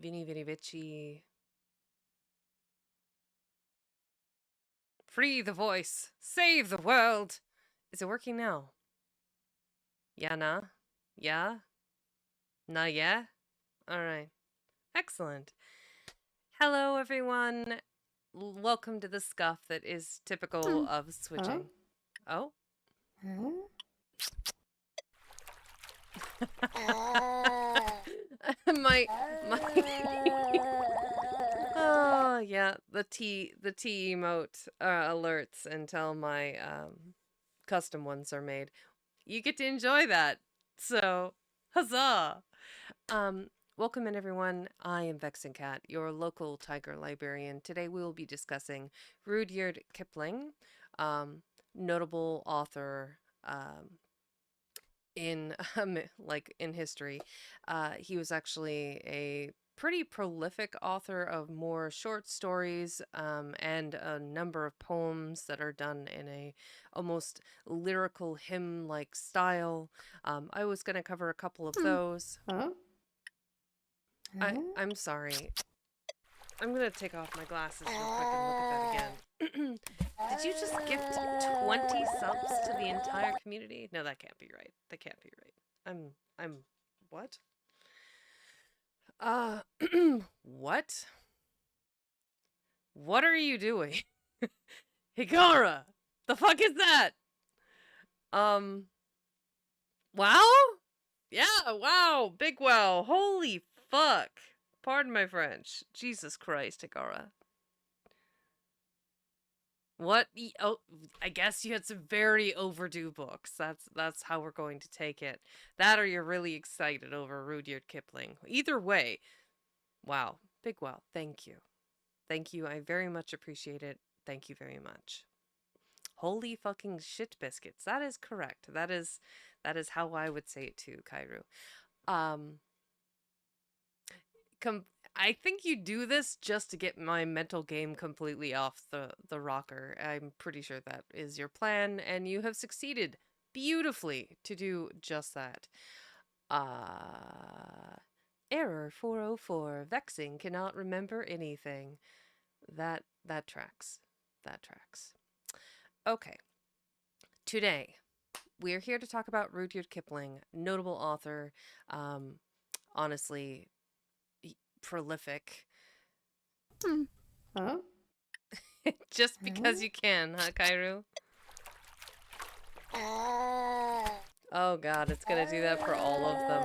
Vini Vini Vici. Free the voice. Save the world. Is it working now? Yeah, nah? Yeah? Nah, yeah? Alright. Excellent. Hello, everyone. Welcome to the scuff that is typical of Huh? switching. Oh? Huh? my my Oh yeah, the T emote alerts until my custom ones are made. You get to enjoy that. So, huzzah. Um Welcome in everyone. I am Vexen Cat, your local tiger librarian. Today we will be discussing Rudyard Kipling, um notable author in like in history. He was actually a pretty prolific author of more short stories and a number of poems that are done in a almost lyrical hymn-like style. I was going to cover a couple of those. Huh? I'm sorry. I'm going to take off my glasses real quick and look at that again. Did you just gift 20 subs to the entire community? No, that can't be right. That can't be right. I'm what? Uh what? What are you doing? Hikara! The fuck is that? Um wow? Yeah, wow. Big wow. Holy fuck. Pardon my French. Jesus Christ, Hikara. What? Oh, I guess you had some very overdue books. That's how we're going to take it. That or you're really excited over Rudyard Kipling. Either way, wow. Big wow. Thank you. Thank you. I very much appreciate it. Thank you very much. Holy fucking shit biscuits. That is correct. That is how I would say it too, Kairu. Um com- I think you do this just to get my mental game completely off the rocker. I'm pretty sure that is your plan, and you have succeeded beautifully to do just that. Uh Error 404. Vexing cannot remember anything. That tracks. That tracks. Okay. Today, we're here to talk about Rudyard Kipling, notable author, um, honestly, prolific. Huh? Just because you can, huh, Kairu? Oh god, it's gonna do that for all of them.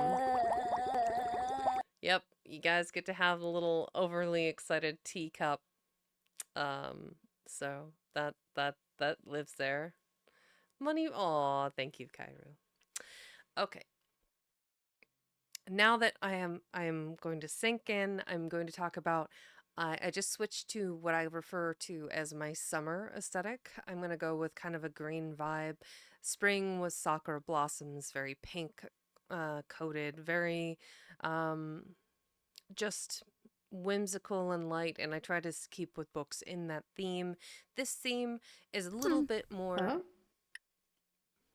Yep, you guys get to have a little overly excited teacup. Um, so that lives there. Money, aw, thank you, Kairu. Okay, now that I am going to sink in, I'm going to talk about I just switched to what I refer to as my summer aesthetic. I'm going to go with kind of a green vibe. Spring was sakura blossoms, very pink coated, very um, just whimsical and light, and I try to keep with books in that theme. This theme is a little bit more. Huh?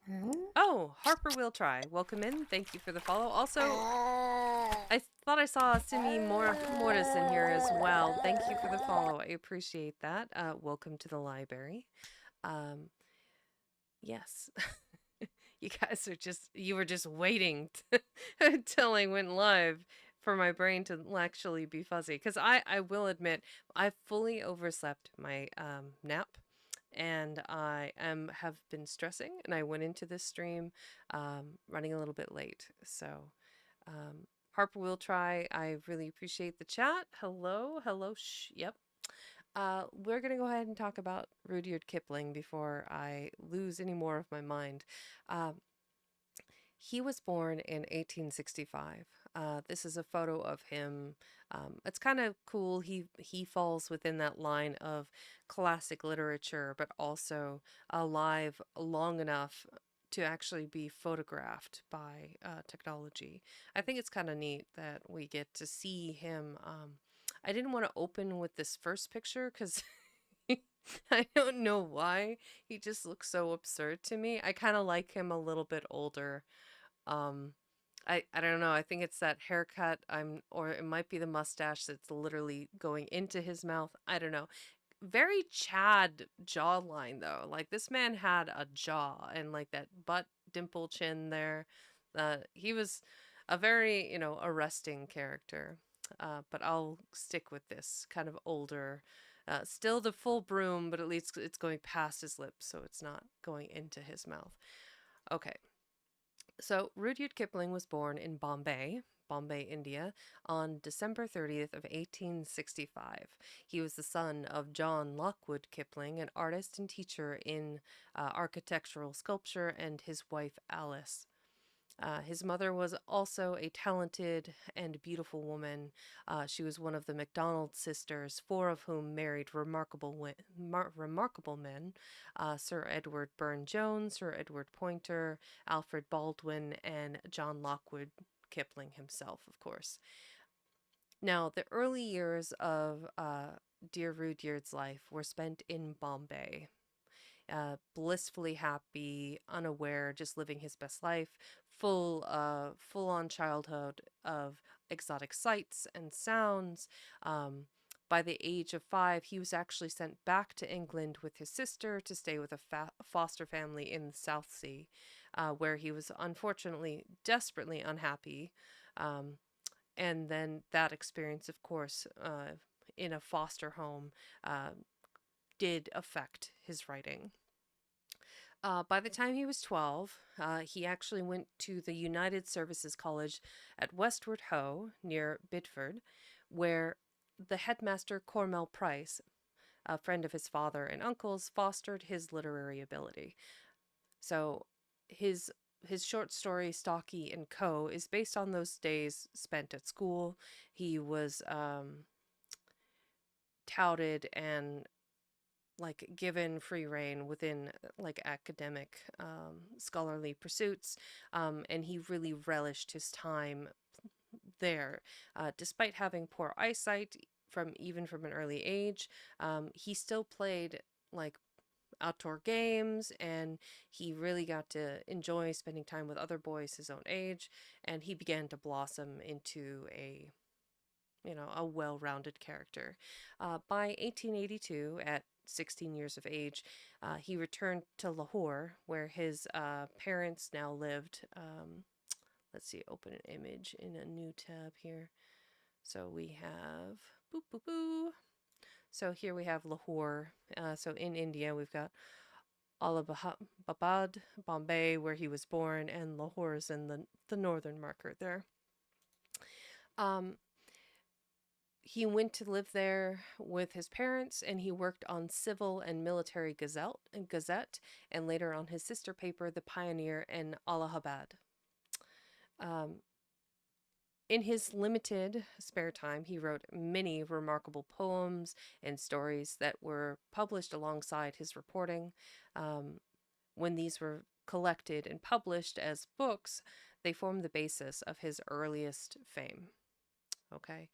Huh? Oh, Harper will try. Welcome in. Thank you for the follow. Also, I thought I saw Simi Mortis in here as well. Thank you for the follow. I appreciate that. Welcome to the library. Um, yes. You were just waiting until I went live for my brain to actually be fuzzy. Because I will admit, I fully overslept my nap and have been stressing, and I went into this stream running a little bit late. So Harper will try. I really appreciate the chat. Hello, hello. Yep. We're gonna go ahead and talk about Rudyard Kipling before I lose any more of my mind. Um, he was born in 1865. This is a photo of him. It's kind of cool. He falls within that line of classic literature, but also alive long enough to actually be photographed by technology. I think it's kind of neat that we get to see him. I didn't want to open with this first picture because I don't know why. He just looks so absurd to me. I kind of like him a little bit older. Um, I don't know. I think it's that haircut. Or it might be the mustache that's literally going into his mouth. I don't know. Very Chad jawline though. Like this man had a jaw and like that butt dimple chin there. He was a very, arresting character. But I'll stick with this kind of older, still the full broom, but at least it's going past his lips, so it's not going into his mouth. Okay, so Rudyard Kipling was born in Bombay, India, on December 30th of 1865. He was the son of John Lockwood Kipling, an artist and teacher in architectural sculpture, and his wife Alice. His mother was also a talented and beautiful woman. She was one of the MacDonald sisters, four of whom married remarkable men: Sir Edward Burne Jones, Sir Edward Poynter, Alfred Baldwin, and John Lockwood Kipling himself, of course. Now, the early years of dear Rudyard's life were spent in Bombay, blissfully happy, unaware, just living his best life, full on childhood of exotic sights and sounds. Um, by the age of 5, he was actually sent back to England with his sister to stay with a foster family in the South Sea, where he was unfortunately desperately unhappy. Um, and then that experience, of course, in a foster home, uh, did affect his writing. By the time he was 12, he actually went to the United Services College at Westward Ho, near Bidford, where the headmaster Cormel Price, a friend of his father and uncle's, fostered his literary ability. So his his short story Stocky and Co. is based on those days spent at school. He was touted and like given free reign within like academic scholarly pursuits, and he really relished his time there. Despite having poor eyesight from an early age, he still played like outdoor games, and he really got to enjoy spending time with other boys his own age, and he began to blossom into a well-rounded character. By 1882, at 16 years of age, he returned to Lahore, where his parents now lived. Let's see, open an image in a new tab here. So we have boo boo boo. So here we have Lahore. So in India, we've got Allahabad, Bombay, where he was born, and Lahore is in the northern marker there. Um, he went to live there with his parents, and he worked on civil and military gazette, and later on his sister paper, The Pioneer, in Allahabad. Um, in his limited spare time, he wrote many remarkable poems and stories that were published alongside his reporting. Um, when these were collected and published as books, they formed the basis of his earliest fame. Okay.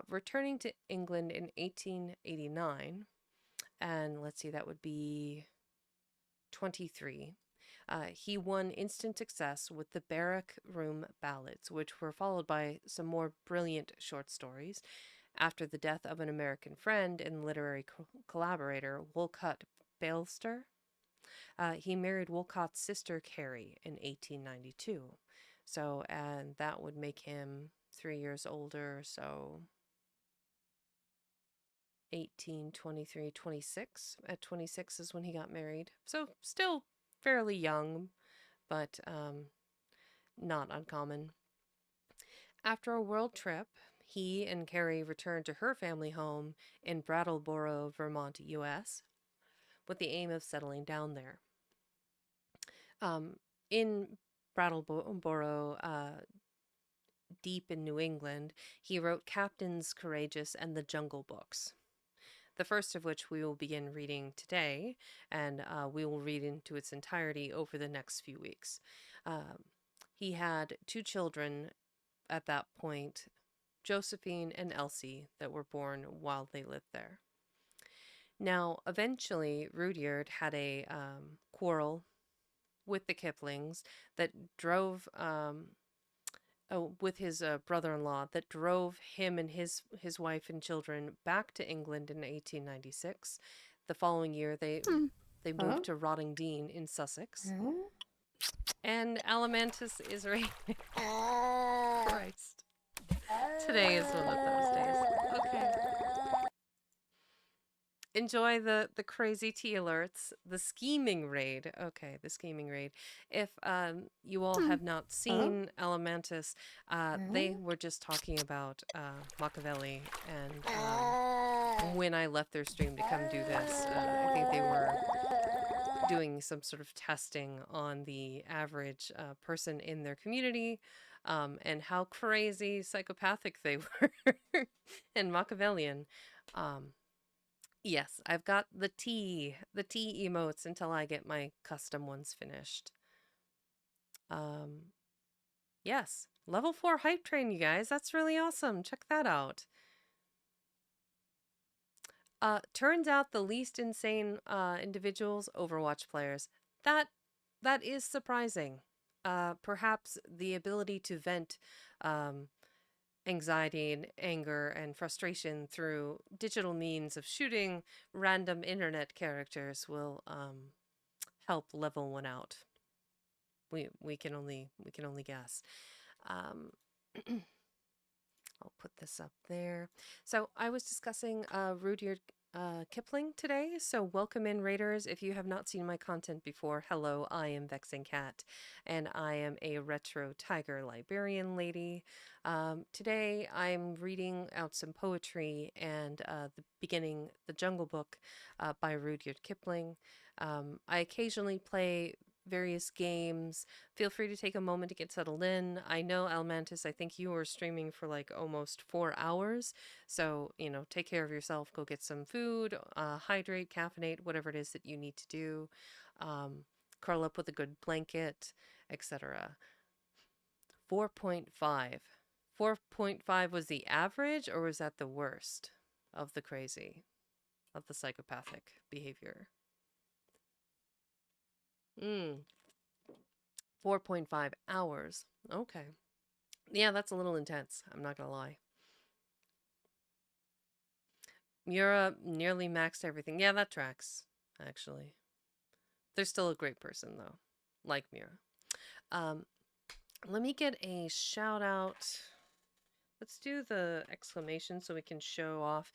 Returning to England in 1889, and let's see, that would be 23. He won instant success with the Barrack Room Ballads, which were followed by some more brilliant short stories. After the death of an American friend and literary collaborator, Wolcott Bailster, he married Wolcott's sister Carrie in 1892. So, and that would make him 3 years older, so 18, 23, 26. At 26 is when he got married. So, still fairly young, but not uncommon. After a world trip, he and Carrie returned to her family home in Brattleboro, Vermont, US, with the aim of settling down there. In Brattleboro, deep in New England, he wrote Captains Courageous and the Jungle Books, the first of which we will begin reading today, and we will read into its entirety over the next few weeks. Um, he had two children at that point, Josephine and Elsie, that were born while they lived there. Now, eventually, Rudyard had a quarrel with the Kiplings that drove with his brother-in-law that drove him and his wife and children back to England in 1896. The following year, Hmm. they moved Huh? to Rottingdean in Sussex, Huh? and Alamantis is reigning. Christ, today is one of those days. Okay. Enjoy the crazy tea alerts, the scheming raid. Okay, the scheming raid. If you all Hmm. have not Huh? seen Elementus, they Huh? were just talking about Machiavelli, and when I left their stream to come do this, I think they were doing some sort of testing on the average person in their community, and how crazy psychopathic they were and Machiavellian. Um, Yes, I've got the tea emotes until I get my custom ones finished. Um, yes, level 4 hype train, you guys. That's really awesome. Check that out. Turns out the least insane individuals, Overwatch players. That that is surprising. Perhaps the ability to vent um, anxiety and anger and frustration through digital means of shooting random internet characters will help level one out. We can only guess. Um, I'll put this up there. So I was discussing Rudyard Kipling today. So welcome in, Raiders. If you have not seen my content before, hello, I am Vexing Cat, and I am a retro tiger librarian lady. Today I'm reading out some poetry and the beginning, The Jungle Book by Rudyard Kipling. I occasionally play various games. Feel free to take a moment to get settled in. I know, Almantis, I think you were streaming for like almost 4 hours. So, take care of yourself. Go get some food, hydrate, caffeinate, whatever it is that you need to do. Um, Curl up with a good blanket, etc. 4.5. 4.5 was the average, or was that the worst of the crazy, of the psychopathic behavior? Mm, 4.5 hours. Okay. Yeah, that's a little intense. I'm not gonna lie. Mura nearly maxed everything. Yeah, that tracks, actually. They're still a great person, though, like Mira. Um, Let me get a shout out. Let's do the exclamation so we can show off.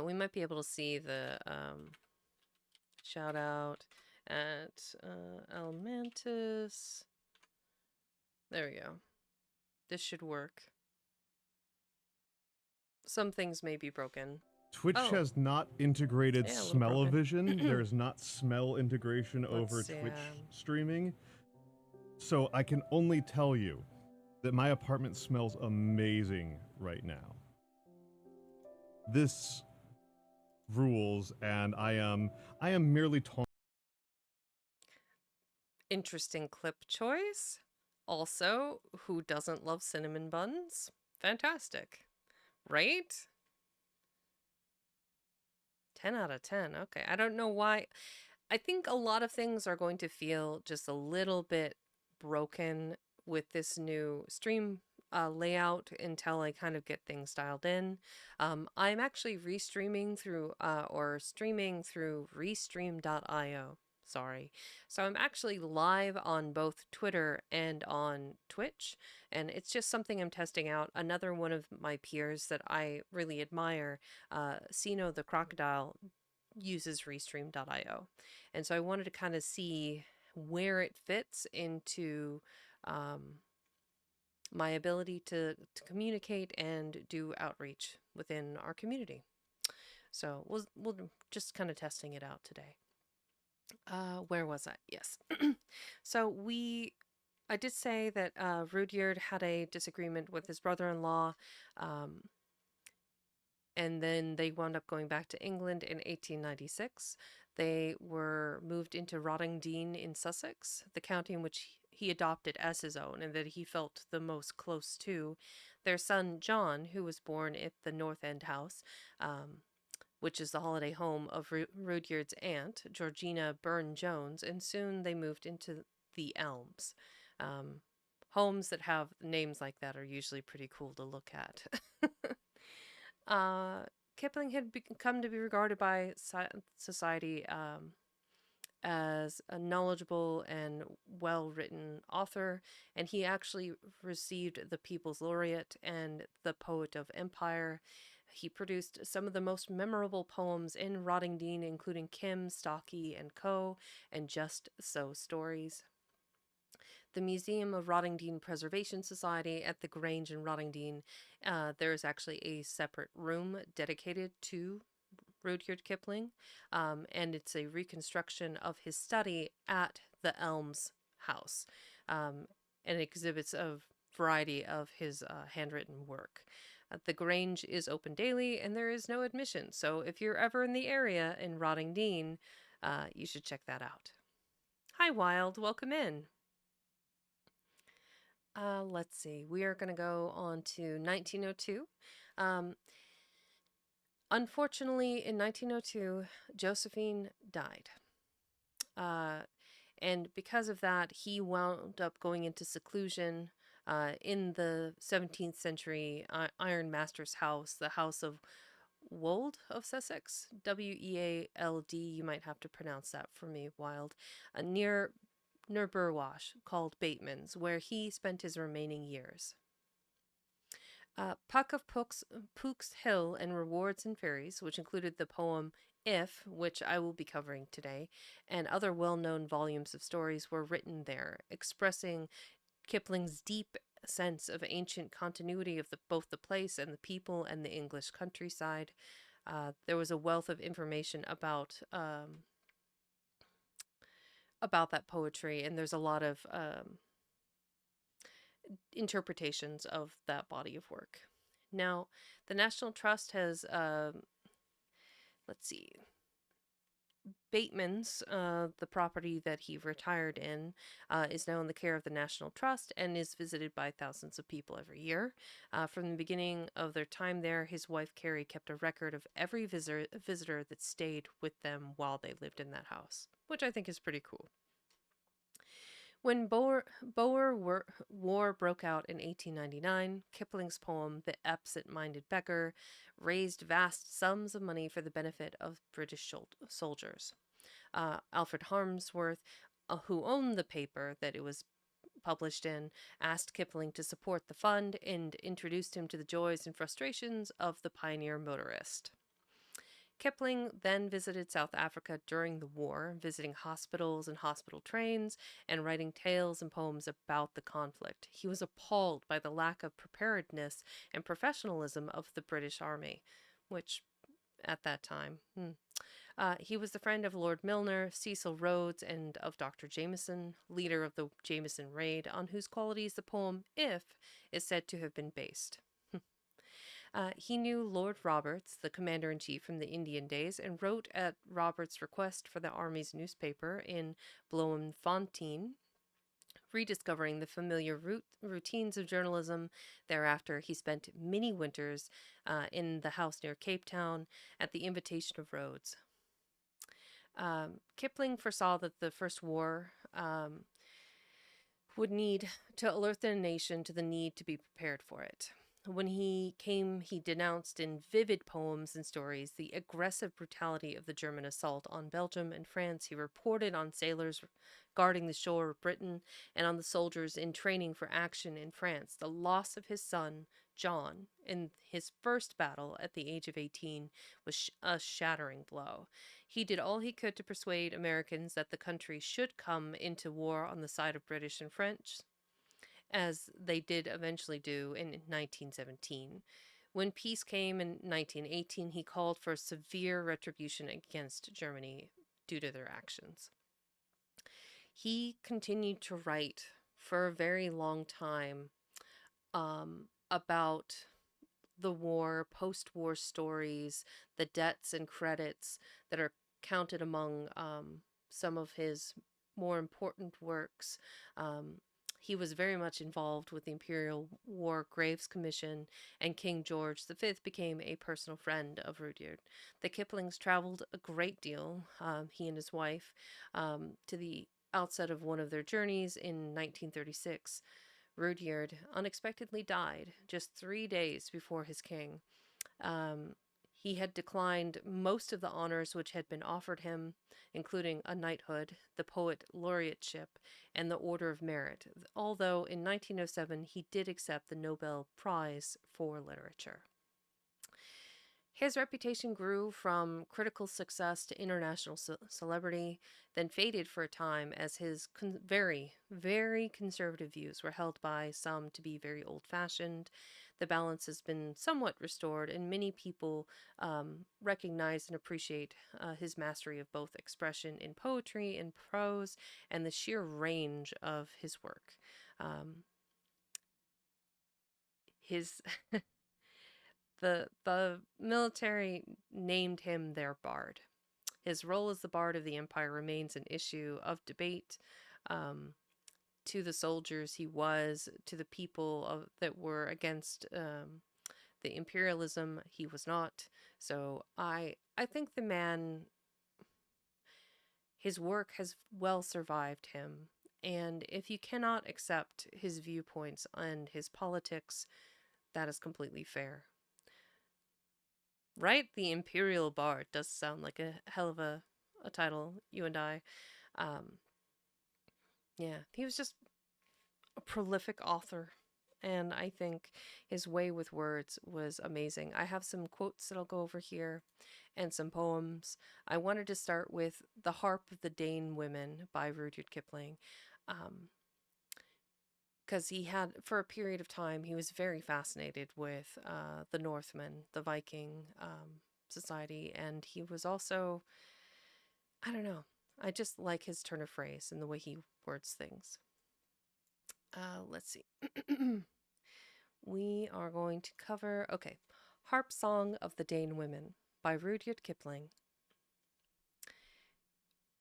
We might be able to see the shout out at Almantis. There we go. This should work. Some things may be broken. Twitch Oh, has not integrated yeah, a little broken. smell-o-vision. There is not smell integration Let's over see. Twitch streaming. So I can only tell you that my apartment smells amazing right now. This rules, and I am merely Interesting clip choice. Also, who doesn't love cinnamon buns? Fantastic. Right? 10 out of 10. Okay. I don't know why. I think a lot of things are going to feel just a little bit broken with this new stream layout until I kind of get things dialed in. I'm actually restreaming through or streaming through restream.io. Sorry. So I'm actually live on both Twitter and on Twitch, and it's just something I'm testing out. Another one of my peers that I really admire, Sino the Crocodile, uses restream.io. And so I wanted to kind of see where it fits into um, my ability to communicate and do outreach within our community. So we'll just kind of testing it out today. Where was I? Yes. So I did say that Rudyard had a disagreement with his brother-in-law, um, and then they wound up going back to England in 1896. They were moved into Rottingdean in Sussex, the county in which he adopted as his own and that he felt the most close to. Their son John, who was born at the North End House, which is the holiday home of Rudyard's aunt, Georgina Burne Jones, and soon they moved into the Elms. Um, Homes that have names like that are usually pretty cool to look at. uh, Kipling had come to be regarded by society as a knowledgeable and well written author, and he actually received the People's Laureate and the Poet of Empire. He produced some of the most memorable poems in Rottingdean, including Kim, Stocky, and Co., and Just So stories. The Museum of Rottingdean Preservation Society at the Grange in Rottingdean, there is actually a separate room dedicated to Rudyard Kipling, and it's a reconstruction of his study at the Elms House, and exhibits a variety of his handwritten work. The Grange is open daily, and there is no admission, so if you're ever in the area in Rottingdean, you should check that out. Hi, Wild. Welcome in. Let's see. We are going to go on to 1902. Um, Unfortunately, in 1902, Josephine died. And because of that, he wound up going into seclusion in the 17th century Iron Master's house, the House of Wold of Sussex, Weald. You might have to pronounce that for me, Wild, near Burwash, called Bateman's, where he spent his remaining years. Puck of Pook's Hill and Rewards and Fairies, which included the poem If, which I will be covering today, and other well known volumes of stories were written there, expressing Kipling's deep sense of ancient continuity of both the place and the people and the English countryside. There was a wealth of information about that poetry, and there's a lot of interpretations of that body of work. Now, the National Trust has, let's see, Bateman's, the property that he retired in, is now in the care of the National Trust and is visited by thousands of people every year. From the beginning of their time there, his wife Carrie kept a record of every visitor that stayed with them while they lived in that house, which I think is pretty cool. When Boer War broke out in 1899, Kipling's poem, The Absent-Minded Beggar, raised vast sums of money for the benefit of British soldiers. Alfred Harmsworth, who owned the paper that it was published in, asked Kipling to support the fund and introduced him to the joys and frustrations of the pioneer motorist. Kipling then visited South Africa during the war, visiting hospitals and hospital trains and writing tales and poems about the conflict. He was appalled by the lack of preparedness and professionalism of the British Army, which at that time. He was the friend of Lord Milner, Cecil Rhodes, and of Dr. Jameson, leader of the Jameson Raid, on whose qualities the poem If is said to have been based. He knew Lord Roberts, the commander-in-chief from the Indian days, and wrote at Roberts' request for the Army's newspaper in Bloemfontein, rediscovering the familiar routines of journalism. Thereafter, he spent many winters in the house near Cape Town at the invitation of Rhodes. Kipling foresaw that the First War would need to alert the nation to the need to be prepared for it. When he came, he denounced in vivid poems and stories the aggressive brutality of the German assault on Belgium and France. He reported on sailors guarding the shore of Britain and on the soldiers in training for action in France. The loss of his son, John, in his first battle at the age of 18 was a shattering blow. He did all he could to persuade Americans that the country should come into war on the side of British and French, as they did eventually do in 1917. When peace came in 1918, he called for severe retribution against Germany due to their actions. He continued to write for a very long time about the war, post-war stories, the debts and credits that are counted among some of his more important works. He was very much involved with the Imperial War Graves Commission, and King George V became a personal friend of Rudyard. The Kiplings traveled a great deal, he and his wife, to the outset of one of their journeys in 1936. Rudyard unexpectedly died just 3 days before his king. Um, he had declined most of the honors which had been offered him, including a knighthood, the poet laureateship, and the Order of Merit, although in 1907 he did accept the Nobel Prize for Literature. His reputation grew from critical success to international celebrity, then faded for a time as his very, very conservative views were held by some to be very old fashioned. The balance has been somewhat restored, and many people recognize and appreciate his mastery of both expression in poetry and prose and the sheer range of his work. His the military named him their bard. His role as the bard of the empire remains an issue of debate. To the soldiers, he was; to the people that were against the imperialism, he was not. So I think the man, his work has well survived him. And if you cannot accept his viewpoints and his politics, that is completely fair. Right? The Imperial Bard does sound like a hell of a title, you and I. Um, yeah, he was just a prolific author. And I think his way with words was amazing. I have some quotes that I'll go over here and some poems. I wanted to start with The Harp of the Dane Women by Rudyard Kipling. Because he had, for a period of time, he was very fascinated with the Northmen, the Viking society, and he was also, I don't know, I just like his turn of phrase and the way he words things. Let's see. We are going to cover, okay, Harp Song of the Dane Women by Rudyard Kipling.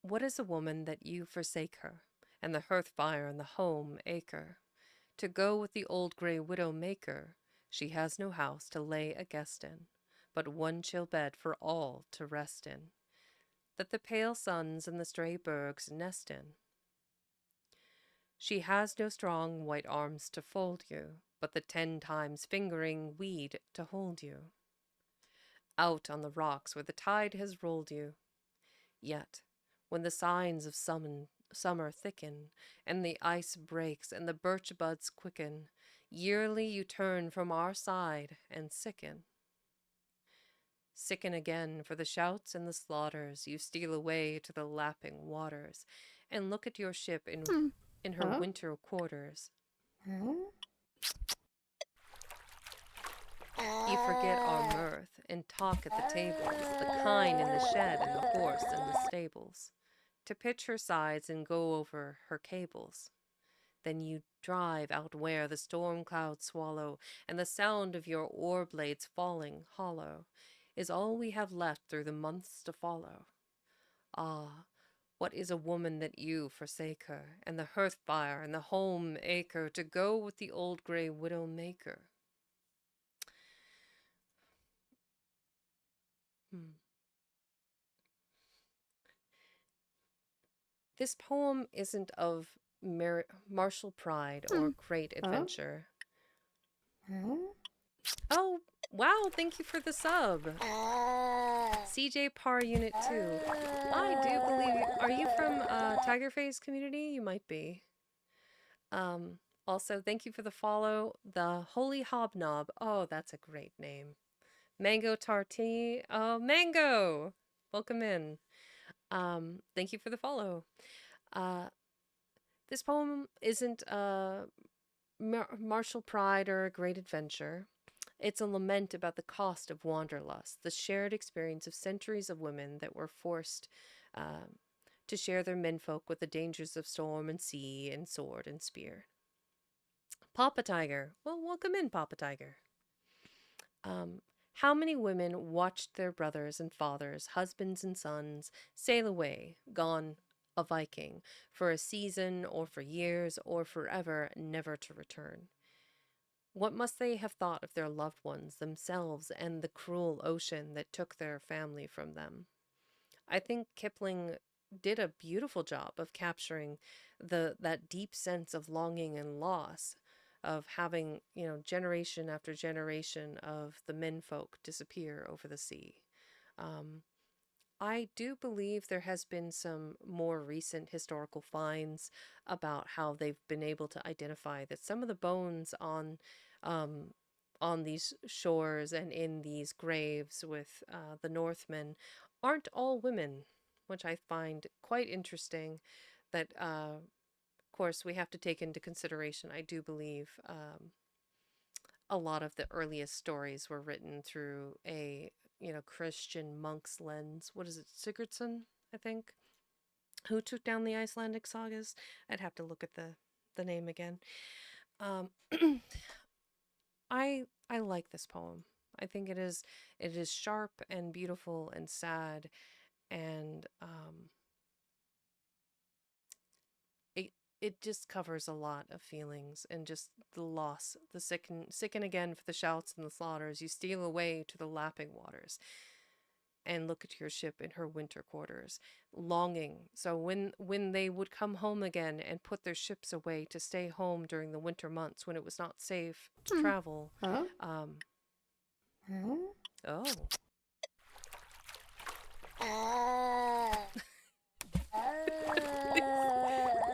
What is a woman that you forsake her, and the hearth fire and the home acre? To go with the old grey widow maker, she has no house to lay a guest in, but one chill bed for all to rest in, that the pale suns and the stray birds nest in. She has no strong white arms to fold you, but the 10 times fingering weed to hold you. Out on the rocks where the tide has rolled you. Yet, when the signs of summer thicken, and the ice breaks, and the birch buds quicken, yearly you turn from our side and sicken. Sicken again for the shouts and the slaughters, you steal away to the lapping waters, and look at your ship in her winter quarters. You forget our mirth, and talk at the tables, the kine in the shed, and the horse in the stables, to pitch her sides and go over her cables. Then you drive out where the storm clouds swallow, and the sound of your oar blades falling hollow is all we have left through the months to follow. Ah, what is a woman that you forsake her, and the hearth fire and the home acre, to go with the old grey widow maker? This poem isn't of martial pride or great adventure. Oh, wow, thank you for the sub. CJ Par Unit 2. I do believe, are you from Tiger Face community? You might be. Also, thank you for the follow. The Holy Hobnob. Oh, that's a great name. Mango Tartini. Oh, Mango! Welcome in. Thank you for the follow. This poem isn't martial pride or a great adventure. It's a lament about the cost of wanderlust, the shared experience of centuries of women that were forced to share their menfolk with the dangers of storm and sea and sword and spear. Papa Tiger. Well, welcome in, Papa Tiger. How many women watched their brothers and fathers, husbands and sons, sail away, gone a Viking, for a season or for years or forever, never to return? What must they have thought of their loved ones, themselves, and the cruel ocean that took their family from them? I think Kipling did a beautiful job of capturing that deep sense of longing and loss, of having, generation after generation of the menfolk disappear over the sea. Um, I do believe there has been some more recent historical finds about how they've been able to identify that some of the bones um, on these shores and in these graves with the Northmen aren't all women, which I find quite interesting. That, of course, we have to take into consideration. I do believe a lot of the earliest stories were written through a Christian monk's lens. What is it, Sigurdsson, I think, who took down the Icelandic sagas? I'd have to look at the name again. Um, I like this poem. I think it is sharp and beautiful and sad, and it it just covers a lot of feelings and just the loss, the sicken again for the shouts and the slaughters. You steal away to the lapping waters and look at your ship in her winter quarters, longing. So when they would come home again and put their ships away to stay home during the winter months when it was not safe to travel, Huh? um, Huh? oh,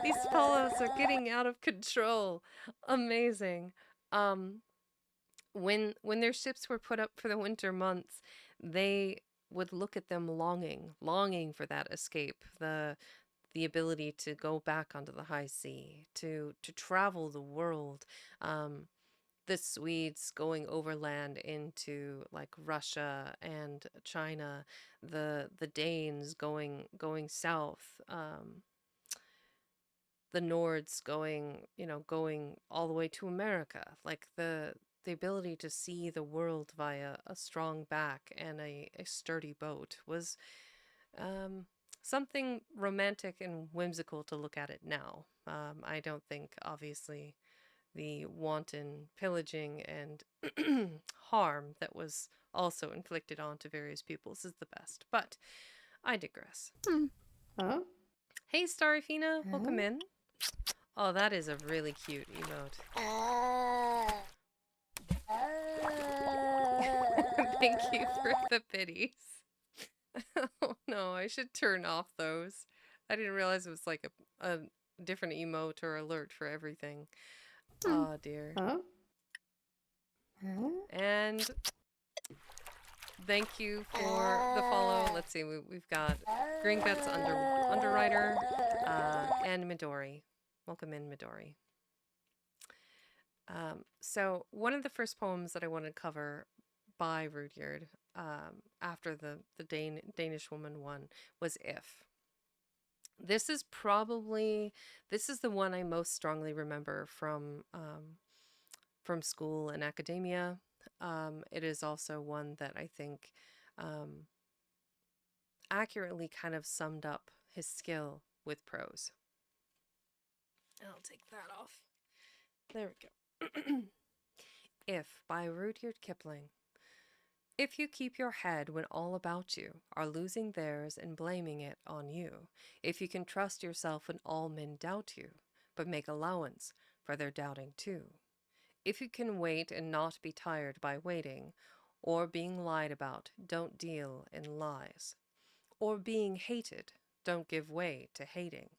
these fellows are getting out of control. Amazing. Um, when their ships were put up for the winter months, they would look at them longing for that escape, the ability to go back onto the high sea, to travel the world. Um, the Swedes going overland into like Russia and China, the Danes going south, the Nords going all the way to America. Like the ability to see the world via a strong back and a sturdy boat was um, something romantic and whimsical to look at it now. I don't think, obviously, the wanton pillaging and harm that was also inflicted onto various peoples is the best. But I digress. Huh? Hey, Starifina, welcome Huh? in. Oh, that is a really cute emote. Thank you for the pities. Oh no, I should turn off those. I didn't realize it was like a different emote or alert for everything. Oh dear. Huh? Huh? And thank you for the follow. Let's see, we've got Green Guts Underwriter and Midori. Welcome in, Midori. So one of the first poems that I want to cover by Rudyard, after the Danish woman one, was If. This is the one I most strongly remember from school and academia. It is also one that I think accurately kind of summed up his skill with prose. I'll take that off. There we go. If, by Rudyard Kipling. If you keep your head when all about you are losing theirs and blaming it on you, if you can trust yourself when all men doubt you, but make allowance for their doubting too, if you can wait and not be tired by waiting, or being lied about, don't deal in lies, or being hated, don't give way to hating,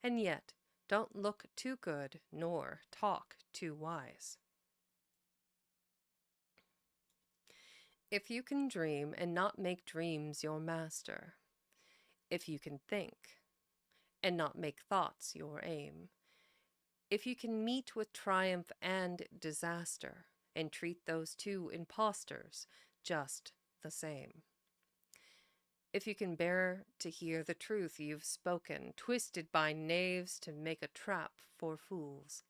and yet don't look too good nor talk too wise. If you can dream and not make dreams your master, if you can think and not make thoughts your aim, if you can meet with triumph and disaster and treat those two impostors just the same, if you can bear to hear the truth you've spoken, twisted by knaves to make a trap for fools,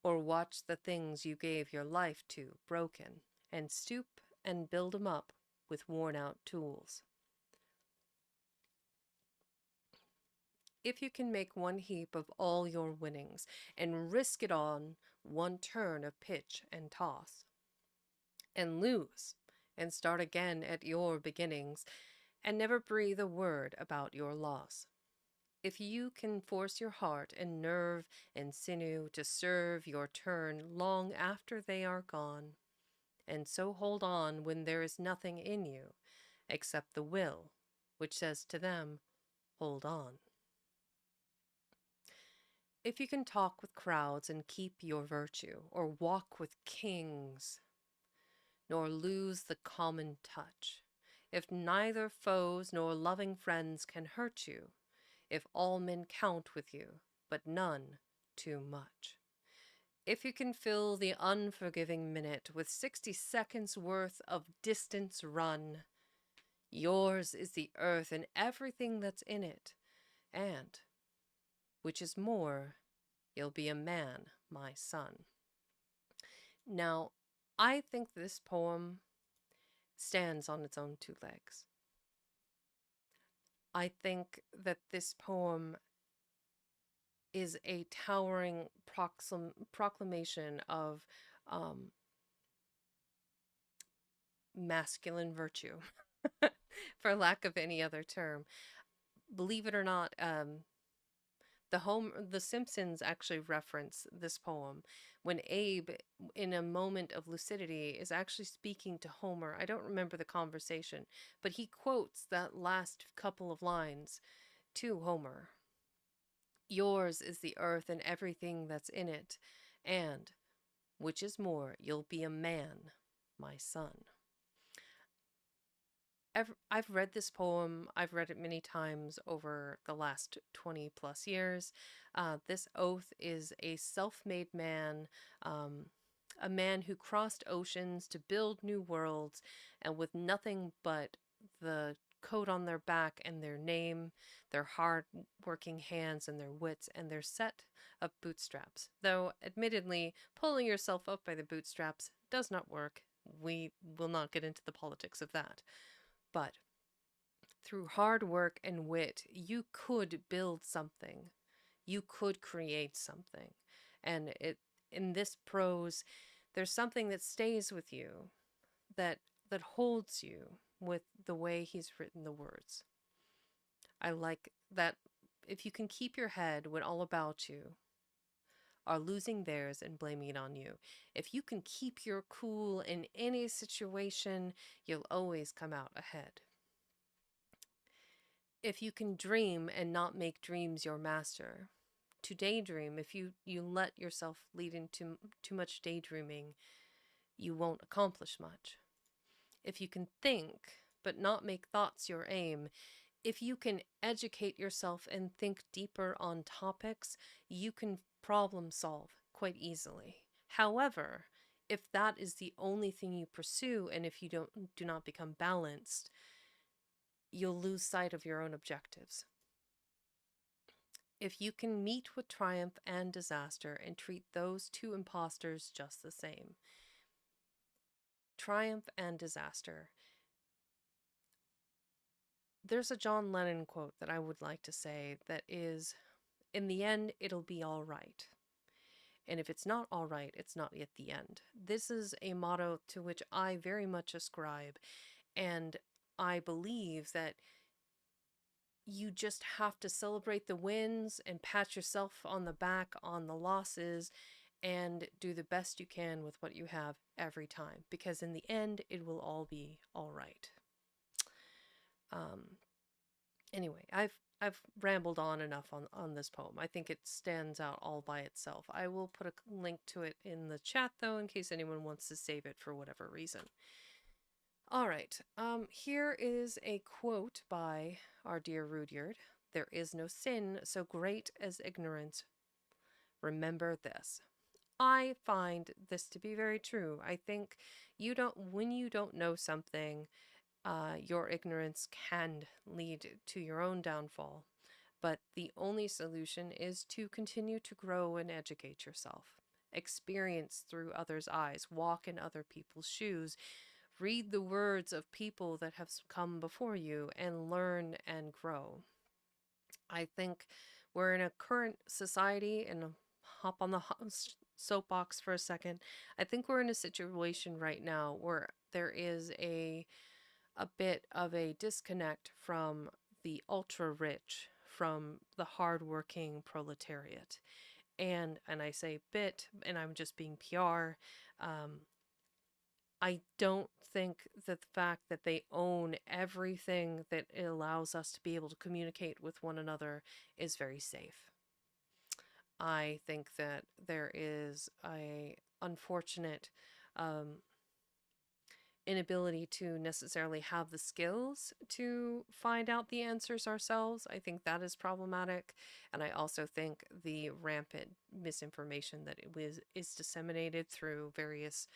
or watch the things you gave your life to broken, and stoop and build 'em up with worn-out tools. If you can make one heap of all your winnings and risk it on one turn of pitch and toss, and lose and start again at your beginnings, and never breathe a word about your loss. If you can force your heart and nerve and sinew to serve your turn long after they are gone, and so hold on when there is nothing in you except the will, which says to them, hold on. If you can talk with crowds and keep your virtue, or walk with kings, nor lose the common touch, if neither foes nor loving friends can hurt you, if all men count with you, but none too much, if you can fill the unforgiving minute with 60 seconds worth of distance run, yours is the earth and everything that's in it, and, which is more, you'll be a man, my son. Now, I think this poem stands on its own two legs. I think that this poem is a towering proclamation of masculine virtue, for lack of any other term. Believe it or not, the Simpsons actually reference this poem when Abe, in a moment of lucidity, is actually speaking to Homer. I don't remember the conversation, but he quotes that last couple of lines to Homer. Yours is the earth and everything that's in it, and, which is more, you'll be a man, my son. I've read this poem. I've read it many times over the last 20 plus years. This oath is a self-made man, a man who crossed oceans to build new worlds, and with nothing but the coat on their back and their name, their hard working hands and their wits and their set of bootstraps. Though, admittedly, pulling yourself up by the bootstraps does not work. We will not get into the politics of that. But through hard work and wit, you could build something. You could create something. And in this prose, there's something that stays with you, that holds you with the way he's written the words. I like that if you can keep your head when all about you are losing theirs and blaming it on you. If you can keep your cool in any situation, you'll always come out ahead. If you can dream and not make dreams your master, to daydream, if you let yourself lead into too much daydreaming, you won't accomplish much. If you can think, but not make thoughts your aim, if you can educate yourself and think deeper on topics, you can problem solve quite easily. However, if that is the only thing you pursue, and if you do not become balanced, you'll lose sight of your own objectives. If you can meet with triumph and disaster and treat those two impostors just the same. Triumph and disaster. There's a John Lennon quote that I would like to say that is, in the end, it'll be all right. And if it's not all right, it's not yet the end. This is a motto to which I very much ascribe, and I believe that you just have to celebrate the wins and pat yourself on the back on the losses and do the best you can with what you have every time, because in the end, it will all be all right. Anyway, I've rambled on enough on this poem. I think it stands out all by itself. I will put a link to it in the chat, though, in case anyone wants to save it for whatever reason. All right, here is a quote by our dear Rudyard. There is no sin so great as ignorance. Remember this. I find this to be very true. I think when you don't know something, your ignorance can lead to your own downfall. But the only solution is to continue to grow and educate yourself. Experience through others' eyes, walk in other people's shoes, read the words of people that have come before you, and learn and grow. I think we're in a current society, and hop on the soapbox for a second. I think we're in a situation right now where there is a bit of a disconnect from the ultra rich from the hardworking proletariat. And I say bit, and I'm just being PR. I don't think that the fact that they own everything that it allows us to be able to communicate with one another is very safe. I think that there is a unfortunate um, inability to necessarily have the skills to find out the answers ourselves. I think that is problematic, and I also think the rampant misinformation that is disseminated through various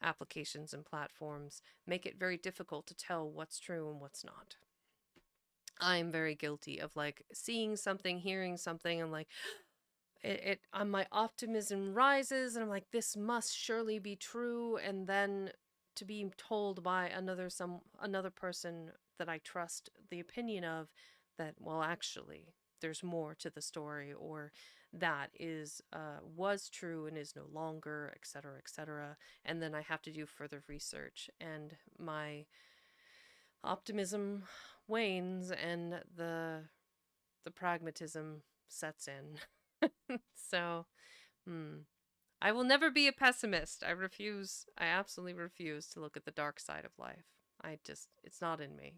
applications and platforms make it very difficult to tell what's true and what's not. I'm very guilty of like seeing something, hearing something, and like my optimism rises, and I'm like, this must surely be true, and then to be told by another person that I trust the opinion of that, well, actually there's more to the story, or that is was true and is no longer, etc., etc. And then I have to do further research, and my optimism wanes, and the pragmatism sets in. So, I will never be a pessimist. I refuse. I absolutely refuse to look at the dark side of life. It's not in me.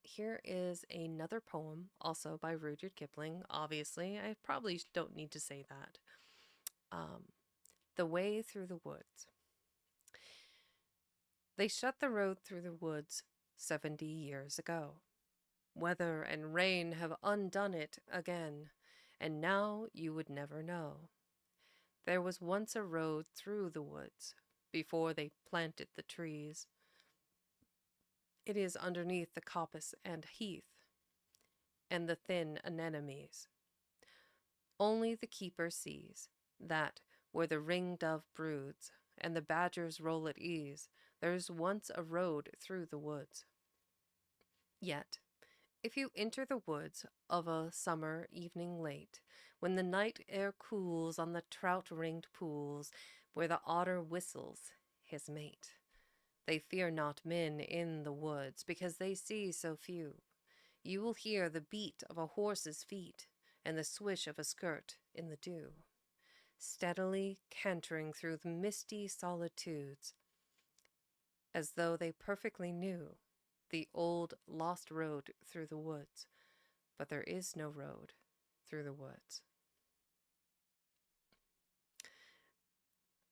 Here is another poem, also by Rudyard Kipling. Obviously, I probably don't need to say that. The Way Through the Woods. They shut the road through the woods 70 years ago. Weather and rain have undone it again, and now you would never know. There was once a road through the woods before they planted the trees. It is underneath the coppice and heath, and the thin anemones. Only the keeper sees that where the ring-dove broods and the badgers roll at ease, there is once a road through the woods. Yet, if you enter the woods of a summer evening late, when the night air cools on the trout-ringed pools, where the otter whistles his mate, they fear not men in the woods, because they see so few. You will hear the beat of a horse's feet, and the swish of a skirt in the dew, steadily cantering through the misty solitudes, as though they perfectly knew the old lost road through the woods, but there is no road through the woods.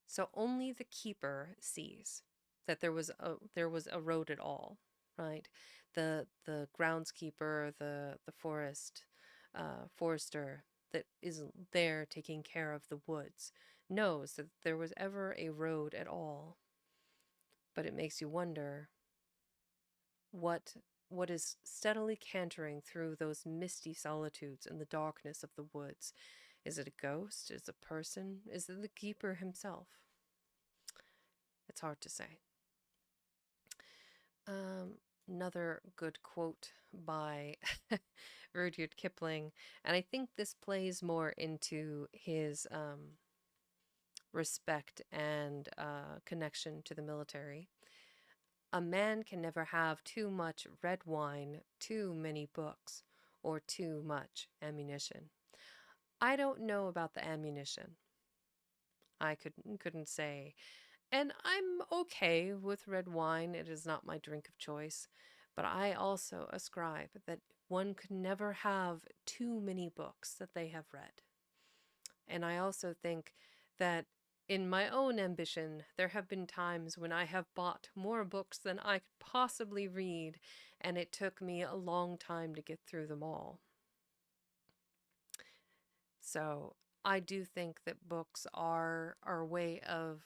So only the keeper sees that there was a road at all, right? The groundskeeper, the forester that is there taking care of the woods knows that there was ever a road at all. But it makes you wonder what is steadily cantering through those misty solitudes in the darkness of the woods. Is it a ghost? Is it a person? Is it the keeper himself? It's hard to say. Another good quote by Rudyard Kipling, and I think this plays more into his respect and connection to the military. A man can never have too much red wine, too many books, or too much ammunition. I don't know about the ammunition. I couldn't say. And I'm okay with red wine. It is not my drink of choice. But I also ascribe that one could never have too many books that they have read. And I also think that in my own ambition, there have been times when I have bought more books than I could possibly read, and it took me a long time to get through them all. So I do think that books are a way of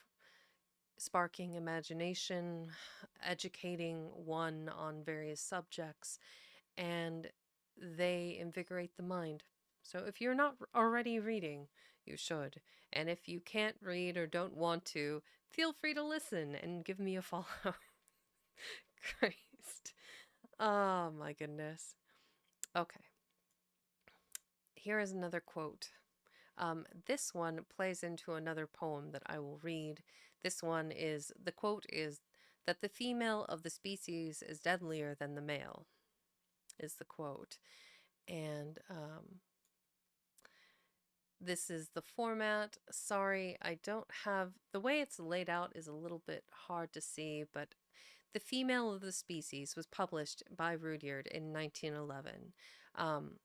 sparking imagination, educating one on various subjects, and they invigorate the mind. So if you're not already reading, you should. And if you can't read or don't want to, feel free to listen and give me a follow. Christ. Oh my goodness. Okay. Here is another quote. This one plays into another poem that I will read. The quote is that the female of the species is deadlier than the male. is the quote. And this is the format. Sorry, I don't have the way it's laid out is a little bit hard to see, but The Female of the Species was published by Rudyard in 1911. Um,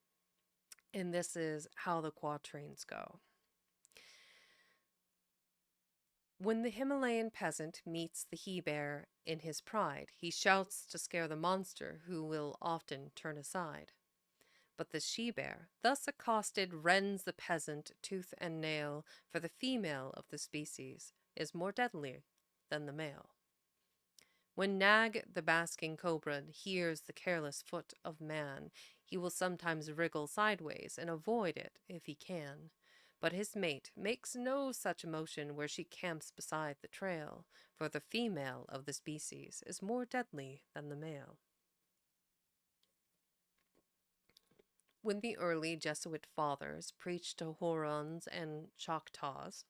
and this is how the quatrains go. When the Himalayan peasant meets the he-bear in his pride, he shouts to scare the monster who will often turn aside. But the she-bear, thus accosted, rends the peasant tooth and nail, for the female of the species is more deadly than the male. When Nag, the basking cobra, hears the careless foot of man, he will sometimes wriggle sideways and avoid it if he can. But his mate makes no such motion where she camps beside the trail, for the female of the species is more deadly than the male. When the early Jesuit fathers preached to Hurons and Choctaws,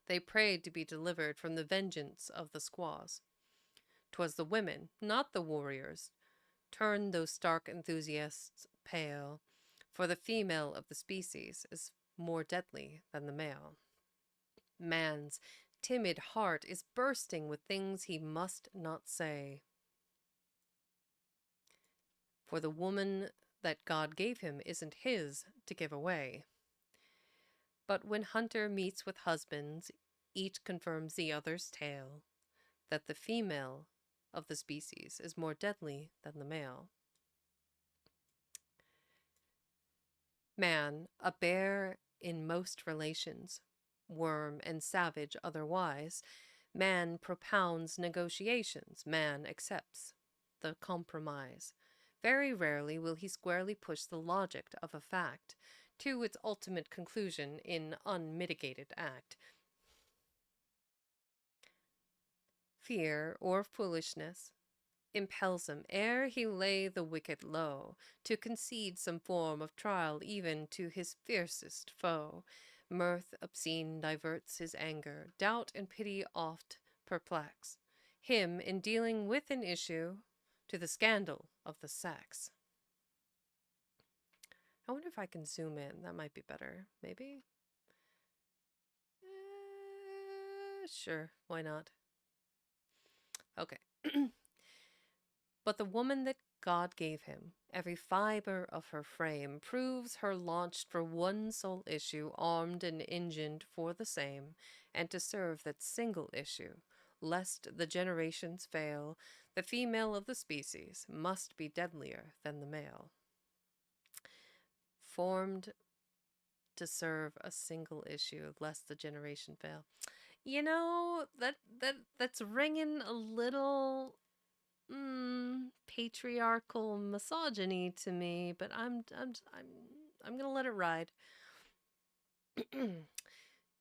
they prayed to be delivered from the vengeance of the squaws. 'Twas the women, not the warriors, turned those stark enthusiasts pale, for the female of the species is more deadly than the male. Man's timid heart is bursting with things he must not say, for the woman that God gave him isn't his to give away. But when hunter meets with husbands, each confirms the other's tale, that the female of the species is more deadly than the male. Man, a bear in most relations, worm and savage otherwise, man propounds negotiations, man accepts the compromise. Very rarely will he squarely push the logic of a fact to its ultimate conclusion in unmitigated act. Fear or foolishness impels him, ere he lay the wicked low, to concede some form of trial even to his fiercest foe. Mirth obscene diverts his anger, doubt and pity oft perplex him in dealing with an issue to the scandal of the sex. I wonder if I can zoom in. That might be better. Maybe? Sure, why not? Okay. But the woman that God gave him, every fibre of her frame, proves her launched for one sole issue, armed and engined for the same, and to serve that single issue. Lest the generations fail, the female of the species must be deadlier than the male. Formed to serve a single issue, lest the generation fail. You know, that's ringing a little patriarchal misogyny to me, but I'm gonna let it ride.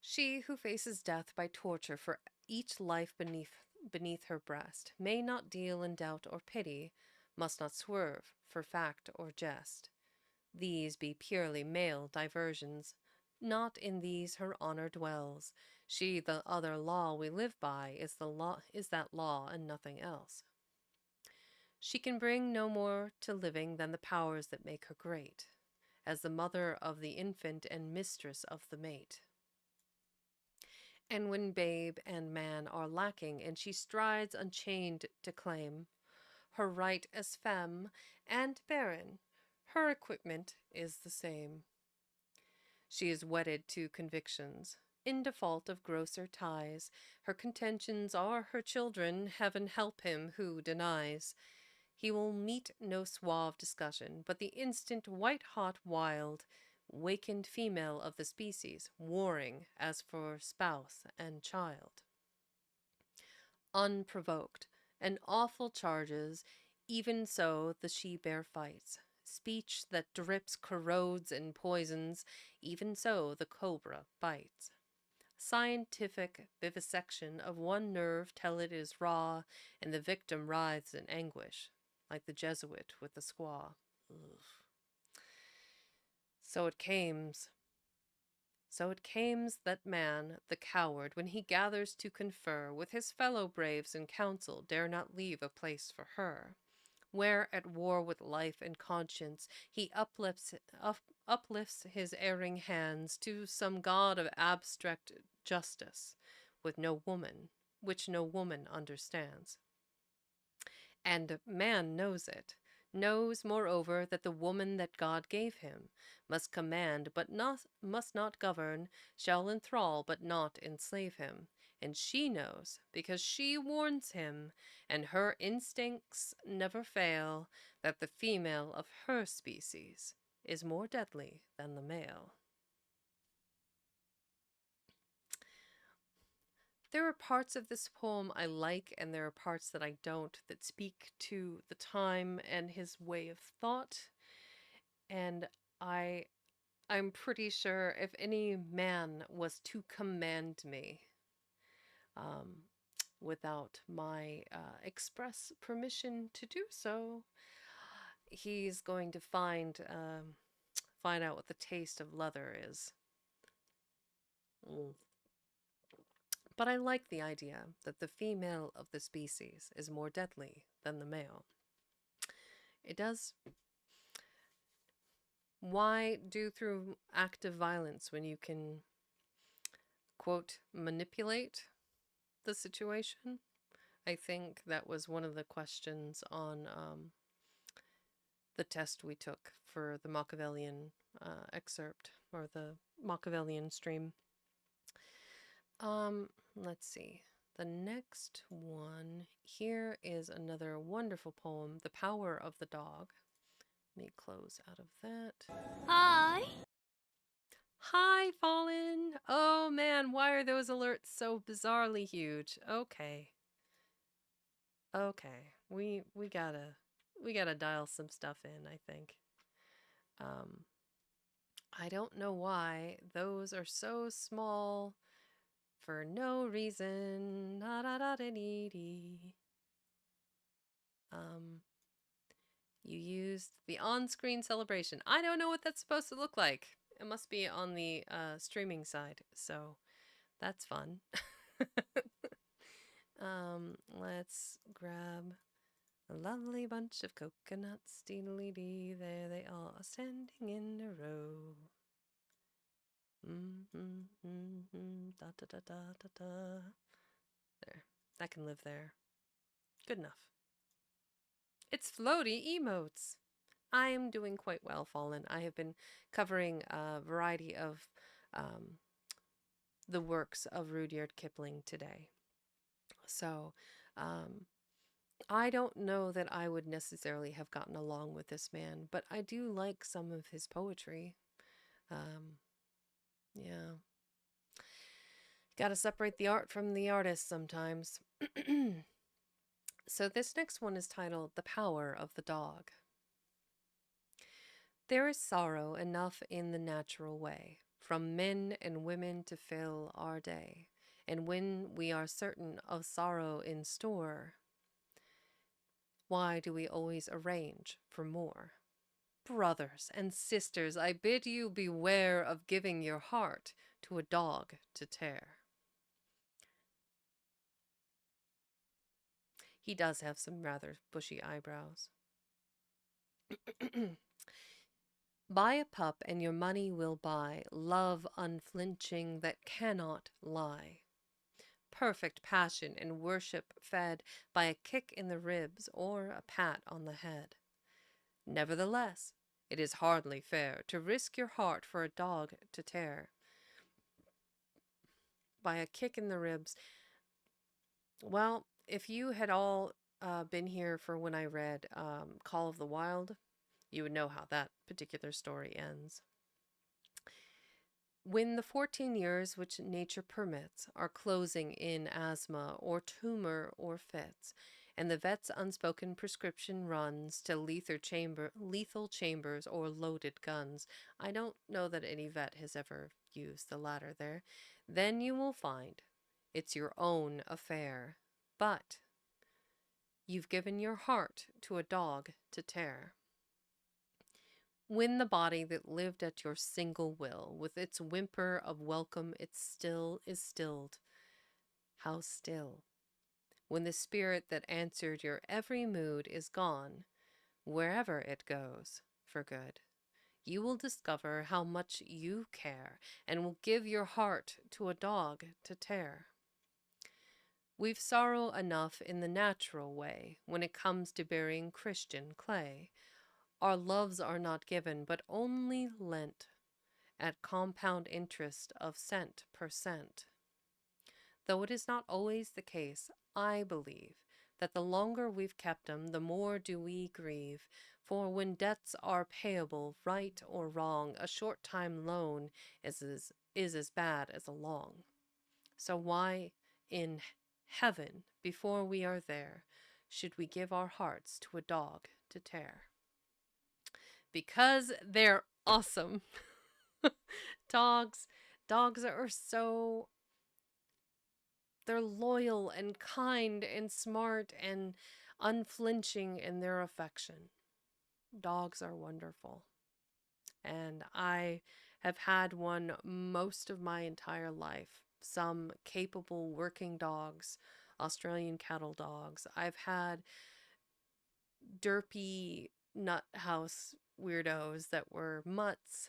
She who faces death by torture for each life beneath her breast may not deal in doubt or pity, must not swerve for fact or jest. These be purely male diversions. Not in these her honor dwells. She, the other law we live by, is that law and nothing else. She can bring no more to living than the powers that make her great, as the mother of the infant and mistress of the mate. And when babe and man are lacking, and she strides unchained to claim her right as femme and barren, her equipment is the same. She is wedded to convictions, in default of grosser ties. Her contentions are her children, heaven help him who denies. He will meet no suave discussion, but the instant white-hot wild, wakened female of the species, warring as for spouse and child. Unprovoked, and awful charges, even so the she-bear fights. Speech that drips, corrodes, and poisons, even so the cobra bites. Scientific vivisection of one nerve till it is raw, and the victim writhes in anguish, like the Jesuit with the squaw. Ugh. So it cames that man, the coward, when he gathers to confer with his fellow braves in council, dare not leave a place for her. where at war with life and conscience, he uplifts his erring hands to some god of abstract justice, with no woman, which no woman understands. And man knows it, knows, moreover, that the woman that God gave him must command, but must not govern, shall enthrall, but not enslave him. And she knows, because she warns him, and her instincts never fail, that the female of her species is more deadly than the male. There are parts of this poem I like, and there are parts that I don't, that speak to the time and his way of thought. And I I'm pretty sure if any man was to command me, um, without my express permission to do so, he's going to find out what the taste of leather is. Mm. But I like the idea that the female of the species is more deadly than the male. It does. Why do through active violence when you can, quote, manipulate the situation? I think that was one of the questions on the test we took for the Machiavellian excerpt, or the Machiavellian stream. Let's see. The next one here is another wonderful poem, The Power of the Dog. Let me close out of that. Hi. Hi, Fallen. Oh man, why are those alerts so bizarrely huge? Okay. Okay. We gotta dial some stuff in, I think. I don't know why those are so small for no reason. You used the on-screen celebration. I don't know what that's supposed to look like. It must be on the streaming side, so that's fun. Let's grab a lovely bunch of coconuts. Dee-dee-dee, there they all are standing in a row. Da da da da da da. There, that can live there. Good enough. It's floaty emotes. I am doing quite well, Fallen. I have been covering a variety of the works of Rudyard Kipling today. So, I don't know that I would necessarily have gotten along with this man, but I do like some of his poetry. Yeah. Gotta separate the art from the artist sometimes. So this next one is titled The Power of the Dog. There is sorrow enough in the natural way, from men and women to fill our day. And when we are certain of sorrow in store, why do we always arrange for more? Brothers and sisters, I bid you beware of giving your heart to a dog to tear. He does have some rather bushy eyebrows. Buy a pup and your money will buy love unflinching that cannot lie. Perfect passion and worship fed by a kick in the ribs or a pat on the head. Nevertheless, it is hardly fair to risk your heart for a dog to tear. By a kick in the ribs. Well, if you had all been here for when I read Call of the Wild, you would know how that particular story ends. When the 14 years which nature permits are closing in asthma or tumor or fits, and the vet's unspoken prescription runs to lethal chambers or loaded guns, I don't know that any vet has ever used the latter there, then you will find it's your own affair. But you've given your heart to a dog to tear. When the body that lived at your single will, with its whimper of welcome, it still is stilled. How still! When the spirit that answered your every mood is gone, wherever it goes for good. You will discover how much you care and will give your heart to a dog to tear. We've sorrow enough in the natural way when it comes to burying Christian clay. Our loves are not given, but only lent at compound interest of cent per cent. Though it is not always the case, I believe that the longer we've kept 'em, the more do we grieve. For when debts are payable, right or wrong, a short time loan is as bad as a long. So why in heaven, before we are there, should we give our hearts to a dog to tear? Because they're awesome. dogs dogs are so, they're loyal and kind and smart and unflinching in their affection. Dogs are wonderful. And I have had one most of my entire life. Some capable working dogs, Australian cattle dogs. I've had derpy nut house weirdos that were mutts,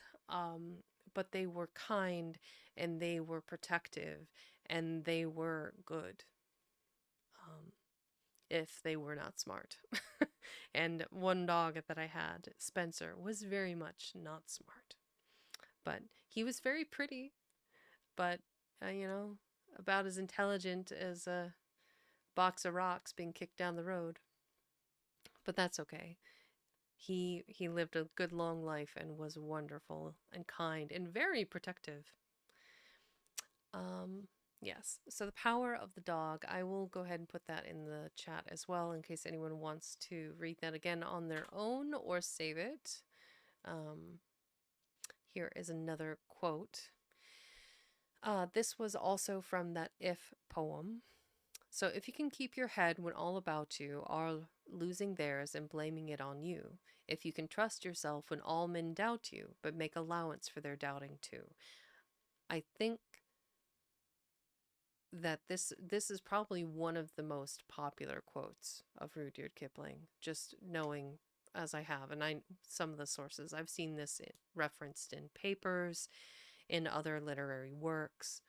but they were kind and they were protective and they were good, if they were not smart. And one dog that I had, Spencer, was very much not smart, but he was very pretty, but you know, about as intelligent as a box of rocks being kicked down the road. But that's okay. He lived a good long life and was wonderful and kind and very protective. Um, yes. So the power of the dog, I will go ahead and put that in the chat as well in case anyone wants to read that again on their own or save it. Here is another quote. This was also from that If poem. So if you can keep your head when all about you are losing theirs and blaming it on you, if you can trust yourself when all men doubt you, but make allowance for their doubting too. I think that this is probably one of the most popular quotes of Rudyard Kipling, just knowing as I have, and I some of the sources I've seen this referenced in papers, in other literary works.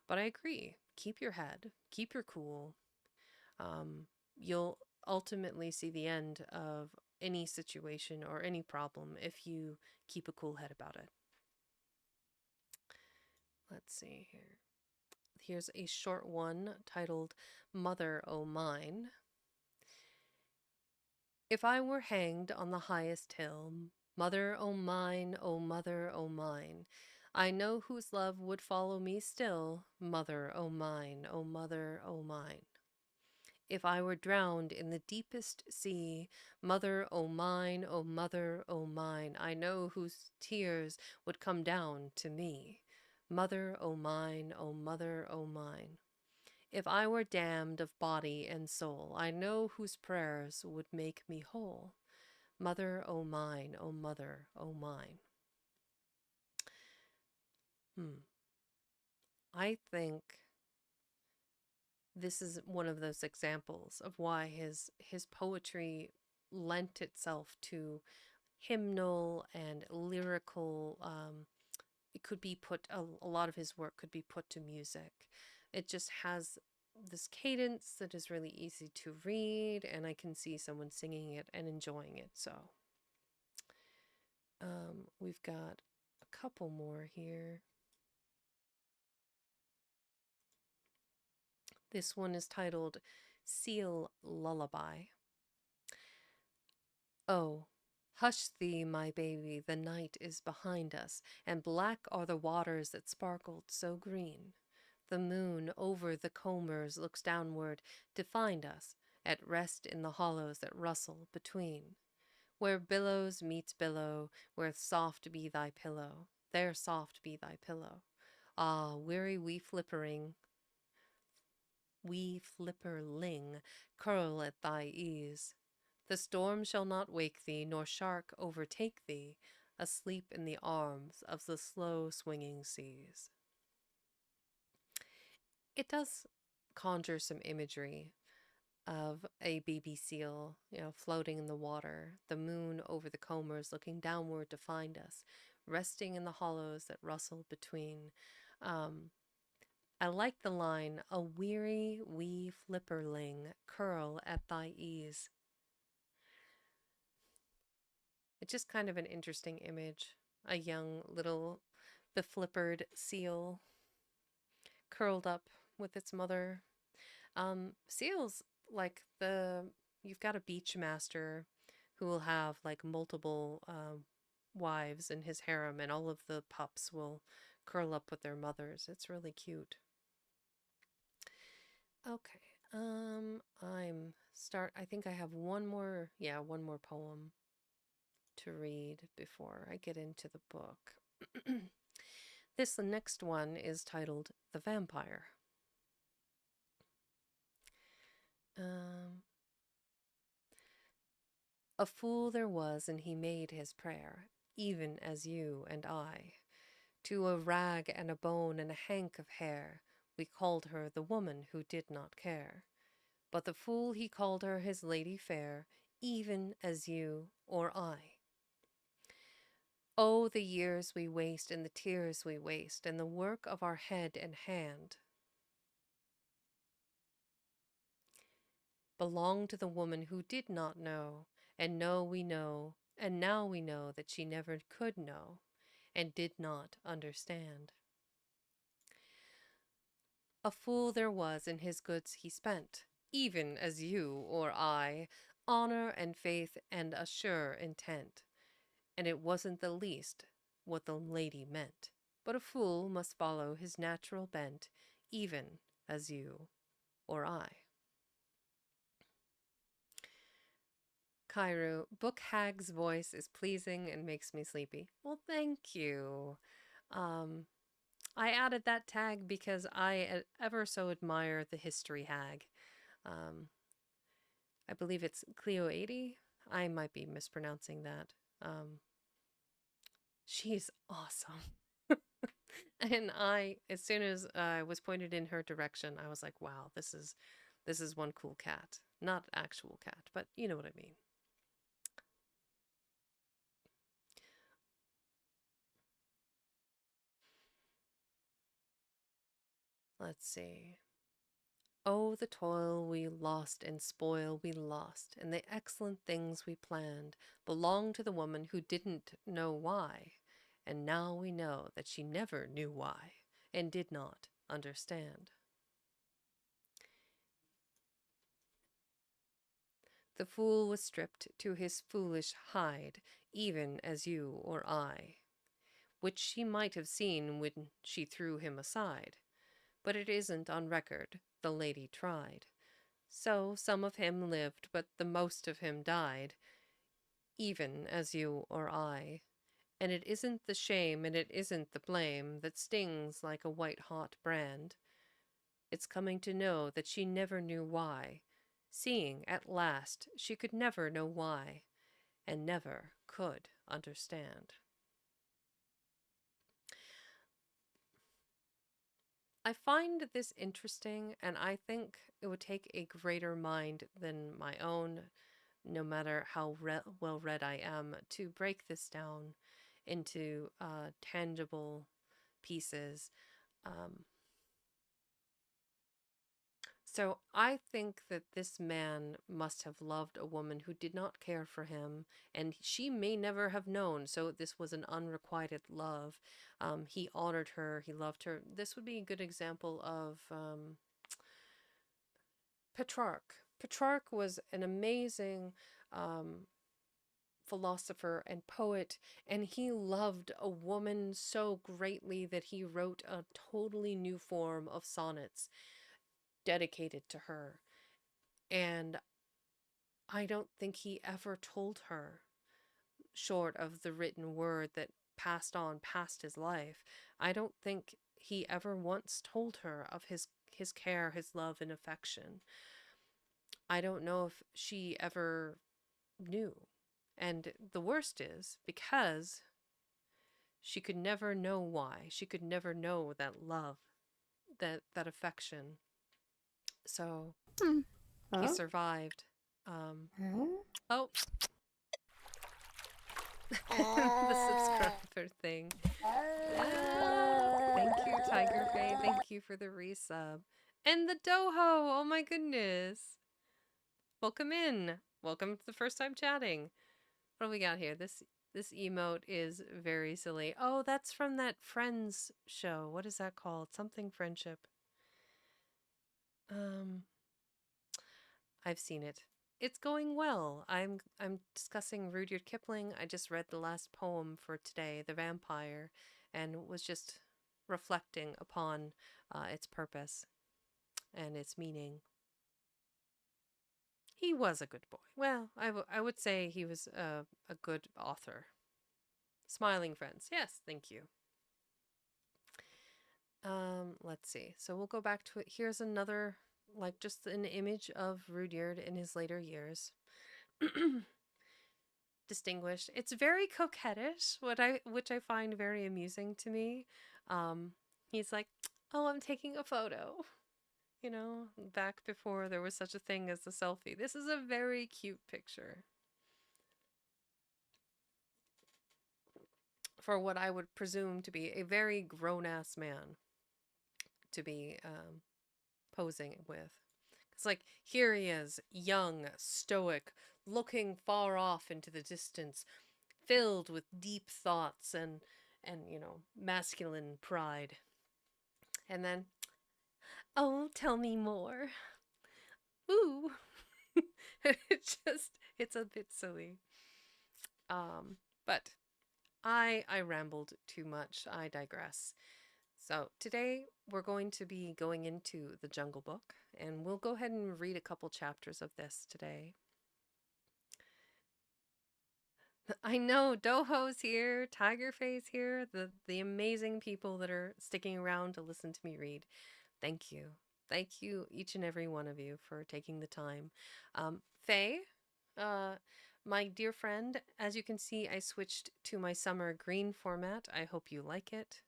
But I agree. Keep your head, keep your cool. You'll ultimately see the end of any situation or any problem if you keep a cool head about it. Let's see here. Here's a short one titled Mother O' Mine. If I were hanged on the highest hill, mother o' mine, O mother o' mine, I know whose love would follow me still, mother o' mine, O mother o' mine. If I were drowned in the deepest sea, mother o' mine, O mother o' mine, I know whose tears would come down to me, mother o' mine, O mother o' mine. If I were damned of body and soul, I know whose prayers would make me whole, mother o' mine, O mother o' mine. I think this is one of those examples of why his poetry lent itself to hymnal and lyrical. It could be put, a lot of his work could be put to music. It just has this cadence that is really easy to read, and I can see someone singing it and enjoying it. So we've got a couple more here. This one is titled Seal Lullaby. Oh, hush thee, my baby, the night is behind us, and black are the waters that sparkled so green. The moon over the combers looks downward to find us, at rest in the hollows that rustle between. Where billows meets billow, where soft be thy pillow, there soft be thy pillow. Ah, weary wee flipperling, curl at thy ease. The storm shall not wake thee, nor shark overtake thee, asleep in the arms of the slow swinging seas. It does conjure some imagery of a baby seal, floating in the water, the moon over the combers looking downward to find us, resting in the hollows that rustle between. Um, I like the line, a weary wee flipperling curl at thy ease. It's just kind of an interesting image. A young little beflippered seal curled up with its mother. Seals, like you've got a beach master who will have like multiple wives in his harem, and all of the pups will curl up with their mothers. It's really cute. Okay. I think I have one more poem to read before I get into the book. This next one is titled The Vampire. A fool there was, and he made his prayer, even as you and I. To a rag and a bone and a hank of hair, we called her the woman who did not care. But the fool he called her his lady fair, even as you or I. Oh, the years we waste and the tears we waste, and the work of our head and hand belong to the woman who did not know, and know we know, and now we know that she never could know, and did not understand. A fool there was, and his goods he spent, even as you or I, honor and faith and a sure intent. And it wasn't the least what the lady meant, but a fool must follow his natural bent, even as you or I. Kairu, Book Hag's voice is pleasing and makes me sleepy. Well, thank you. I added that tag because I ever so admire the history hag. I believe it's Clio 80. I might be mispronouncing that. She's awesome. And as soon as I was pointed in her direction, I was like, wow, this is one cool cat. Not actual cat, but you know what I mean. Let's see. Oh, the toil we lost and spoil we lost, and the excellent things we planned belonged to the woman who didn't know why. And now we know that she never knew why and did not understand. The fool was stripped to his foolish hide, even as you or I, which she might have seen when she threw him aside. But it isn't on record, the lady tried. So some of him lived, but the most of him died, even as you or I. And it isn't the shame and it isn't the blame that stings like a white-hot brand. It's coming to know that she never knew why, seeing at last she could never know why, and never could understand. I find this interesting, and I think it would take a greater mind than my own, no matter how well read I am, to break this down into tangible pieces. So I think that this man must have loved a woman who did not care for him, and she may never have known. So this was an unrequited love. He honored her, he loved her. This would be a good example of Petrarch. Petrarch was an amazing philosopher and poet, and he loved a woman so greatly that he wrote a totally new form of sonnets dedicated to her. And I don't think he ever told her, short of the written word that passed on past his life. I don't think he ever once told her of his care, his love, and affection. I don't know if she ever knew. And the worst is because she could never know why. She could never know that love, that affection. So, Hmm. He Huh? survived. Huh? Oh, the subscriber thing. Thank you, Tiger Faye. Thank you for the resub. And the Doho. Oh my goodness. Welcome in. Welcome to the first time chatting. What do we got here? This emote is very silly. Oh, that's from that Friends show. What is that called? Something friendship. I've seen it. It's going well. I'm discussing Rudyard Kipling. I just read the last poem for today, The Vampire, and was just reflecting upon its purpose and its meaning. He was a good boy. Well, I would say he was a good author. Smiling Friends. Yes, thank you. Let's see. So we'll go back to it. Here's another, like, just an image of Rudyard in his later years. Distinguished. It's very coquettish, which I find very amusing to me. He's like, "Oh, I'm taking a photo." You know, back before there was such a thing as a selfie. This is a very cute picture for what I would presume to be a very grown-ass man to be posing with. It's like, here he is, young, stoic, looking far off into the distance, filled with deep thoughts and masculine pride. And then, oh, tell me more. Ooh. It's a bit silly. But I rambled too much. I digress. So today we're going to be going into the Jungle Book, and we'll go ahead and read a couple chapters of this today. I know Doho's here, Tiger Faye's here, the amazing people that are sticking around to listen to me read. Thank you. Thank you, each and every one of you, for taking the time. Faye, my dear friend, as you can see, I switched to my summer green format. I hope you like it.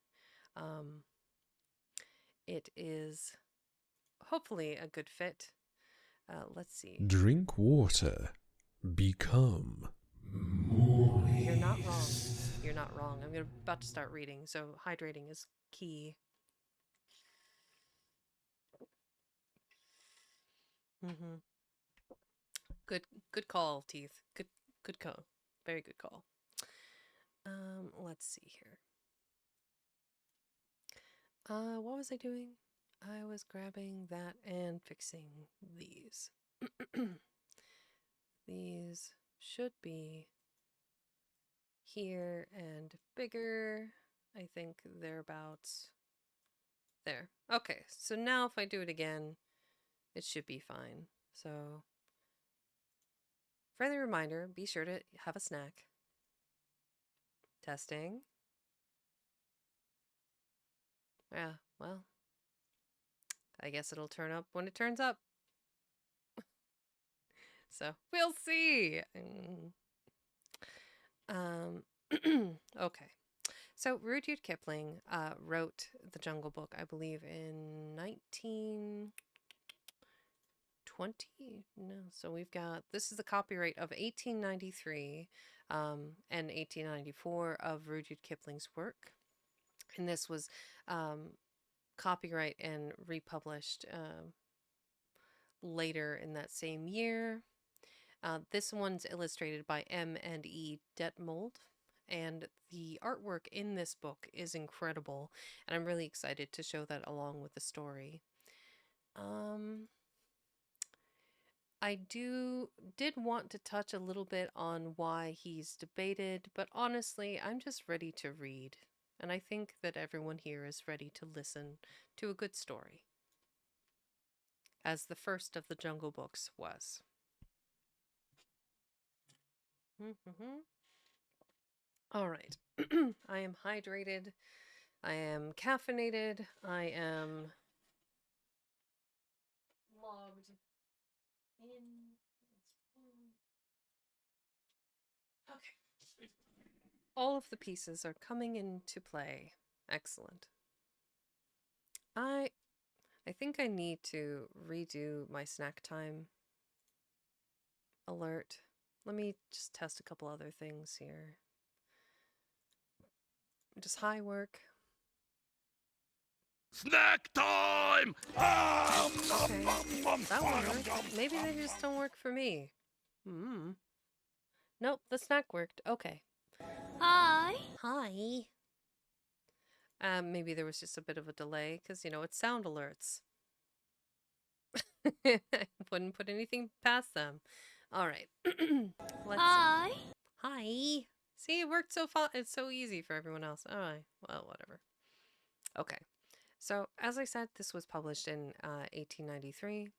It is hopefully a good fit. Let's see. Drink water. Become moist. You're not wrong. You're not wrong. I'm about to start reading, so hydrating is key. Mm-hmm. Good call, Teeth. Good call. Very good call. Let's see here. What was I doing? I was grabbing that and fixing these. These should be here and bigger. I think they're about there. Okay, so now if I do it again, it should be fine. So, friendly reminder, be sure to have a snack. Testing. Yeah, well, I guess it'll turn up when it turns up. So, we'll see. Okay. So, Rudyard Kipling wrote The Jungle Book, I believe, in 1920. No, so we've got, this is the copyright of 1893 and 1894 of Rudyard Kipling's work. And this was copyright and republished later in that same year. This one's illustrated by M&E Detmold, and the artwork in this book is incredible, and I'm really excited to show that along with the story. I did want to touch a little bit on why he's debated, but honestly, I'm just ready to read, and I think that everyone here is ready to listen to a good story, as the first of the Jungle Books was. All right. I am hydrated. I am caffeinated. I am logged in. Okay. All of the pieces are coming into play. Excellent. I think I need to redo my snack time alert. Let me just test a couple other things here. Does high work? Snack time! Okay, that one worked. Maybe they just don't work for me. Nope, the snack worked. Okay. Hi. Hi. Maybe there was just a bit of a delay because, it's sound alerts. I wouldn't put anything past them. All right. Let's Hi. Hi. See, it worked so it's so easy for everyone else. All right. Well, whatever. Okay. So, as I said, this was published in 1893.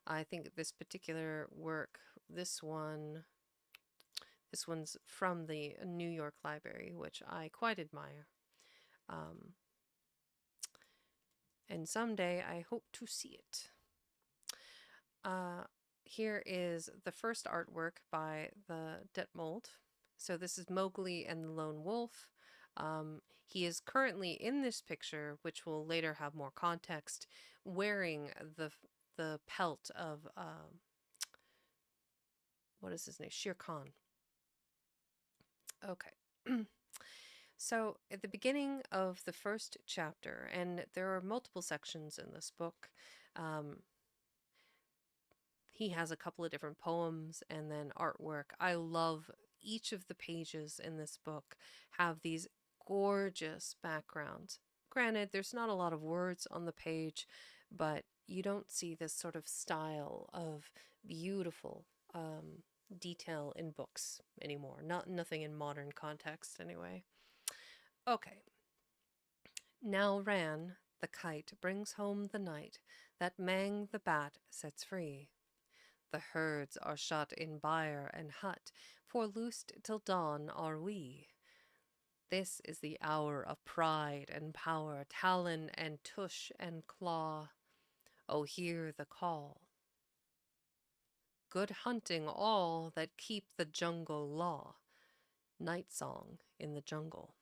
I think this particular work, this one's from the New York Library, which I quite admire. And someday I hope to see it. Here is the first artwork by the Detmold. So this is Mowgli and the Lone Wolf. He is currently in this picture, which will later have more context, wearing the pelt of what is his name? Shere Khan. Okay. So at the beginning of the first chapter, and there are multiple sections in this book, he has a couple of different poems and then artwork. I love each of the pages in this book have these gorgeous backgrounds. Granted, there's not a lot of words on the page, but you don't see this sort of style of beautiful detail in books anymore. Nothing in modern context anyway. Okay. Now Ran, the kite, brings home the night that Mang the bat sets free. The herds are shut in byre and hut, for loosed till dawn are we. This is the hour of pride and power, talon and tush and claw. Oh, hear the call. Good hunting all that keep the jungle law. Night song in the jungle.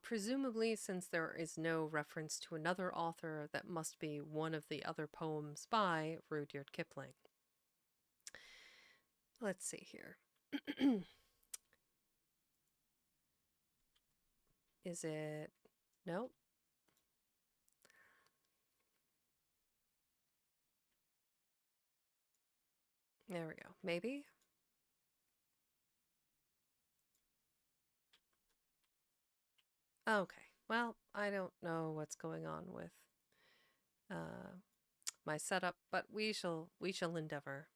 Presumably, since there is no reference to another author, that must be one of the other poems by Rudyard Kipling. Let's see here. Is it? Nope. There we go. Maybe? Okay. Well, I don't know what's going on with my setup, but we shall endeavor.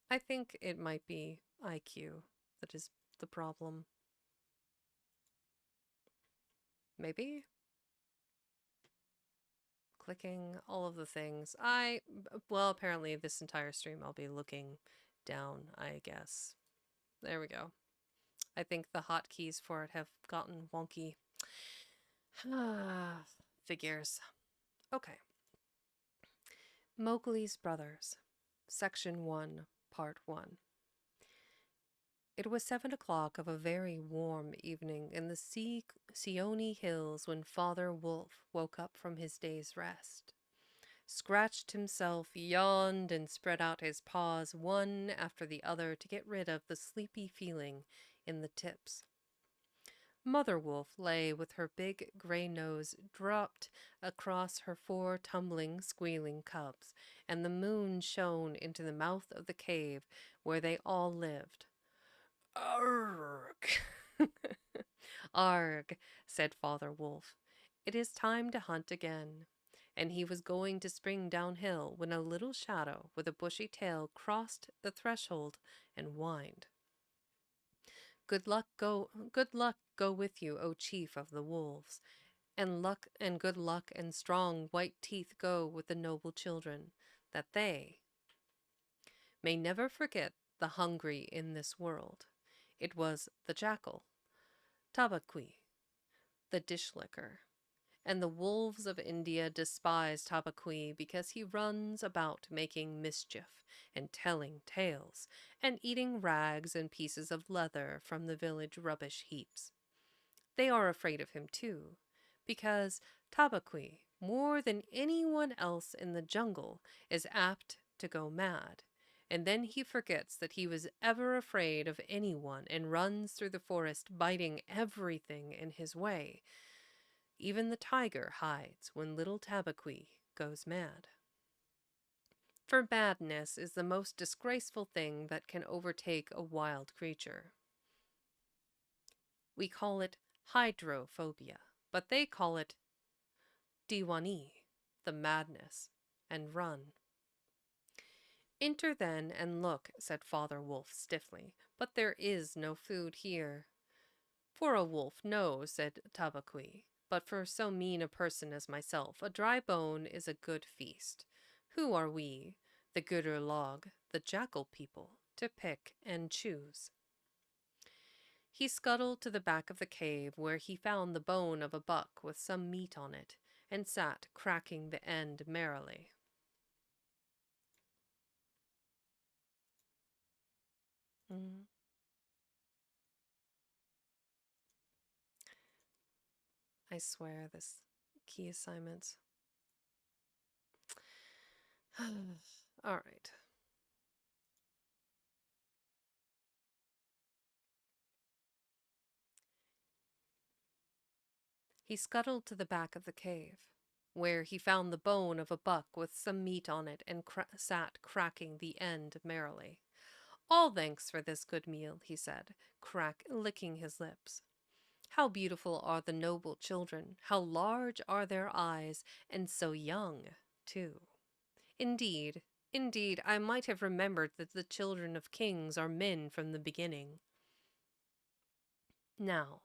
I think it might be IQ that is the problem. Maybe? Clicking all of the things. Well, apparently this entire stream I'll be looking down, I guess. There we go. I think the hotkeys for it have gotten wonky. Figures. Okay. Mowgli's Brothers, Section 1, Part 1. It was 7 o'clock of a very warm evening in the Seeonee Hills when Father Wolf woke up from his day's rest, scratched himself, yawned, and spread out his paws one after the other to get rid of the sleepy feeling in the tips. Mother Wolf lay with her big gray nose dropped across her 4 tumbling, squealing cubs, and the moon shone into the mouth of the cave where they all lived. Arg! Arg, said Father Wolf. It is time to hunt again. And he was going to spring downhill when a little shadow with a bushy tail crossed the threshold and whined. Good luck go with you, O chief of the wolves, and good luck and strong white teeth go with the noble children, that they may never forget the hungry in this world. It was the jackal, Tabaqui, the dish-licker, and the wolves of India despise Tabaqui because he runs about making mischief and telling tales and eating rags and pieces of leather from the village rubbish heaps. They are afraid of him too, because Tabaqui more than anyone else in the jungle, is apt to go mad. And then he forgets that he was ever afraid of anyone and runs through the forest biting everything in his way. Even the tiger hides when little Tabaqui goes mad. For madness is the most disgraceful thing that can overtake a wild creature. We call it hydrophobia, but they call it diwani, the madness, and run. Enter then and look, said Father Wolf stiffly, but there is no food here. For a wolf, no, said Tabaqui, but for so mean a person as myself, a dry bone is a good feast. Who are we, the Gutter Log, the jackal people, to pick and choose? He scuttled to the back of the cave, where he found the bone of a buck with some meat on it, and sat cracking the end merrily. I swear, this key assignments. All right. He scuttled to the back of the cave, where he found the bone of a buck with some meat on it, and sat cracking the end merrily. All thanks for this good meal, he said, licking his lips. How beautiful are the noble children, how large are their eyes, and so young, too. Indeed, indeed, I might have remembered that the children of kings are men from the beginning. Now,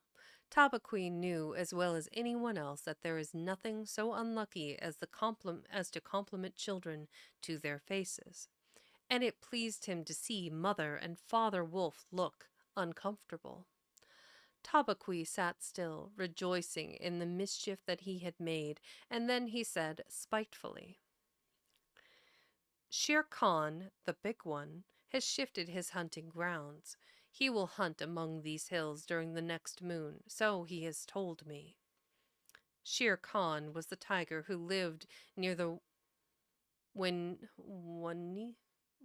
Tabaqui knew as well as anyone else that there is nothing so unlucky as to compliment children to their faces, and it pleased him to see Mother and Father Wolf look uncomfortable. Tabaqui sat still, rejoicing in the mischief that he had made, and then he said spitefully, Shere Khan, the big one, has shifted his hunting grounds. He will hunt among these hills during the next moon, so he has told me. Shere Khan was the tiger who lived near the Waingunga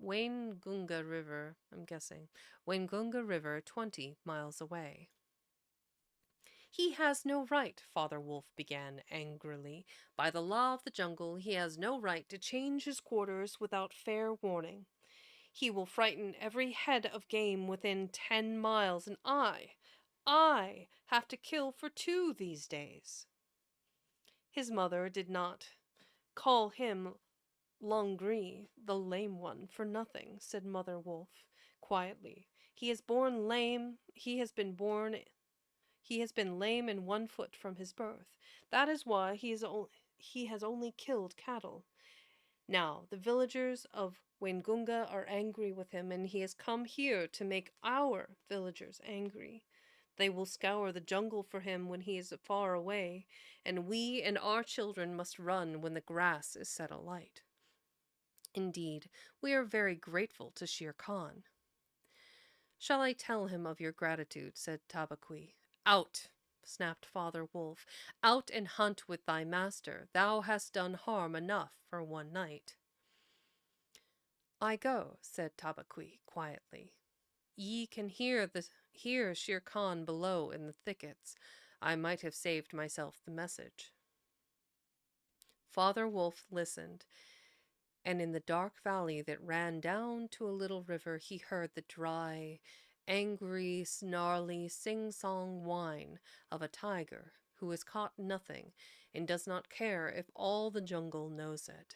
River, I'm guessing, Waingunga River, 20 miles away. He has no right, Father Wolf began angrily. By the law of the jungle, he has no right to change his quarters without fair warning. He will frighten every head of game within 10 miles, and I have to kill for 2 these days. His mother did not call him Longri, the lame one, for nothing, said Mother Wolf quietly. He has been lame in 1 foot from his birth. That is why he has only killed cattle. Now, the villagers of Waingunga are angry with him, and he has come here to make our villagers angry. They will scour the jungle for him when he is far away, and we and our children must run when the grass is set alight. Indeed, we are very grateful to Shere Khan. Shall I tell him of your gratitude? Said Tabaqui. Out, snapped Father Wolf. Out and hunt with thy master. Thou hast done harm enough for 1 night. I go, said Tabaqui quietly. Ye can hear Shere Khan below in the thickets. I might have saved myself the message. Father Wolf listened, and in the dark valley that ran down to a little river he heard the dry, angry, snarly, sing-song whine of a tiger who has caught nothing and does not care if all the jungle knows it.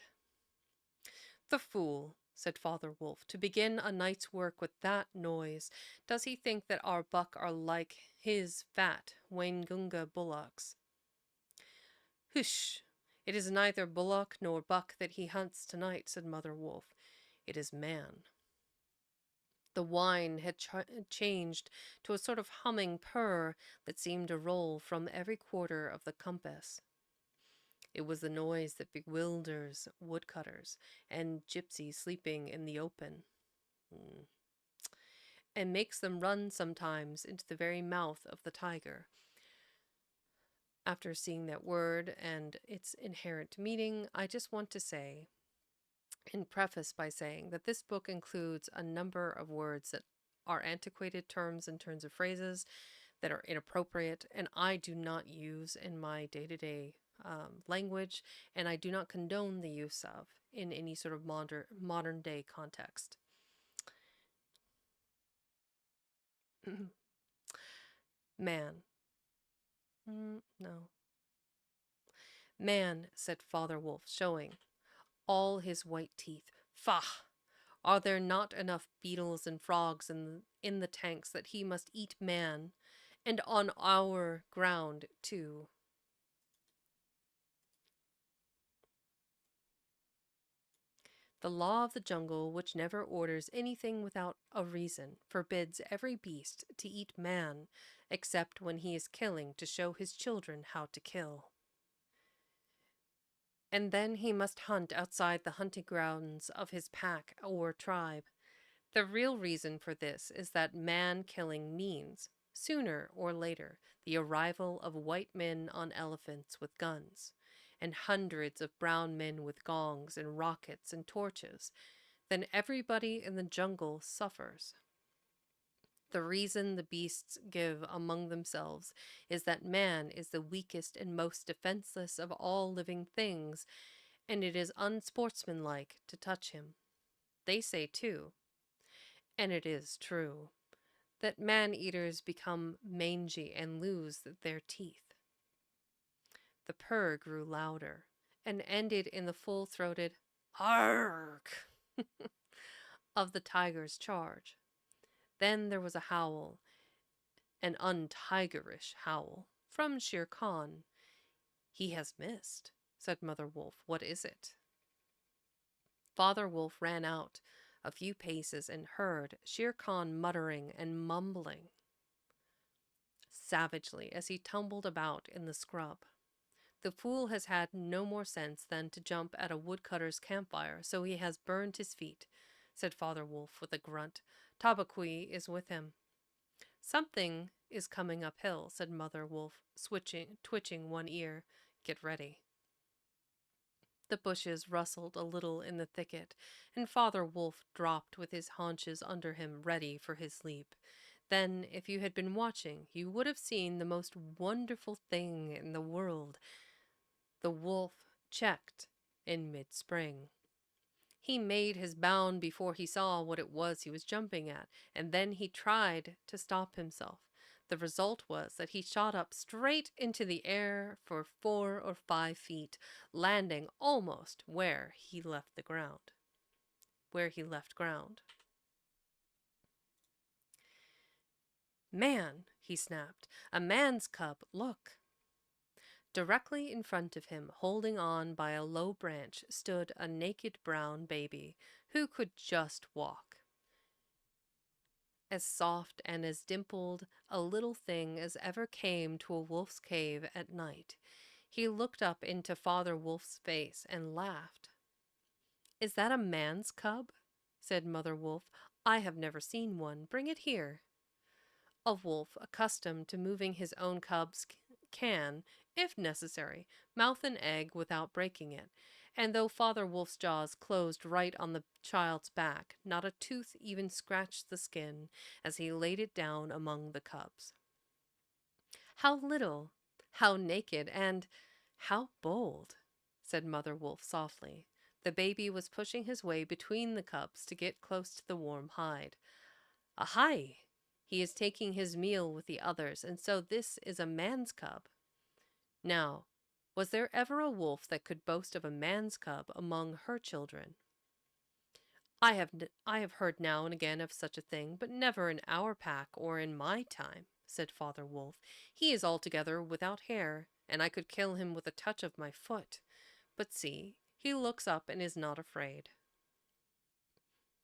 The fool, said Father Wolf, to begin a night's work with that noise. Does he think that our buck are like his fat Waingunga bullocks? Hush! It is neither bullock nor buck that he hunts tonight, said Mother Wolf. It is man. The whine had changed to a sort of humming purr that seemed to roll from every quarter of the compass. It was the noise that bewilders woodcutters and gypsies sleeping in the open, and makes them run sometimes into the very mouth of the tiger. After seeing that word and its inherent meaning, I just want to say and preface by saying that this book includes a number of words that are antiquated terms and turns of phrases that are inappropriate and I do not use in my day to day language, and I do not condone the use of in any sort of modern day context. Man. No. Man, said Father Wolf, showing all his white teeth. Faugh! Are there not enough beetles and frogs in the tanks that he must eat man, and on our ground too? The law of the jungle, which never orders anything without a reason, forbids every beast to eat man, except when he is killing to show his children how to kill. And then he must hunt outside the hunting grounds of his pack or tribe. The real reason for this is that man-killing means, sooner or later, the arrival of white men on elephants with guns, and hundreds of brown men with gongs and rockets and torches. Then everybody in the jungle suffers. The reason the beasts give among themselves is that man is the weakest and most defenseless of all living things, and it is unsportsmanlike to touch him. They say, too, and it is true, that man-eaters become mangy and lose their teeth. The purr grew louder and ended in the full-throated "Arrgh" of the tiger's charge. Then there was a howl, an untigerish howl, from Shere Khan. He has missed, said Mother Wolf. What is it? Father Wolf ran out a few paces and heard Shere Khan muttering and mumbling savagely as he tumbled about in the scrub. The fool has had no more sense than to jump at a woodcutter's campfire, so he has burned his feet, said Father Wolf with a grunt. Tabaqui is with him. Something is coming uphill, said Mother Wolf, twitching one ear. Get ready. The bushes rustled a little in the thicket, and Father Wolf dropped with his haunches under him, ready for his leap. Then, if you had been watching, you would have seen the most wonderful thing in the world. The wolf checked in mid-spring. He made his bound before he saw what it was he was jumping at, and then he tried to stop himself. The result was that he shot up straight into the air for 4 or 5 feet, landing almost where he left ground. Man, he snapped, a man's cub, look. Directly in front of him, holding on by a low branch, stood a naked brown baby who could just walk. As soft and as dimpled a little thing as ever came to a wolf's cave at night. He looked up into Father Wolf's face and laughed. Is that a man's cub? Said Mother Wolf. I have never seen one. Bring it here. A wolf, accustomed to moving his own cubs, can, if necessary, mouth an egg without breaking it, and though Father Wolf's jaws closed right on the child's back, not a tooth even scratched the skin as he laid it down among the cubs. How little, how naked, and how bold, said Mother Wolf softly. The baby was pushing his way between the cubs to get close to the warm hide. Ahai! He is taking his meal with the others, and so this is a man's cub. Now, was there ever a wolf that could boast of a man's cub among her children? I have heard now and again of such a thing, but never in our pack or in my time, said Father Wolf. He is altogether without hair, and I could kill him with a touch of my foot. But see, he looks up and is not afraid.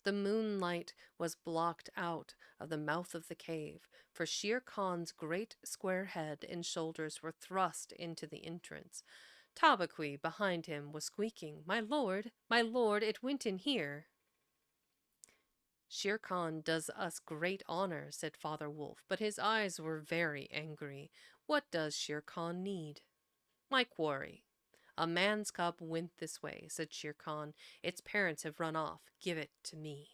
The moonlight was blocked out of the mouth of the cave, for Shere Khan's great square head and shoulders were thrust into the entrance. Tabaqui behind him was squeaking, my lord, it went in here." Shere Khan does us great honor, said Father Wolf, but his eyes were very angry. What does Shere Khan need? My quarry. A man's cub went this way, said Shere Khan. Its parents have run off. Give it to me.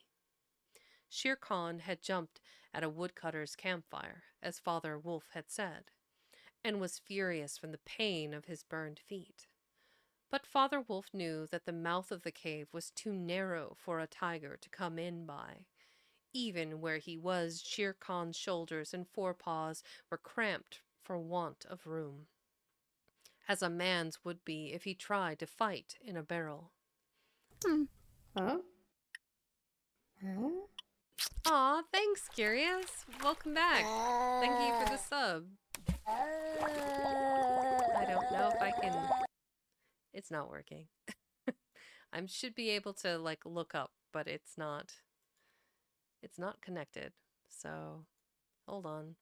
Shere Khan had jumped at a woodcutter's campfire, as Father Wolf had said, and was furious from the pain of his burned feet. But Father Wolf knew that the mouth of the cave was too narrow for a tiger to come in by. Even where he was, Shere Khan's shoulders and forepaws were cramped for want of room, as a man's would be if he tried to fight in a barrel. Huh? Huh? Aw, thanks, Curious. Welcome back. Thank you for the sub. I don't know if I can... It's not working. I should be able to, like, look up, but it's not connected. So, hold on.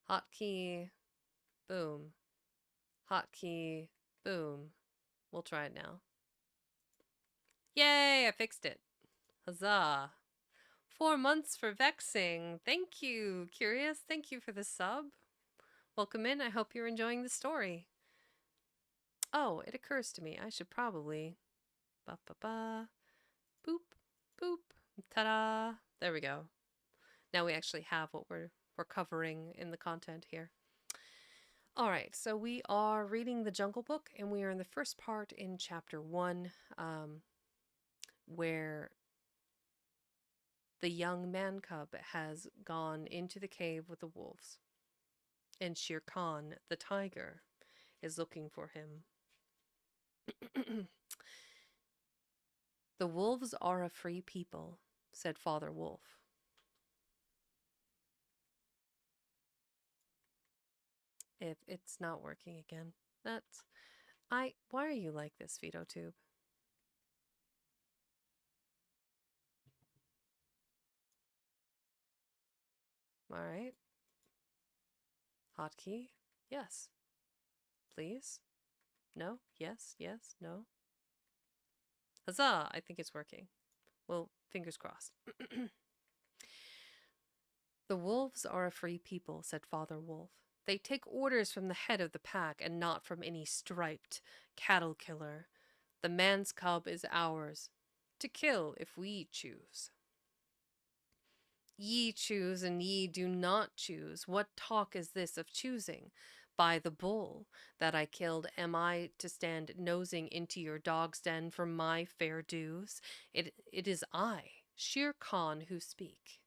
Hotkey, boom. Hotkey, boom. We'll try it now. Yay, I fixed it. Huzzah. 4 months for vexing. Thank you, Curious. Thank you for the sub. Welcome in. I hope you're enjoying the story. Oh, it occurs to me. I should probably... Ba-ba-ba. Boop, boop. Ta-da. There we go. Now we actually have what we're covering in the content here. All right, so we are reading The Jungle Book, and we are in the first part in chapter 1, where the young man cub has gone into the cave with the wolves, and Shere Khan, the tiger, is looking for him. The wolves are a free people, said Father Wolf. If it's not working again, why are you like this, VitoTube? All right. Hotkey? Yes. Please? No? Yes? Yes? No? Huzzah! I think it's working. Well, fingers crossed. The wolves are a free people, said Father Wolf. They take orders from the head of the pack and not from any striped cattle killer. The man's cub is ours, to kill if we choose. Ye choose and ye do not choose. What talk is this of choosing? By the bull that I killed, am I to stand nosing into your dog's den for my fair dues? It is I, Shere Khan, who speak.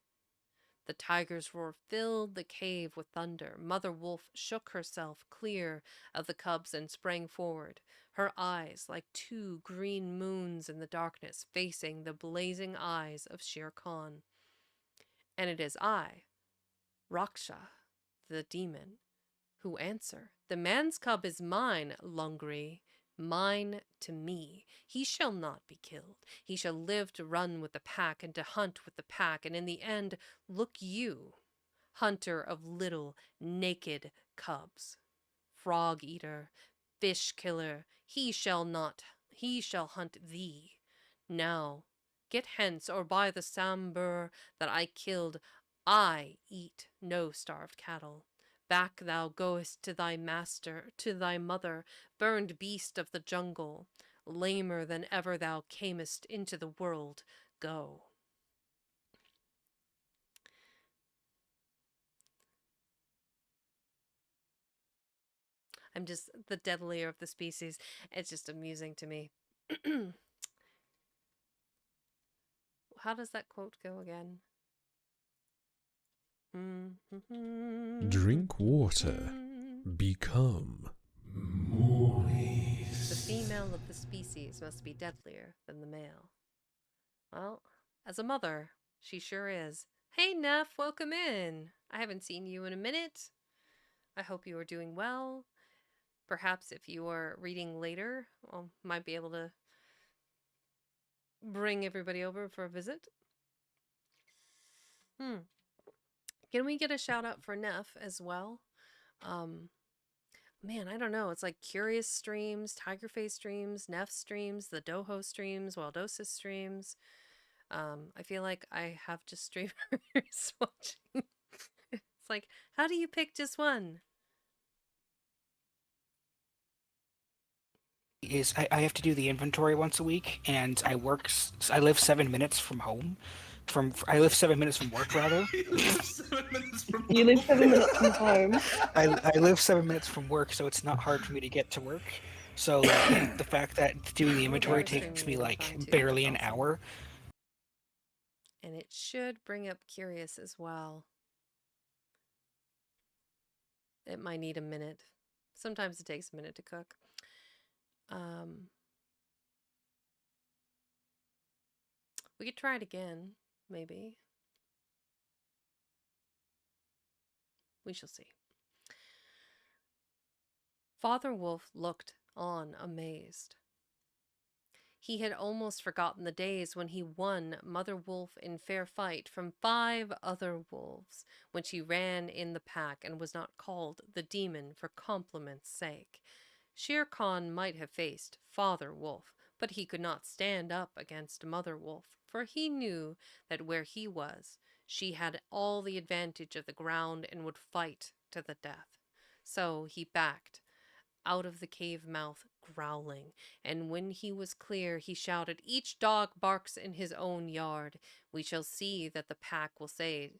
The tiger's roar filled the cave with thunder. Mother Wolf shook herself clear of the cubs and sprang forward, her eyes like 2 green moons in the darkness, facing the blazing eyes of Shere Khan. And it is I, Raksha, the demon, who answer. The man's cub is mine, Lungri, mine to me. He shall not be killed. He shall live to run with the pack and to hunt with the pack, and in the end, look you, hunter of little naked cubs, frog eater, fish killer, he shall hunt thee. Now, get hence, or by the Sambur that I killed, I eat no starved cattle. Back thou goest to thy master, to thy mother, burned beast of the jungle. Lamer than ever thou camest into the world, go. I'm just, the deadlier of the species, it's just amusing to me. How does that quote go again? Drink water. Become moist. The female of the species must be deadlier than the male. Well, as a mother, she sure is. Hey, Neff, welcome in. I haven't seen you in a minute. I hope you are doing well. Perhaps if you are reading later, I might be able to bring everybody over for a visit. Can we get a shout out for Neff as well? Man, I don't know. It's like Curious streams, Tigerface streams, Neff streams, the Doho streams, Waldosis streams. I feel like I have just streamers watching. It's like, how do you pick just one? Is I have to do the inventory once a week, and I live 7 minutes from home. I live 7 minutes from work, rather. You live 7 minutes from home. I live 7 minutes from work, so it's not hard for me to get to work. So like, the fact that doing the inventory takes me like barely an hour. And it should bring up Curious as well. It might need a minute. Sometimes it takes a minute to cook. We could try it again, maybe. We shall see. Father Wolf looked on amazed. He had almost forgotten the days when he won Mother Wolf in fair fight from 5 other wolves, when she ran in the pack and was not called the demon for compliment's sake. Shere Khan might have faced Father Wolf, but he could not stand up against Mother Wolf, for he knew that where he was, she had all the advantage of the ground and would fight to the death. So he backed out of the cave mouth, growling, and when he was clear, he shouted, "Each dog barks in his own yard. We shall see that the pack will say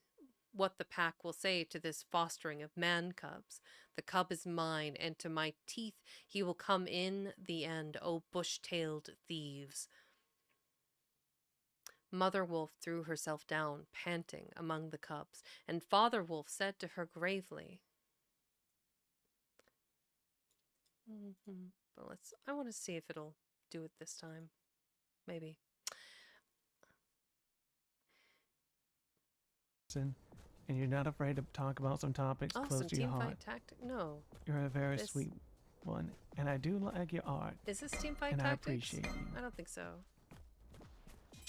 what the pack will say to this fostering of man cubs. The cub is mine, and to my teeth he will come in the end, O bush-tailed thieves." Mother Wolf threw herself down, panting, among the cubs, and Father Wolf said to her gravely, but I want to see if it'll do it this time. Maybe. And you're not afraid to talk about some topics Oh, close some to your heart. teamfight tactic? No. You're a very This- sweet one, and I do like your art, Is this teamfight and I tactics? appreciate you. I don't think so.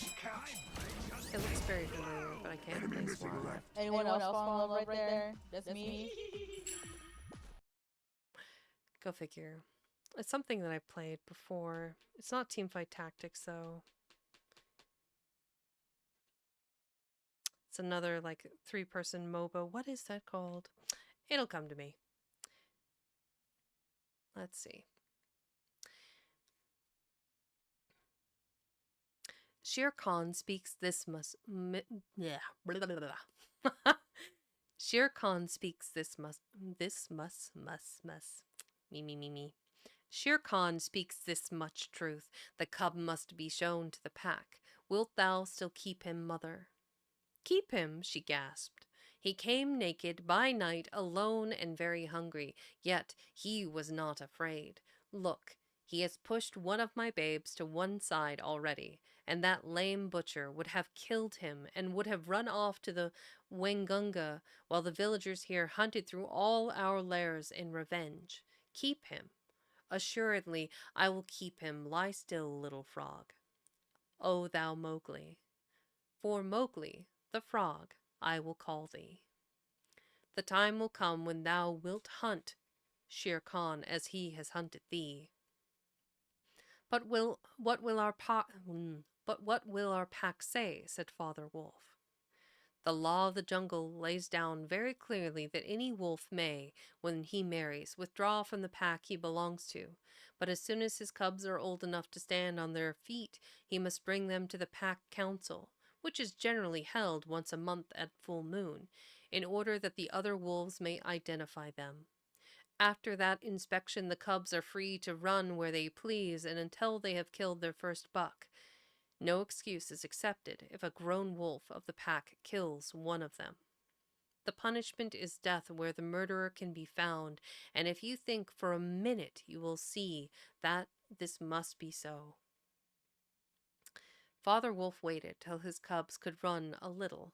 It looks very familiar, but I can't place why. Anyone else fall in love right there? That's me. Go figure. It's something that I played before. It's not teamfight tactics, though. It's another, like, 3-person MOBA. What is that called? It'll come to me. Let's see. Shere Khan speaks this Shere Khan speaks this me. Shere Khan speaks this much truth. The cub must be shown to the pack. Wilt thou still keep him, mother? Keep him, she gasped. He came naked by night, alone and very hungry, yet he was not afraid. Look, he has pushed one of my babes to one side already, and that lame butcher would have killed him and would have run off to the Wengunga while the villagers here hunted through all our lairs in revenge. Keep him. Assuredly, I will keep him. Lie still, little frog. O thou Mowgli. For Mowgli, the frog, I will call thee. The time will come when thou wilt hunt Shere Khan as he has hunted thee. But what will our pack say? Said Father Wolf. The law of the jungle lays down very clearly that any wolf may, when he marries, withdraw from the pack he belongs to. But as soon as his cubs are old enough to stand on their feet, he must bring them to the pack council, which is generally held once a month at full moon, in order that the other wolves may identify them. After that inspection, the cubs are free to run where they please and until they have killed their first buck. No excuse is accepted if a grown wolf of the pack kills one of them. The punishment is death where the murderer can be found, and if you think for a minute, you will see that this must be so. Father Wolf waited till his cubs could run a little,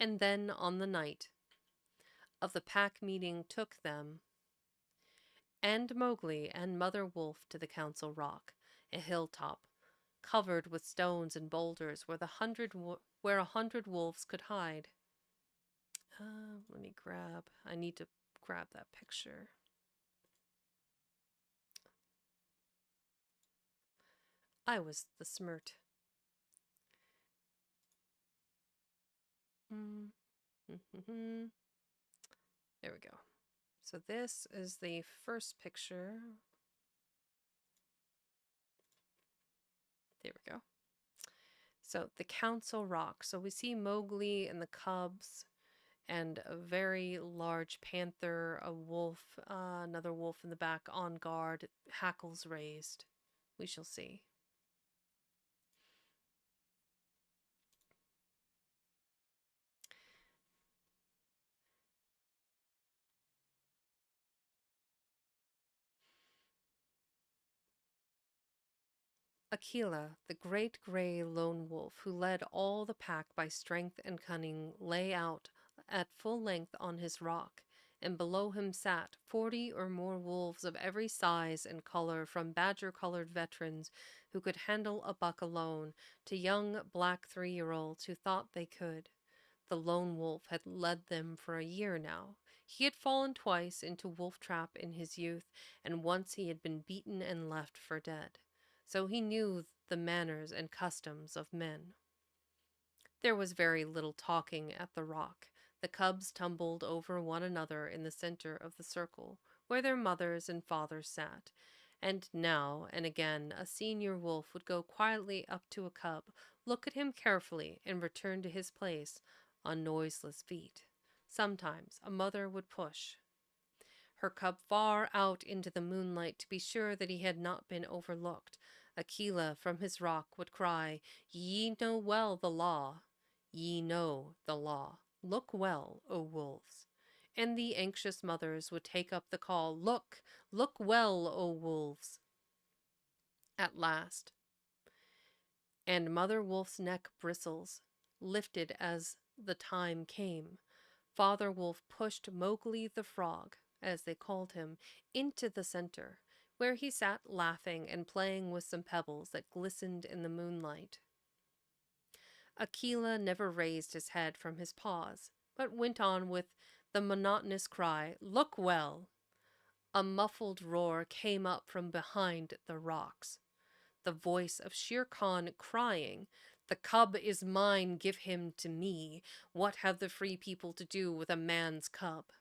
and then on the night of the pack meeting took them and Mowgli and Mother Wolf to the Council Rock, a hilltop covered with stones and boulders where a hundred wolves could hide. I need to grab that picture. I was the smirt. Mhm. There we go. So this is the first picture. There we go. So the Council Rock. So we see Mowgli and the cubs and a very large panther, a wolf, another wolf in the back on guard, hackles raised. We shall see. Akela, the great gray lone wolf who led all the pack by strength and cunning, lay out at full length on his rock, and below him sat 40 or more wolves of every size and color, from badger-colored veterans who could handle a buck alone, to young black 3-year-olds who thought they could. The lone wolf had led them for a year now. He had fallen twice into wolf trap in his youth, and once he had been beaten and left for dead. So he knew the manners and customs of men. There was very little talking at the rock. The cubs tumbled over one another in the center of the circle, where their mothers and fathers sat, and now and again a senior wolf would go quietly up to a cub, look at him carefully, and return to his place on noiseless feet. Sometimes a mother would push her cub far out into the moonlight to be sure that he had not been overlooked. Akela from his rock would cry, "Ye know well the law. Ye know the law. Look well, O wolves." And the anxious mothers would take up the call, "Look, look well, O wolves." At last, and Mother Wolf's neck bristles lifted as the time came. Father Wolf pushed Mowgli the Frog, as they called him, into the center, where he sat laughing and playing with some pebbles that glistened in the moonlight. Akela never raised his head from his paws, but went on with the monotonous cry, "Look well." A muffled roar came up from behind the rocks. The voice of Shere Khan crying, "The cub is mine, give him to me. What have the free people to do with a man's cub?"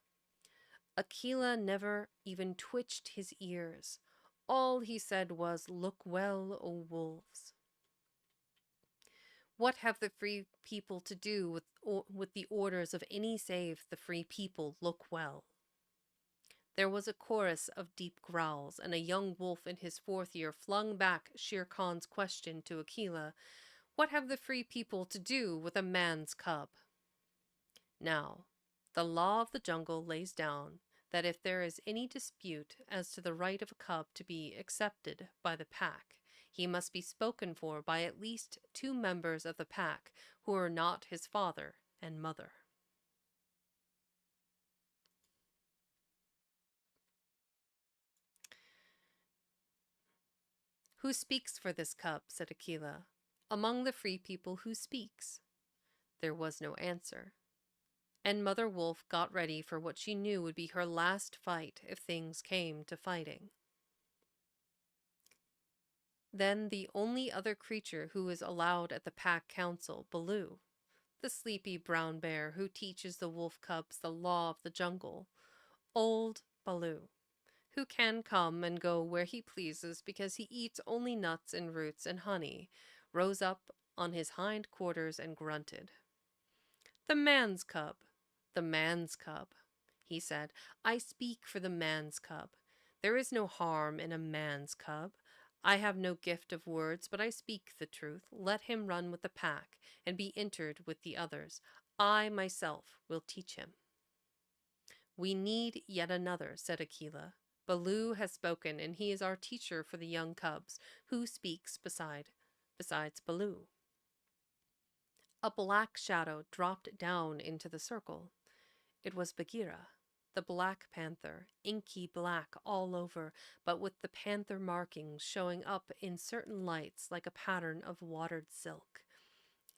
Akela never even twitched his ears. All he said was, "Look well, O wolves." What have the free people to do with the orders of any save the free people? Look well. There was a chorus of deep growls, and a young wolf in his 4th year flung back Shere Khan's question to Akela, "What have the free people to do with a man's cub?" Now, the law of the jungle lays down that if there is any dispute as to the right of a cub to be accepted by the pack, he must be spoken for by at least 2 members of the pack who are not his father and mother. "Who speaks for this cub?" said Akela. "Among the free people, who speaks?" There was no answer. And Mother Wolf got ready for what she knew would be her last fight if things came to fighting. Then the only other creature who is allowed at the pack council, Baloo, the sleepy brown bear who teaches the wolf cubs the law of the jungle, old Baloo, who can come and go where he pleases because he eats only nuts and roots and honey, rose up on his hind quarters and grunted. "The man's cub, the man's cub," he said. "I speak for the man's cub. There is no harm in a man's cub. I have no gift of words, but I speak the truth. Let him run with the pack and be entered with the others. I myself will teach him." "We need yet another," said Akela. "Baloo has spoken, and he is our teacher for the young cubs. Who speaks besides Baloo?" A black shadow dropped down into the circle. It was Bagheera, the Black Panther, inky black all over, but with the panther markings showing up in certain lights like a pattern of watered silk.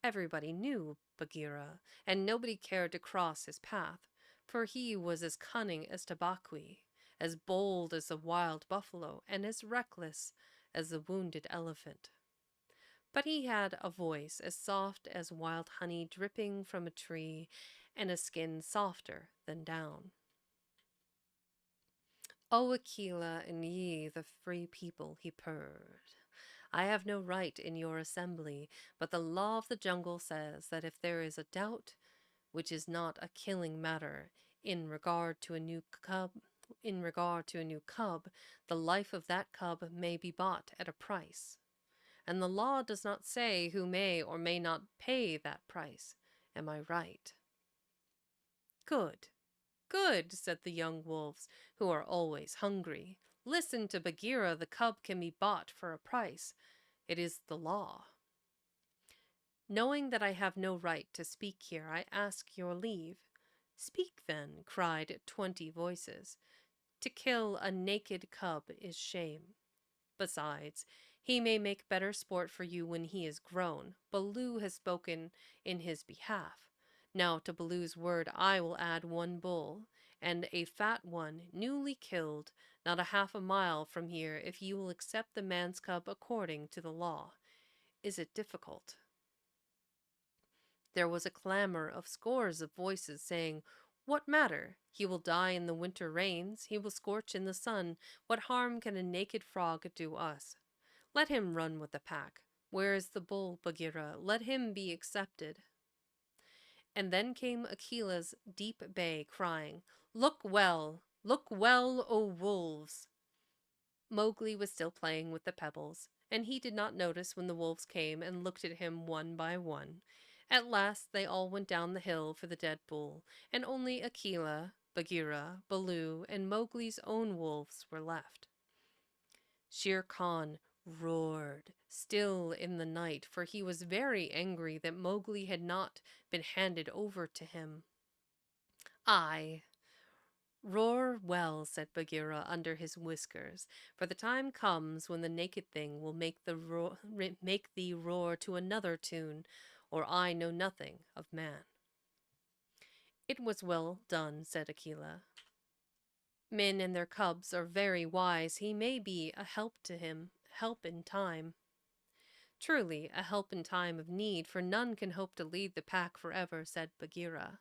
Everybody knew Bagheera, and nobody cared to cross his path, for he was as cunning as Tabaqui, as bold as the wild buffalo, and as reckless as the wounded elephant. But he had a voice as soft as wild honey dripping from a tree, and a skin softer than down. O Aquila and ye, the free people, he purred. I have no right in your assembly, but the law of the jungle says that if there is a doubt, which is not a killing matter, in regard to a new cub, the life of that cub may be bought at a price. And the law does not say who may or may not pay that price. Am I right? Good, good, said the young wolves, who are always hungry. Listen to Bagheera, the cub can be bought for a price. It is the law. Knowing that I have no right to speak here, I ask your leave. Speak then, cried 20 voices. To kill a naked cub is shame. Besides, he may make better sport for you when he is grown. Baloo has spoken in his behalf. Now to Baloo's word I will add 1 bull, and a fat one, newly killed, not a half a mile from here, if you will accept the man's cub according to the law. Is it difficult? There was a clamor of scores of voices saying, What matter? He will die in the winter rains. He will scorch in the sun. What harm can a naked frog do us? Let him run with the pack. Where is the bull, Bagheera? Let him be accepted. And then came Akela's deep bay, crying, Look well, O wolves! Mowgli was still playing with the pebbles, and he did not notice when the wolves came and looked at him one by one. At last they all went down the hill for the dead bull, and only Akela, Bagheera, Baloo, and Mowgli's own wolves were left. Shere Khan roared, still in the night, for he was very angry that Mowgli had not been handed over to him. Aye, roar well, said Bagheera under his whiskers, for the time comes when the naked thing will make thee roar to another tune, or I know nothing of man. It was well done, said Akela. Men and their cubs are very wise. He may be a help to him, help in time. Truly, a help in time of need, for none can hope to lead the pack forever, said Bagheera.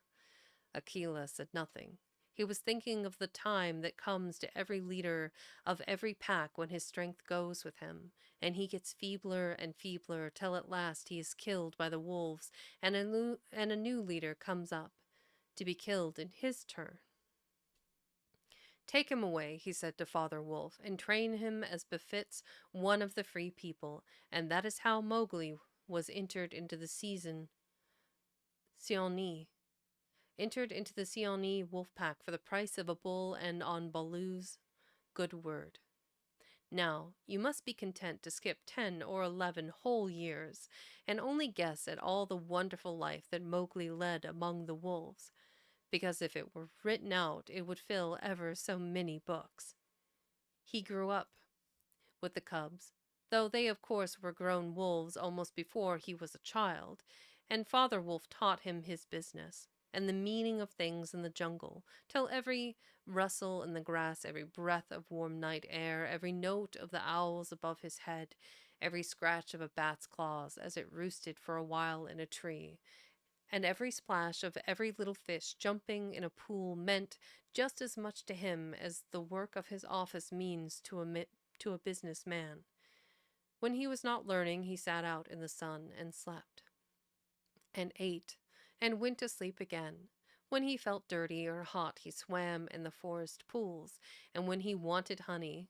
Akela said nothing. He was thinking of the time that comes to every leader of every pack when his strength goes with him, and he gets feebler and feebler till at last he is killed by the wolves, and a new leader comes up to be killed in his turn. Take him away, he said to Father Wolf, and train him as befits one of the free people, and that is how Mowgli was entered into the Seeonee wolf pack for the price of a bull and on Baloo's good word. Now, you must be content to skip 10 or 11 whole years, and only guess at all the wonderful life that Mowgli led among the wolves, because if it were written out, it would fill ever so many books. He grew up with the cubs, though they of course were grown wolves almost before he was a child, and Father Wolf taught him his business and the meaning of things in the jungle, till every rustle in the grass, every breath of warm night air, every note of the owls above his head, every scratch of a bat's claws as it roosted for a while in a tree, and every splash of every little fish jumping in a pool meant just as much to him as the work of his office means to a business man. When he was not learning, he sat out in the sun and slept, and ate, and went to sleep again. When he felt dirty or hot, he swam in the forest pools, and when he wanted honey,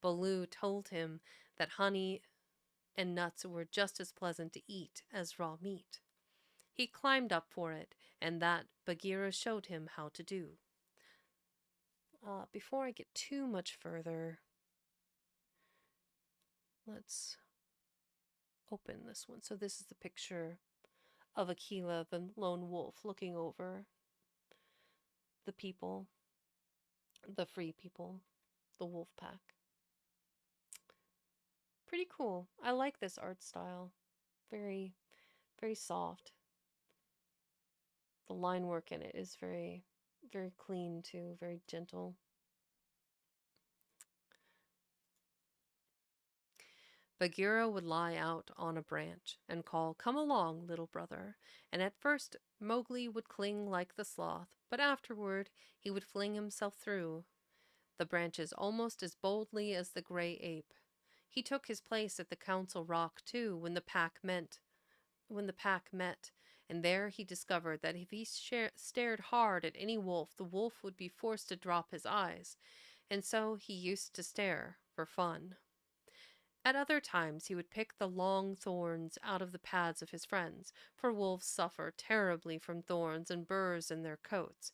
Baloo told him that honey and nuts were just as pleasant to eat as raw meat. He climbed up for it, and that Bagheera showed him how to do. Before I get too much further, let's open this one. So this is the picture of Akela, the lone wolf, looking over the people, the free people, the wolf pack. Pretty cool. I like this art style. Very, very soft. The line work in it is very, very clean too, very gentle. Bagheera would lie out on a branch and call, "Come along, little brother," and at first Mowgli would cling like the sloth, but afterward he would fling himself through the branches almost as boldly as the gray ape. He took his place at the council rock too when the pack met, and there he discovered that if he stared hard at any wolf, the wolf would be forced to drop his eyes, and so he used to stare for fun. At other times he would pick the long thorns out of the pads of his friends, for wolves suffer terribly from thorns and burrs in their coats.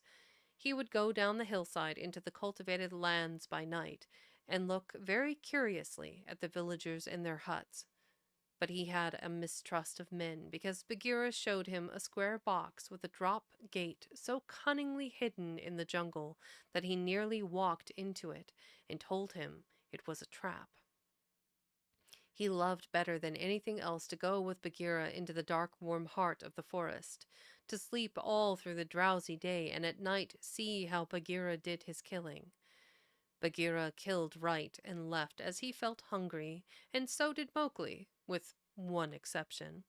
He would go down the hillside into the cultivated lands by night, and look very curiously at the villagers in their huts. But he had a mistrust of men, because Bagheera showed him a square box with a drop gate so cunningly hidden in the jungle that he nearly walked into it, and told him it was a trap. He loved better than anything else to go with Bagheera into the dark, warm heart of the forest, to sleep all through the drowsy day, and at night see how Bagheera did his killing. Bagheera killed right and left as he felt hungry, and so did Mowgli, with one exception.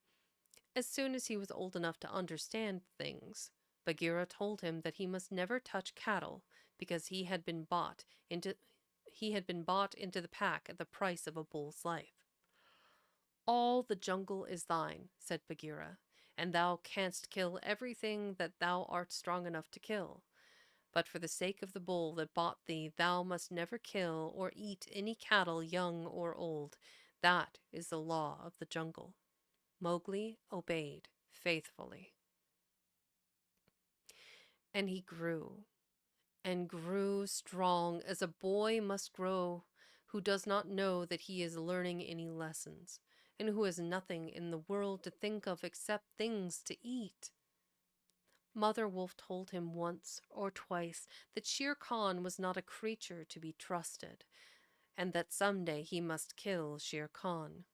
As soon as he was old enough to understand things, Bagheera told him that he must never touch cattle, because he had been bought into the pack at the price of a bull's life. "All the jungle is thine," said Bagheera, "and thou canst kill everything that thou art strong enough to kill. But for the sake of the bull that bought thee, thou must never kill or eat any cattle, young or old. That is the law of the jungle." Mowgli obeyed faithfully. And he grew, and grew strong as a boy must grow who does not know that he is learning any lessons, and who has nothing in the world to think of except things to eat. Mother Wolf told him once or twice that Shere Khan was not a creature to be trusted, and that someday he must kill Shere Khan.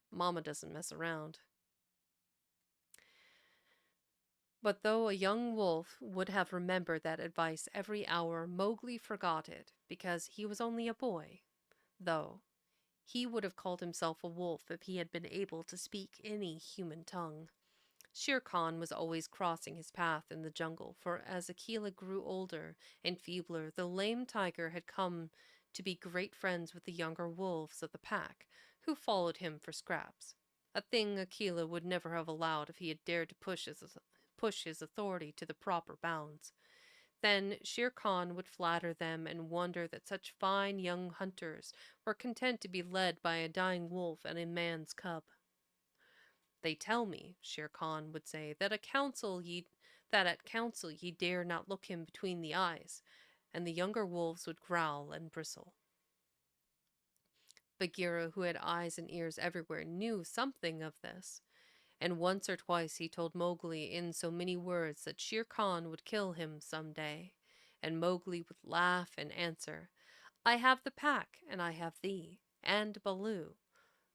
Mama doesn't mess around. But though a young wolf would have remembered that advice every hour, Mowgli forgot it, because he was only a boy, though he would have called himself a wolf if he had been able to speak any human tongue. Shere Khan was always crossing his path in the jungle, for as Akela grew older and feebler, the lame tiger had come to be great friends with the younger wolves of the pack, who followed him for scraps, a thing Akela would never have allowed if he had dared to push his authority to the proper bounds. Then Shere Khan would flatter them and wonder that such fine young hunters were content to be led by a dying wolf and a man's cub. "They tell me," Shere Khan would say, that at council ye dare not look him between the eyes," and the younger wolves would growl and bristle. Bagheera, who had eyes and ears everywhere, knew something of this, and once or twice he told Mowgli in so many words that Shere Khan would kill him some day, and Mowgli would laugh and answer, "I have the pack, and I have thee, and Baloo,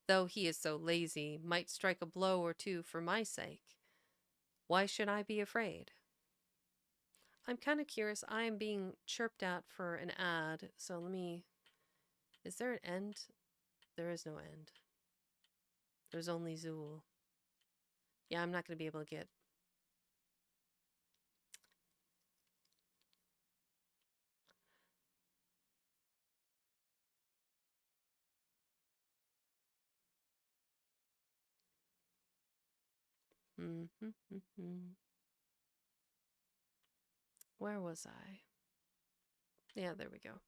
though he is so lazy, might strike a blow or two for my sake. Why should I be afraid?" I'm kind of curious. I am being chirped at for an ad, so let me... Is there an end? There is no end. There's only Zool. Yeah, I'm not going to be able to get... Where was I? Yeah, there we go.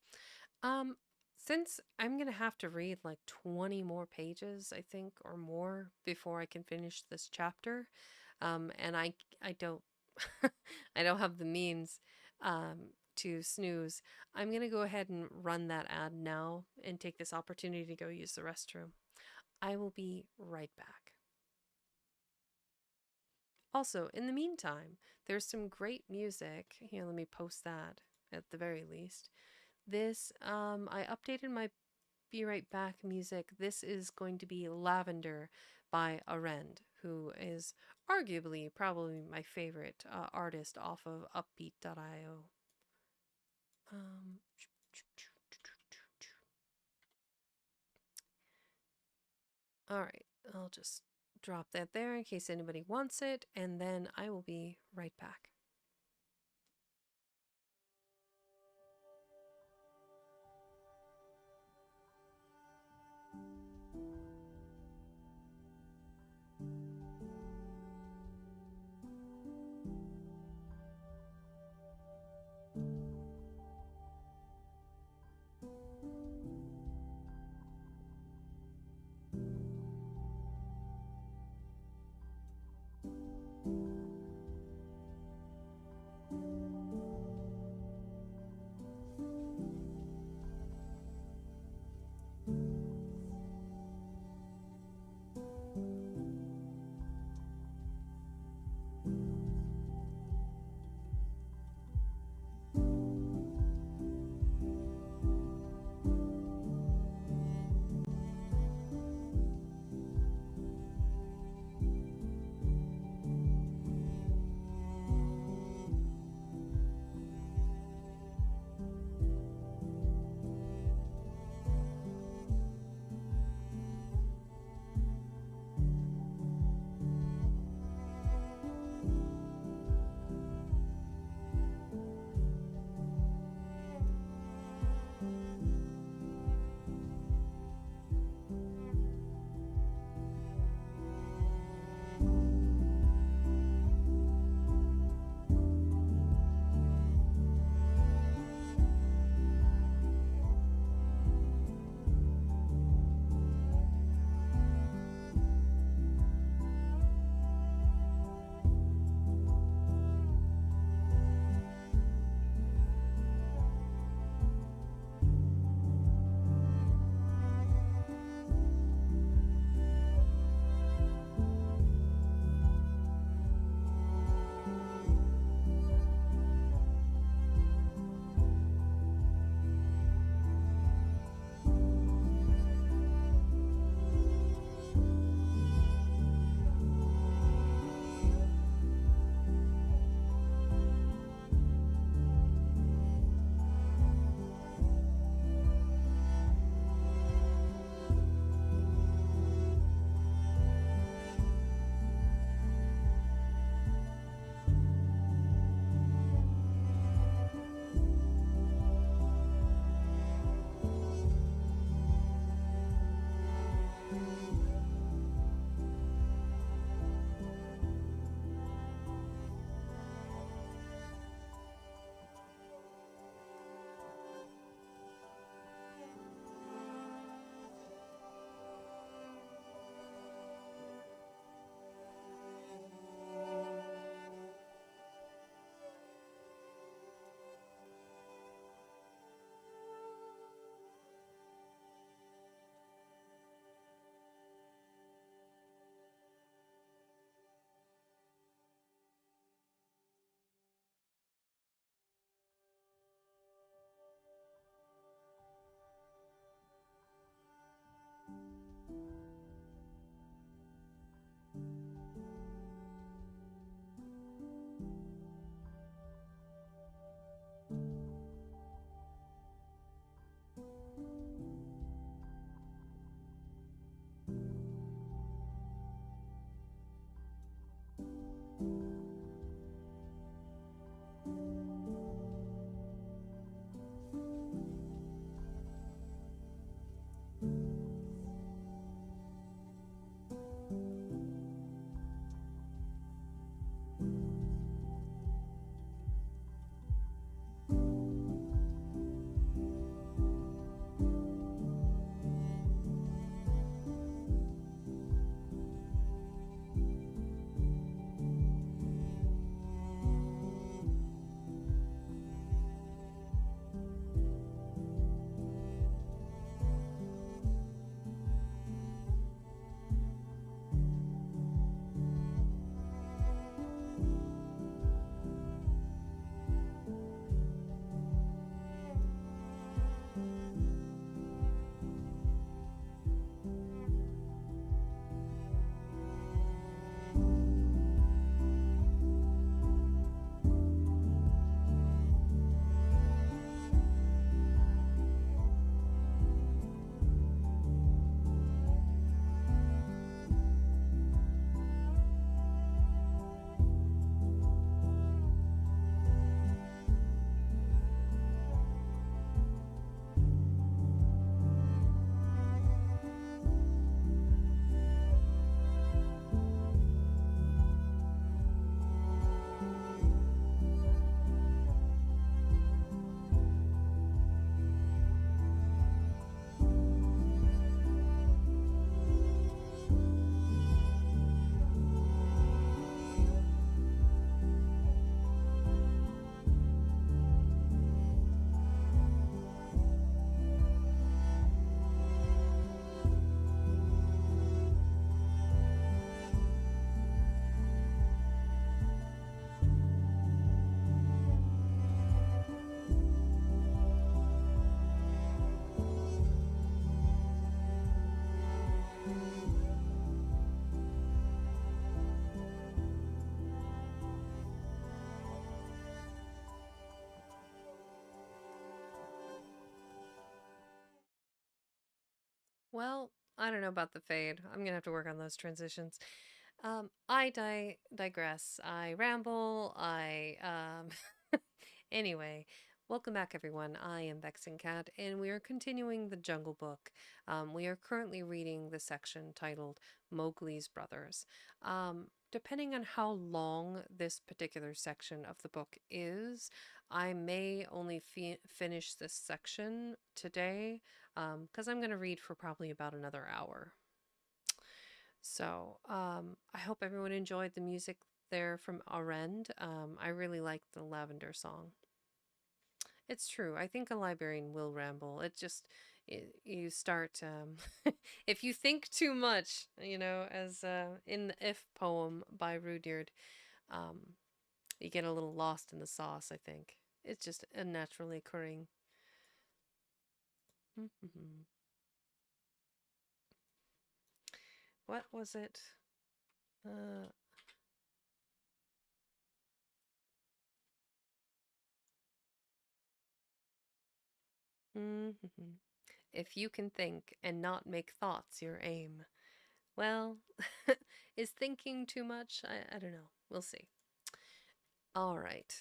Since I'm gonna have to read like 20 more pages, I think, or more before I can finish this chapter, and I don't I don't have the means to snooze. I'm gonna go ahead and run that ad now and take this opportunity to go use the restroom. I will be right back. Also, in the meantime, there's some great music. Here, let me post that at the very least. This, I updated my Be Right Back music. This is going to be Lavender by Arend, who is arguably probably my favorite artist off of Upbeat.io. All right, I'll just drop that there in case anybody wants it, and then I will be right back. Well, I don't know about the fade. I'm gonna have to work on those transitions. Digress. I ramble. Anyway, welcome back, everyone. I am Vexing Cat, and we are continuing the Jungle Book. We are currently reading the section titled Mowgli's Brothers. Depending on how long this particular section of the book is, I may only finish this section today, because I'm going to read for probably about another hour. So, I hope everyone enjoyed the music there from our end. I really like the Lavender song. It's true. I think a librarian will ramble. It just, you start, if you think too much, as in the If poem by Rudyard, um, you get a little lost in the sauce, I think. It's just a naturally occurring. What was it? Uh, If you can think and not make thoughts your aim. Well, is thinking too much? I don't know. We'll see. All right.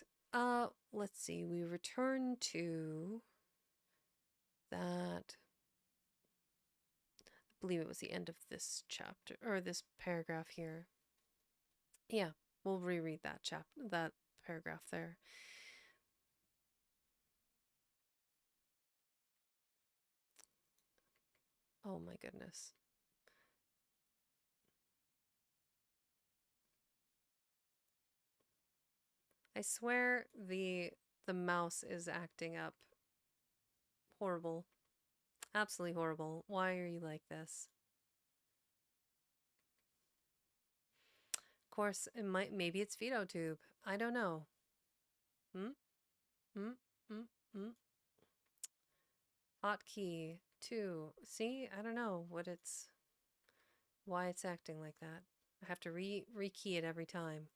Let's see. We return to that. I believe it was the end of this chapter or this paragraph here. Yeah, we'll reread that paragraph there. Oh my goodness. I swear the mouse is acting up. Horrible. Absolutely horrible. Why are you like this? Of course, maybe it's VetoTube. I don't know. Hmm? Hmm? Hmm? Hmm? Hotkey 2. See? I don't know why it's acting like that. I have to rekey it every time.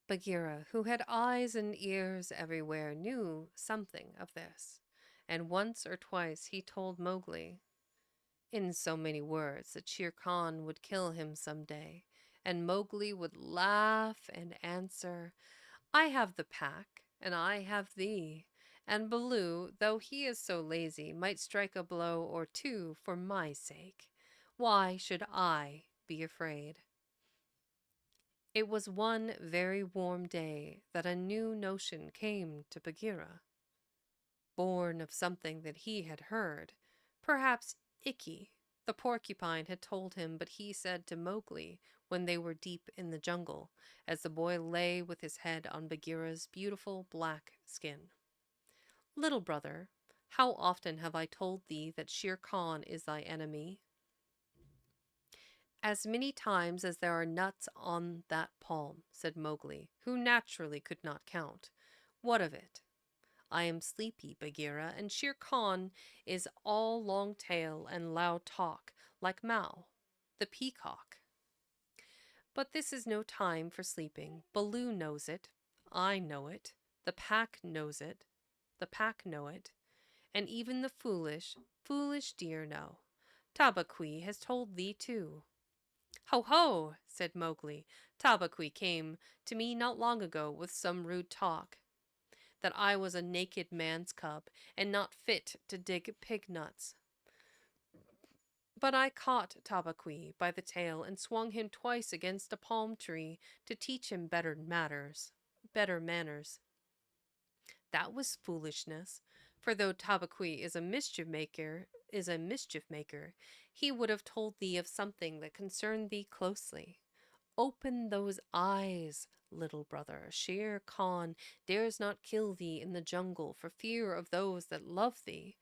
Bagheera, who had eyes and ears everywhere, knew something of this, and once or twice he told Mowgli, in so many words, that Shere Khan would kill him some day, and Mowgli would laugh and answer, I have the pack, and I have thee, and Baloo, though he is so lazy, might strike a blow or two for my sake. Why should I be afraid? It was one very warm day that a new notion came to Bagheera, born of something that he had heard. Perhaps Ikki, the porcupine, had told him, but he said to Mowgli when they were deep in the jungle, as the boy lay with his head on Bagheera's beautiful black skin. Little brother, how often have I told thee that Shere Khan is thy enemy? As many times as there are nuts on that palm, said Mowgli, who naturally could not count. What of it? I am sleepy, Bagheera, and Shere Khan is all long tail and loud talk, like Mao, the peacock. But this is no time for sleeping. Baloo knows it. I know it. The pack knows it. The pack know it. And even the foolish, foolish deer know. Tabaqui has told thee too. Ho, ho, said Mowgli. Tabaqui came to me not long ago with some rude talk, that I was a naked man's cub, and not fit to dig pig nuts. But I caught Tabaqui by the tail and swung him twice against a palm tree to teach him better manners. That was foolishness, for though Tabaqui is a mischief maker, he would have told thee of something that concerned thee closely. Open those eyes, little brother. Shere Khan dares not kill thee in the jungle for fear of those that love thee.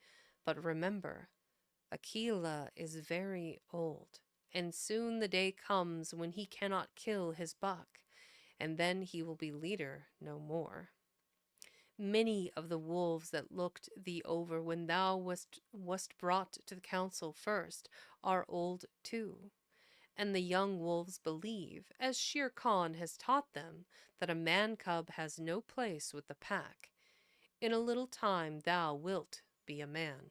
But remember, Akela is very old, and soon the day comes when he cannot kill his buck, and then he will be leader no more. Many of the wolves that looked thee over when thou wast brought to the council first are old too, and the young wolves believe, as Shere Khan has taught them, that a man cub has no place with the pack. In a little time thou wilt be a man.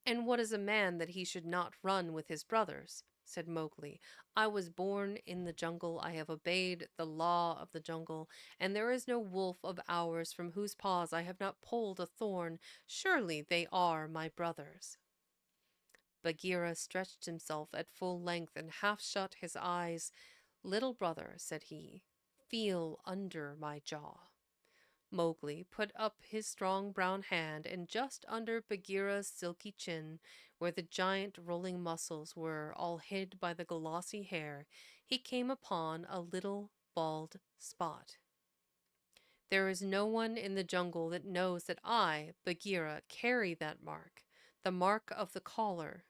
And what is a man that he should not run with his brothers? Said Mowgli. I was born in the jungle. I have obeyed the law of the jungle, and there is no wolf of ours from whose paws I have not pulled a thorn. Surely they are my brothers. Bagheera stretched himself at full length and half shut his eyes. Little brother, said he, feel under my jaw. Mowgli put up his strong brown hand, and just under Bagheera's silky chin, where the giant rolling muscles were all hid by the glossy hair, he came upon a little bald spot. There is no one in the jungle that knows that I, Bagheera, carry that mark, the mark of the collar.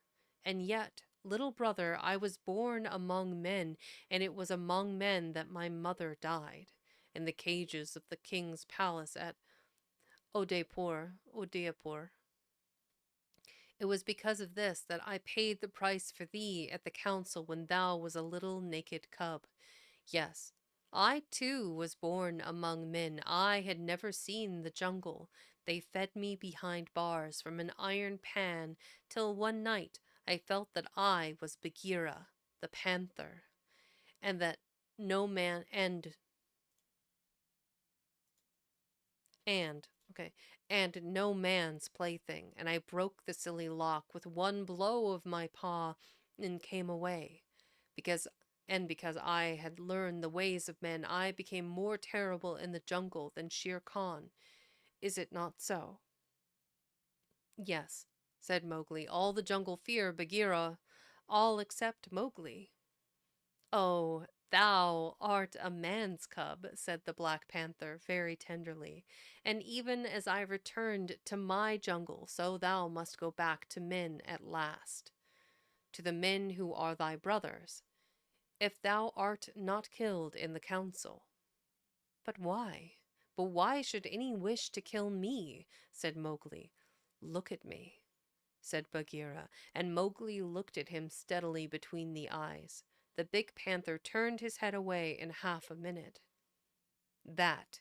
And yet, little brother, I was born among men, and it was among men that my mother died, in the cages of the king's palace at Udaipur. It was because of this that I paid the price for thee at the council when thou was a little naked cub. Yes, I too was born among men. I had never seen the jungle. They fed me behind bars from an iron pan till one night I felt that I was Bagheera, the panther, and that no man and no man's plaything, and I broke the silly lock with one blow of my paw and came away. Because I had learned the ways of men, I became more terrible in the jungle than Shere Khan. Is it not so? Yes, said Mowgli. All the jungle fear Bagheera, all except Mowgli. Oh, thou art a man's cub, said the Black Panther very tenderly, and even as I returned to my jungle, so thou must go back to men at last, to the men who are thy brothers, if thou art not killed in the council. But why? But why should any wish to kill me? Said Mowgli. Look at me, said Bagheera, and Mowgli looked at him steadily between the eyes. The big panther turned his head away in half a minute. That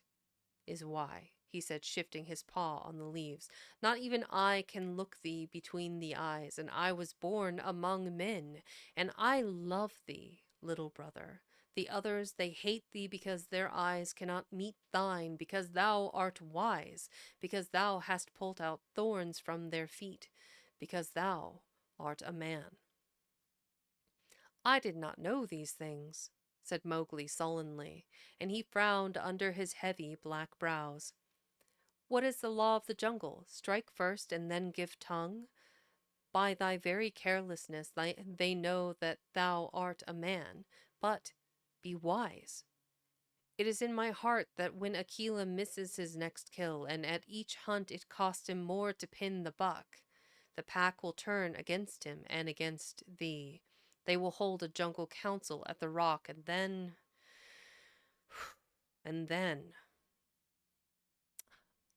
is why, he said, shifting his paw on the leaves. Not even I can look thee between the eyes, and I was born among men, and I love thee, little brother. The others, they hate thee because their eyes cannot meet thine, because thou art wise, because thou hast pulled out thorns from their feet, because thou art a man. I did not know these things, said Mowgli sullenly, and he frowned under his heavy black brows. What is the law of the jungle? Strike first and then give tongue? By thy very carelessness they know that thou art a man, but be wise. It is in my heart that when Akela misses his next kill, and at each hunt it costs him more to pin the buck, the pack will turn against him and against thee. They will hold a jungle council at the rock, and then... and then...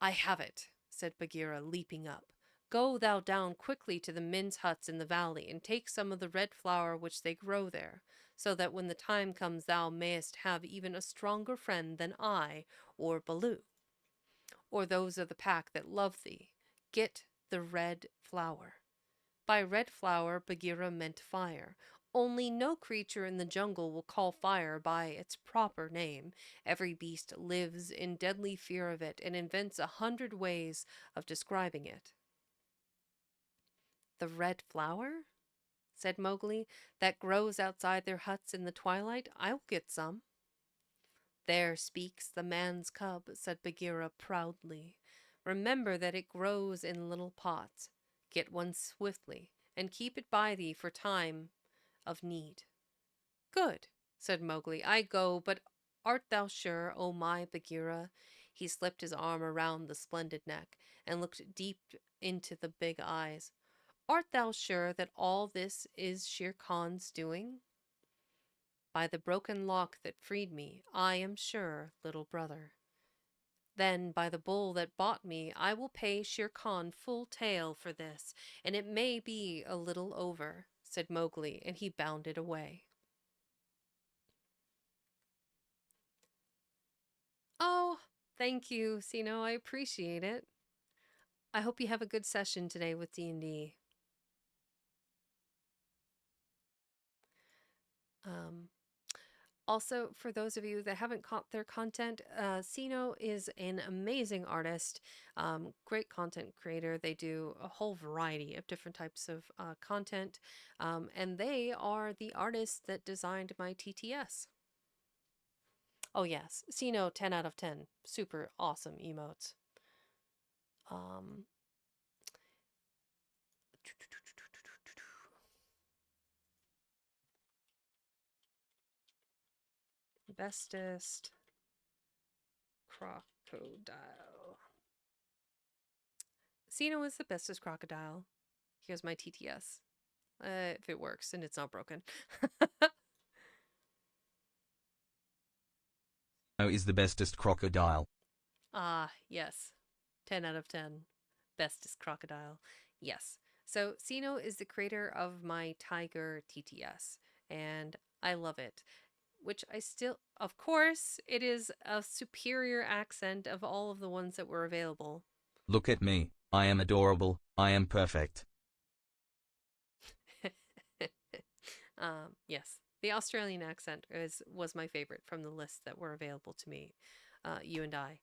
I have it, said Bagheera, leaping up. Go thou down quickly to the men's huts in the valley, and take some of the red flower which they grow there, so that when the time comes thou mayest have even a stronger friend than I or Baloo, or those of the pack that love thee. Get the red flower. By red flower, Bagheera meant fire. Only no creature in the jungle will call fire by its proper name. Every beast lives in deadly fear of it and invents 100 ways of describing it. The red flower? Said Mowgli. That grows outside their huts in the twilight? I'll get some. There speaks the man's cub, said Bagheera proudly. Remember that it grows in little pots. Get one swiftly, and keep it by thee for time of need. Good, said Mowgli. I go, but art thou sure, O my Bagheera? He slipped his arm around the splendid neck and looked deep into the big eyes. Art thou sure that all this is Shere Khan's doing? By the broken lock that freed me, I am sure, little brother. Then by the bull that bought me, I will pay Shere Khan full tale for this, and it may be a little over, said Mowgli, and he bounded away. Oh, thank you, Sino, I appreciate it. I hope you have a good session today with D&D. Also, for those of you that haven't caught their content, Sino is an amazing artist, great content creator. They do a whole variety of different types of content, and they are the artists that designed my TTS. Oh yes, Sino 10 out of 10. Super awesome emotes. Bestest crocodile. Sino is the bestest crocodile. Here's my TTS. If it works and it's not broken. Is the bestest crocodile. Ah, yes. 10 out of 10. Bestest crocodile. Yes. So, Sino is the creator of my Tiger TTS, and I love it. Which I still, of course, it is a superior accent of all of the ones that were available. Look at me. I am adorable. I am perfect. Yes. The Australian accent was my favorite from the list that were available to me, you and I.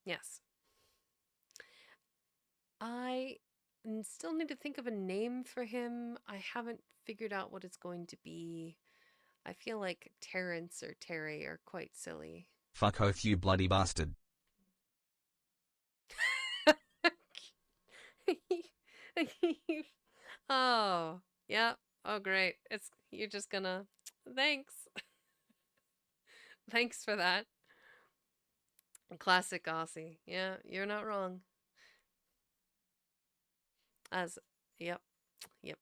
Yes. I still need to think of a name for him. I haven't figured out what it's going to be. I feel like Terrence or Terry are quite silly. Fuck off, you bloody bastard. Oh, yeah. Oh, great. You're just gonna. Thanks. Thanks for that. Classic Aussie. Yeah, you're not wrong. As, yep, yep.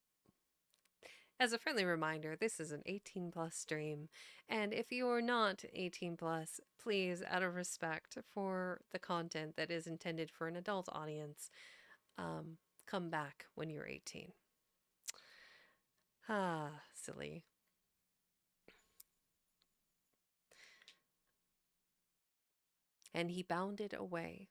As a friendly reminder, this is an 18 plus stream, and if you're not 18 plus, please, out of respect for the content that is intended for an adult audience, come back when you're 18. Ah, silly. And he bounded away.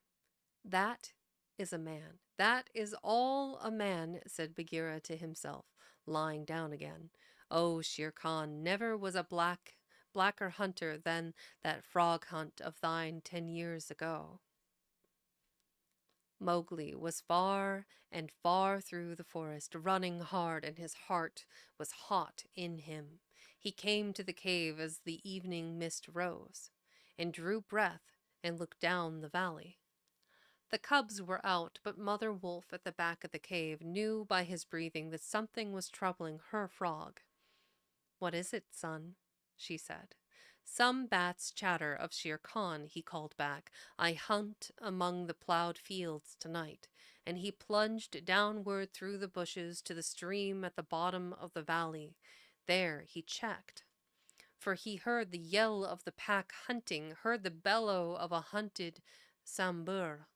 That is a man. That is all a man, said Bagheera to himself, lying down again. Oh, Shere Khan, never was a blacker hunter than that frog hunt of thine 10 years ago. Mowgli was far and far through the forest, running hard, and his heart was hot in him. He came to the cave as the evening mist rose, and drew breath and looked down the valley. The cubs were out, but Mother Wolf at the back of the cave knew by his breathing that something was troubling her frog. What is it, son? She said. Some bats chatter of Shere Khan, he called back. I hunt among the plowed fields tonight. And he plunged downward through the bushes to the stream at the bottom of the valley. There he checked. For he heard the yell of the pack hunting, heard the bellow of a hunted sambur,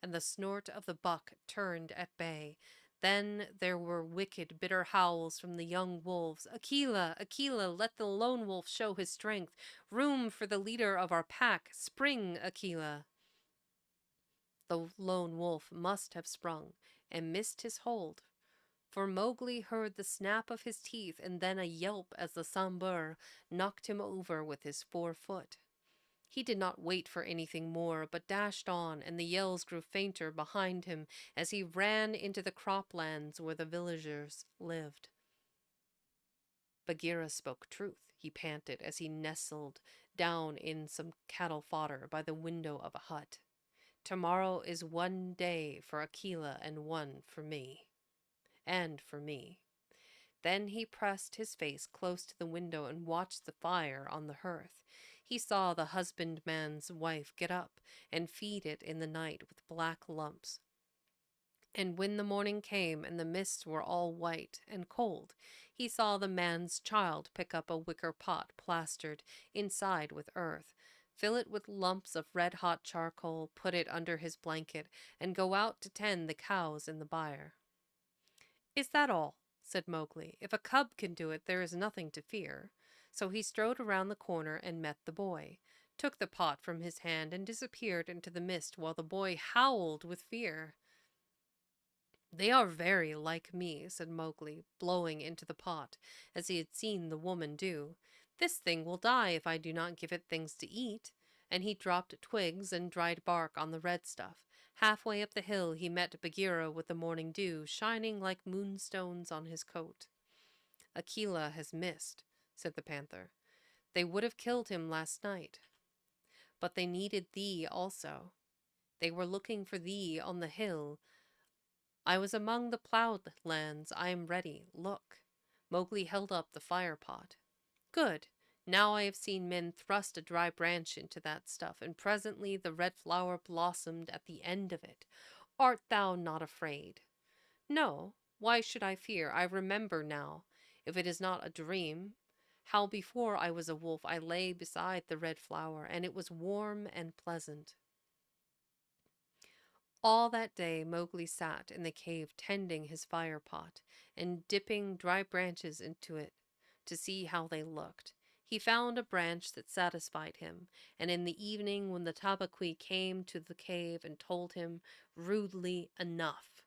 and the snort of the buck turned at bay. Then there were wicked, bitter howls from the young wolves. Akela, Akela, let the lone wolf show his strength. Room for the leader of our pack. Spring, Akela. The lone wolf must have sprung and missed his hold, for Mowgli heard the snap of his teeth and then a yelp as the sambur knocked him over with his 4 foot. He did not wait for anything more, but dashed on, and the yells grew fainter behind him as he ran into the croplands where the villagers lived. Bagheera spoke truth, he panted as he nestled down in some cattle fodder by the window of a hut. Tomorrow is one day for Akela and one for me. And for me. Then he pressed his face close to the window and watched the fire on the hearth. He saw the husbandman's wife get up and feed it in the night with black lumps. And when the morning came and the mists were all white and cold, he saw the man's child pick up a wicker pot plastered inside with earth, fill it with lumps of red-hot charcoal, put it under his blanket, and go out to tend the cows in the byre. Is that all? Said Mowgli. If a cub can do it, there is nothing to fear. So he strode around the corner and met the boy. took the pot from his hand, and disappeared into the mist while the boy howled with fear. "They are very like me," said Mowgli, blowing into the pot, as he had seen the woman do. "This thing will die if I do not give it things to eat." And he dropped twigs and dried bark on the red stuff. Halfway up the hill he met Bagheera with the morning dew shining like moonstones on his coat. "Akela has missed," said the panther. "They would have killed him last night, but they needed thee also. They were looking for thee on the hill. I was among the ploughed lands. I am ready. Look." Mowgli held up the fire pot. "Good. Now I have seen men thrust a dry branch into that stuff, and presently the red flower blossomed at the end of it. Art thou not afraid?" "No. Why should I fear? I remember now, if it is not a dream, how before I was a wolf I lay beside the red flower, and it was warm and pleasant." All that day Mowgli sat in the cave tending his fire pot and dipping dry branches into it to see how they looked. He found a branch that satisfied him, and in the evening when the Tabaqui came to the cave and told him, rudely enough,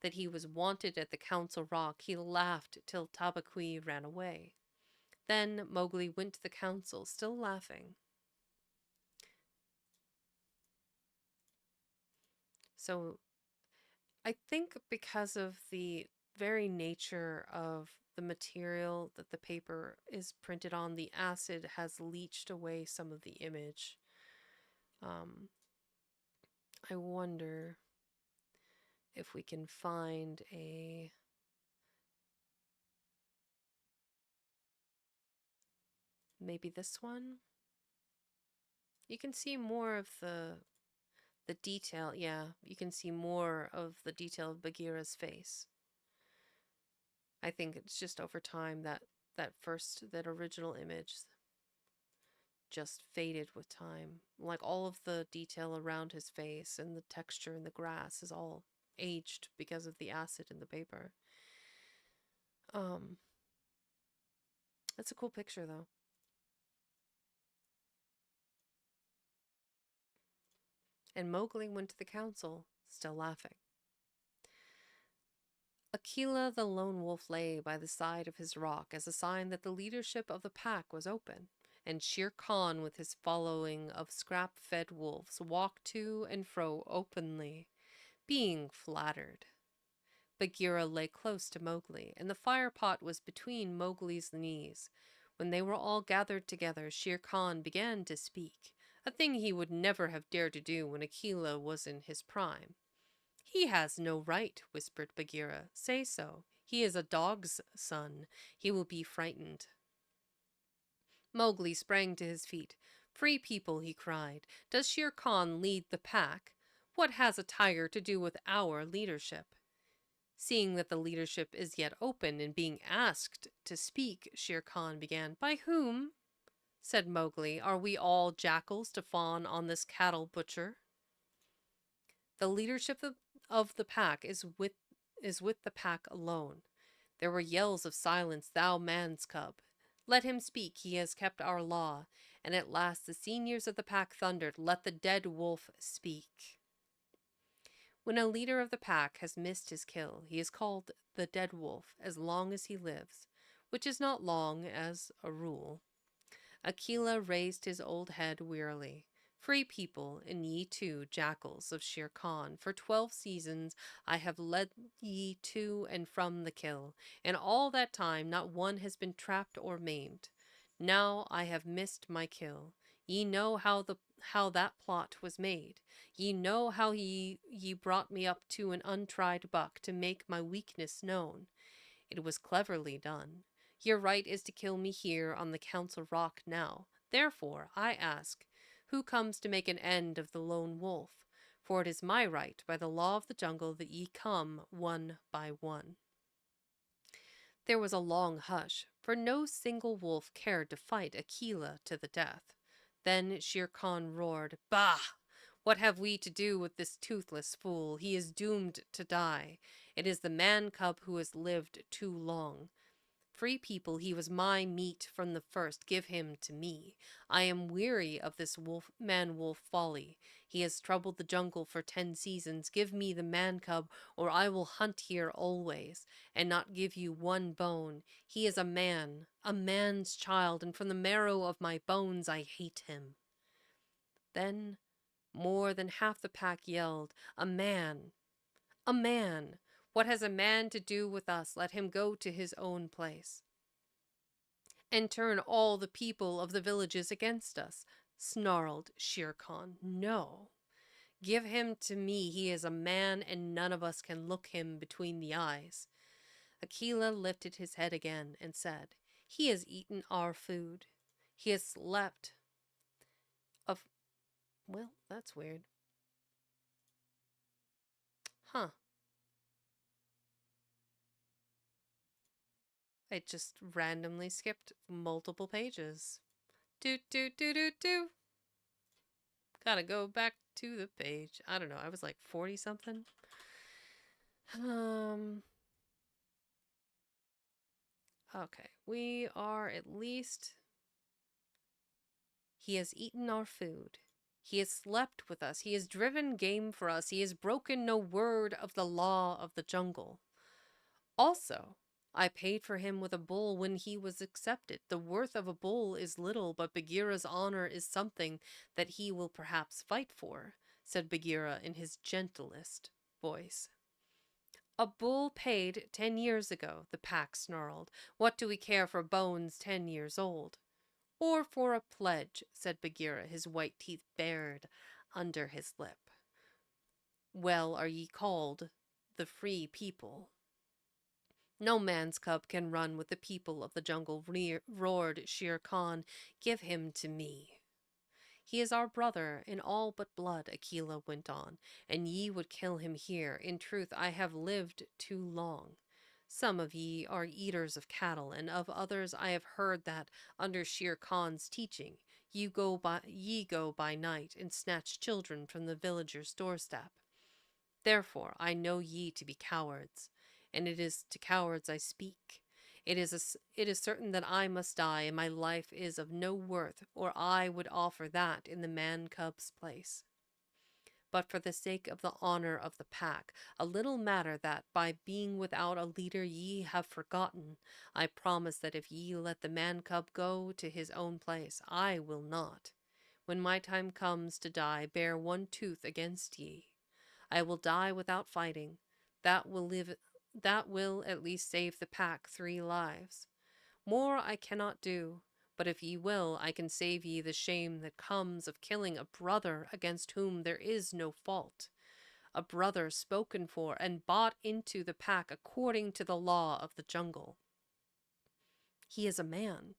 that he was wanted at the Council Rock, he laughed till Tabaqui ran away. Then Mowgli went to the council, still laughing. So I think because of the very nature of the material that the paper is printed on, the acid has leached away some of the image. I wonder if we can find maybe this one. You can see more of the detail. Yeah, you can see more of the detail of Bagheera's face. I think it's just over time that that original image just faded with time. Like all of the detail around his face and the texture in the grass is all aged because of the acid in the paper. That's a cool picture though. And Mowgli went to the council, still laughing. Akela the lone wolf lay by the side of his rock as a sign that the leadership of the pack was open, and Shere Khan with his following of scrap-fed wolves walked to and fro openly, being flattered. Bagheera lay close to Mowgli, and the fire pot was between Mowgli's knees. When they were all gathered together, Shere Khan began to speak, a thing he would never have dared to do when Akela was in his prime. "He has no right," whispered Bagheera. "Say so. He is a dog's son. He will be frightened." Mowgli sprang to his feet. "Free People," he cried. "Does Shere Khan lead the pack? What has a tiger to do with our leadership?" Seeing that the leadership is yet open and being asked to speak, Shere Khan began. "By whom," said Mowgli, "are we all jackals to fawn on this cattle butcher?" "The leadership of the pack is with the pack alone." There were yells of silence. "Thou man's cub, let him speak. He has kept our law." And at last the seniors of the pack thundered, "Let the dead wolf speak." When a leader of the pack has missed his kill, he is called the dead wolf as long as he lives, which is not long as a rule. Akela raised his old head wearily. "Free People, and ye too, jackals of Shere Khan, for 12 seasons I have led ye to and from the kill. In all that time not one has been trapped or maimed. Now I have missed my kill. Ye know how that plot was made. Ye know how ye brought me up to an untried buck to make my weakness known. It was cleverly done. Your right is to kill me here on the Council Rock now. Therefore, I ask, who comes to make an end of the lone wolf? For it is my right, by the law of the jungle, that ye come one by one." There was a long hush, for no single wolf cared to fight Akela to the death. Then Shere Khan roared, "Bah! What have we to do with this toothless fool? He is doomed to die. It is the man cub who has lived too long. Free people, he was my meat from the first. Give him to me. I am weary of this man-wolf folly. He has troubled the jungle for 10 seasons. Give me the man-cub, or I will hunt here always, and not give you one bone. He is a man, a man's child, and from the marrow of my bones I hate him. Then more than half the pack yelled, A man! A man! What has a man to do with us? Let him go to his own place. And turn all the people of the villages against us, snarled Shere Khan. No. Give him to me. He is a man, and none of us can look him between the eyes. Akela lifted his head again and said, He has eaten our food. He has slept. Well, that's weird. Huh. It just randomly skipped multiple pages. Doot, doot, doot, doot, doot. Gotta go back to the page. I don't know. I was like 40 something. Okay. We are at least. He has eaten our food. He has slept with us. He has driven game for us. He has broken no word of the law of the jungle. Also, I paid for him with a bull when he was accepted. The worth of a bull is little, but Bagheera's honor is something that he will perhaps fight for, said Bagheera in his gentlest voice. A bull paid 10 years ago, the pack snarled. What do we care for bones 10 years old? Or for a pledge, said Bagheera, his white teeth bared under his lip. Well are ye called the free people. No man's cub can run with the people of the jungle, roared Shere Khan. Give him to me. He is our brother in all but blood, Akela went on, and ye would kill him here. In truth, I have lived too long. Some of ye are eaters of cattle, and of others I have heard that, under Shere Khan's teaching, ye go by night and snatch children from the villager's doorstep. Therefore I know ye to be cowards, and it is to cowards I speak. It is certain that I must die, and my life is of no worth, or I would offer that in the man-cub's place. But for the sake of the honor of the pack, a little matter that, by being without a leader, ye have forgotten, I promise that if ye let the man-cub go to his own place, I will not. When my time comes to die, bear one tooth against ye. I will die without fighting. That will at least save the pack 3 lives. More I cannot do, but if ye will, I can save ye the shame that comes of killing a brother against whom there is no fault. A brother spoken for and bought into the pack according to the law of the jungle. He is a man.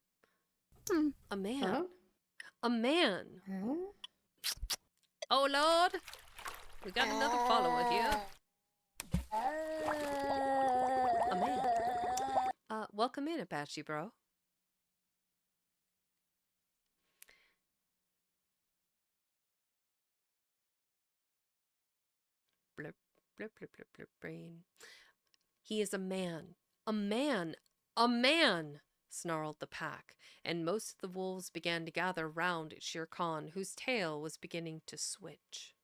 A man. Huh? A man. Huh? Oh, Lord. We got another follower here. A man. Welcome in, Apache bro. Blip, blip, blip, blip, blip, brain. He is a man. A man. A man! Snarled the pack, and most of the wolves began to gather round Shere Khan, whose tail was beginning to switch.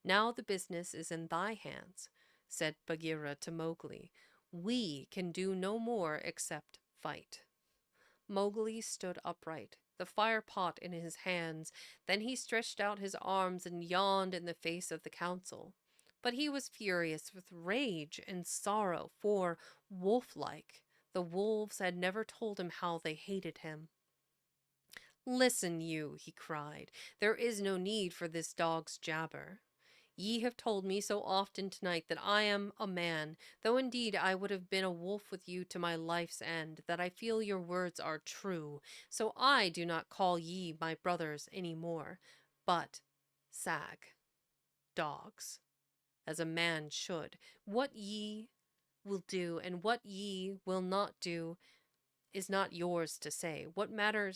Now the business is in thy hands, said Bagheera to Mowgli. We can do no more except fight. Mowgli stood upright, the fire pot in his hands. Then he stretched out his arms and yawned in the face of the council. But he was furious with rage and sorrow, for, wolf-like, the wolves had never told him how they hated him. Listen, you, he cried. There is no need for this dog's jabber. Ye have told me so often tonight that I am a man, though indeed I would have been a wolf with you to my life's end, that I feel your words are true. So I do not call ye my brothers any more, but sag, dogs, as a man should. What ye will do and what ye will not do is not yours to say. What matter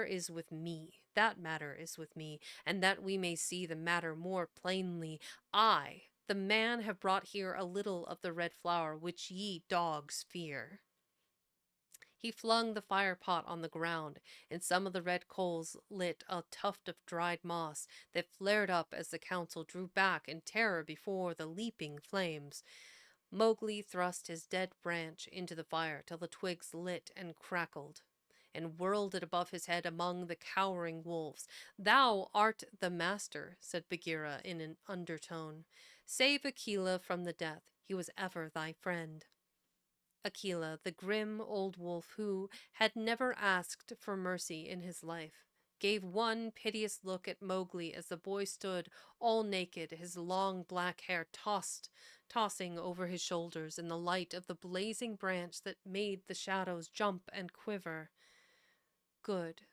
is with me. That matter is with me, and that we may see the matter more plainly. I, the man, have brought here a little of the red flower which ye dogs fear. He flung the fire pot on the ground, and some of the red coals lit a tuft of dried moss that flared up as the council drew back in terror before the leaping flames. Mowgli thrust his dead branch into the fire till the twigs lit and crackled, and whirled it above his head among the cowering wolves. "Thou art the master," said Bagheera in an undertone. "Save Akela from the death. He was ever thy friend." Akela, the grim old wolf who had never asked for mercy in his life, gave one piteous look at Mowgli as the boy stood all naked, his long black hair tossing over his shoulders in the light of the blazing branch that made the shadows jump and quiver. "Good,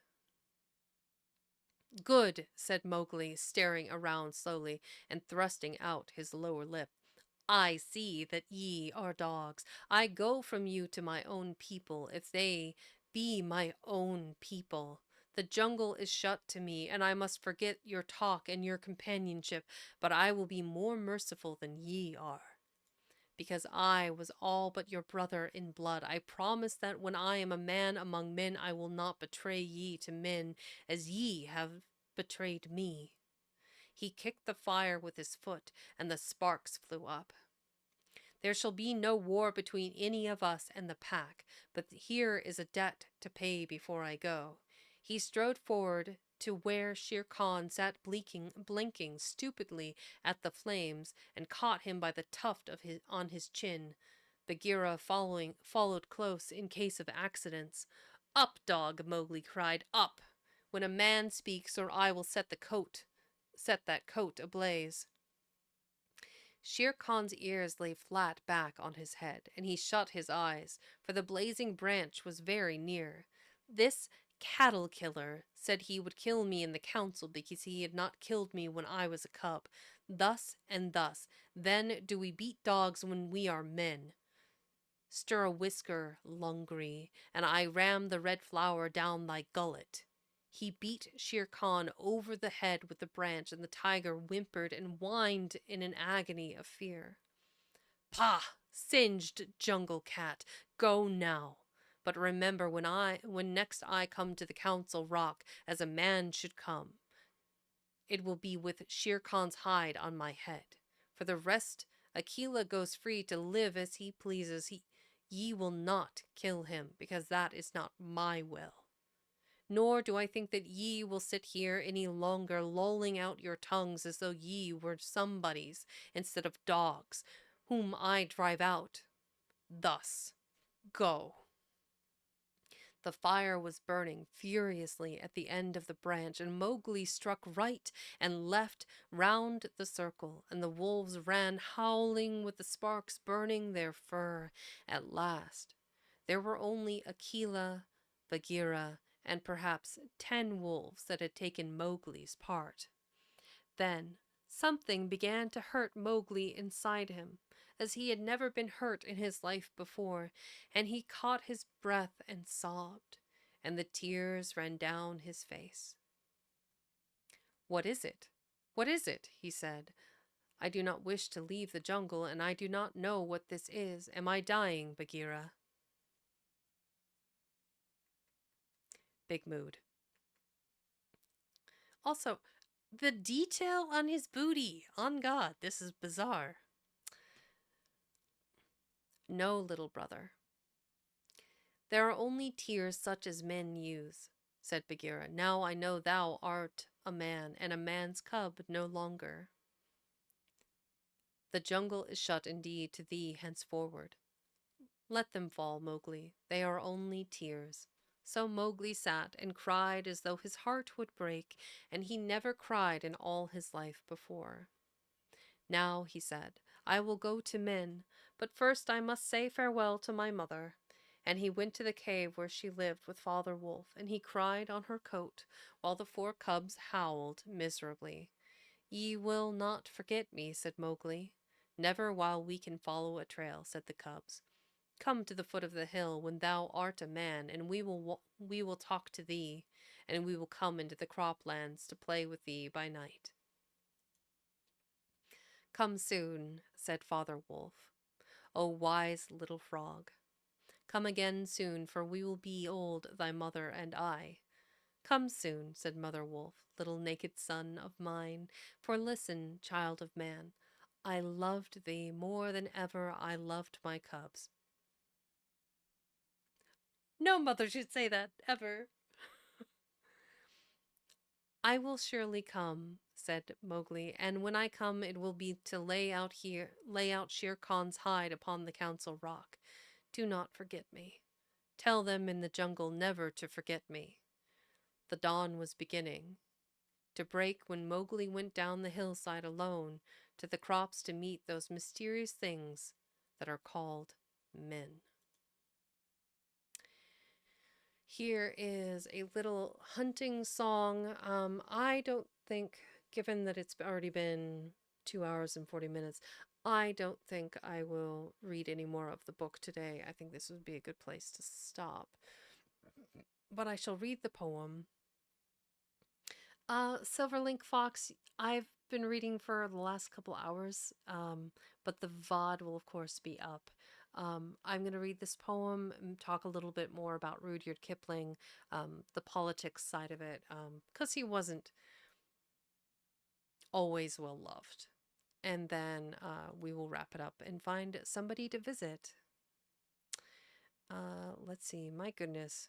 good," said Mowgli, staring around slowly and thrusting out his lower lip. "I see that ye are dogs. I go from you to my own people, if they be my own people. The jungle is shut to me, and I must forget your talk and your companionship, but I will be more merciful than ye are. Because I was all but your brother in blood, I promise that when I am a man among men, I will not betray ye to men as ye have betrayed me." He kicked the fire with his foot, and the sparks flew up. "There shall be no war between any of us and the pack, but here is a debt to pay before I go." He strode forward to where Shere Khan sat blinking stupidly at the flames, and caught him by the tuft on his chin. Bagheera followed close in case of accidents. "Up, dog!" Mowgli cried. "Up, when a man speaks, or I will set that coat ablaze." Shere Khan's ears lay flat back on his head, and he shut his eyes, for the blazing branch was very near. "This cattle killer said he would kill me in the council because he had not killed me when I was a cub. Thus and thus, then do we beat dogs when we are men. Stir a whisker, Lungri, and I ram the red flower down thy gullet." He beat Shere Khan over the head with the branch, and the tiger whimpered and whined in an agony of fear. "Pah! Singed jungle cat, go now. But remember, when next I come to the council rock, as a man should come, it will be with Shere Khan's hide on my head. For the rest, Akela goes free to live as he pleases. Ye will not kill him, because that is not my will. Nor do I think that ye will sit here any longer lolling out your tongues as though ye were somebodies instead of dogs, whom I drive out. Thus, go." The fire was burning furiously at the end of the branch, and Mowgli struck right and left round the circle, and the wolves ran howling with the sparks burning their fur. At last, there were only Akela, Bagheera, and perhaps 10 wolves that had taken Mowgli's part. Then something began to hurt Mowgli inside him, as he had never been hurt in his life before, and he caught his breath and sobbed, and the tears ran down his face. "What is it? What is it?" he said. "I do not wish to leave the jungle, and I do not know what this is. Am I dying, Bagheera?" Big mood. Also, the detail on his booty. On God, this is bizarre. "No, little brother. There are only tears such as men use," said Bagheera. "Now I know thou art a man, and a man's cub no longer. The jungle is shut indeed to thee henceforward. Let them fall, Mowgli. They are only tears." So Mowgli sat and cried as though his heart would break, and he never cried in all his life before. "Now," he said, "I will go to men, but first I must say farewell to my mother." And he went to the cave where she lived with Father Wolf, and he cried on her coat, while the 4 cubs howled miserably. "Ye will not forget me," said Mowgli. "Never while we can follow a trail," said the cubs. "Come to the foot of the hill when thou art a man, and we will talk to thee, and we will come into the croplands to play with thee by night." "Come soon," said Father Wolf. "O wise little frog. Come again soon, for we will be old, thy mother and I. Come soon, said Mother Wolf, little naked son of mine, for listen, child of man, I loved thee more than ever I loved my cubs. No mother should say that, ever. I will surely come, said Mowgli, and when I come it will be to lay out Shere Khan's hide upon the council rock. Do not forget me. Tell them in the jungle never to forget me. The dawn was beginning to break when Mowgli went down the hillside alone to the crops to meet those mysterious things that are called men. Here is a little hunting song. I don't think, given that it's already been 2 hours and 40 minutes, I don't think I will read any more of the book today. I think this would be a good place to stop. But I shall read the poem. Silverlink Fox, I've been reading for the last couple hours, but the VOD will, of course, be up. I'm going to read this poem and talk a little bit more about Rudyard Kipling, the politics side of it, because he wasn't always well loved. And then we will wrap it up and find somebody to visit. Let's see. My goodness.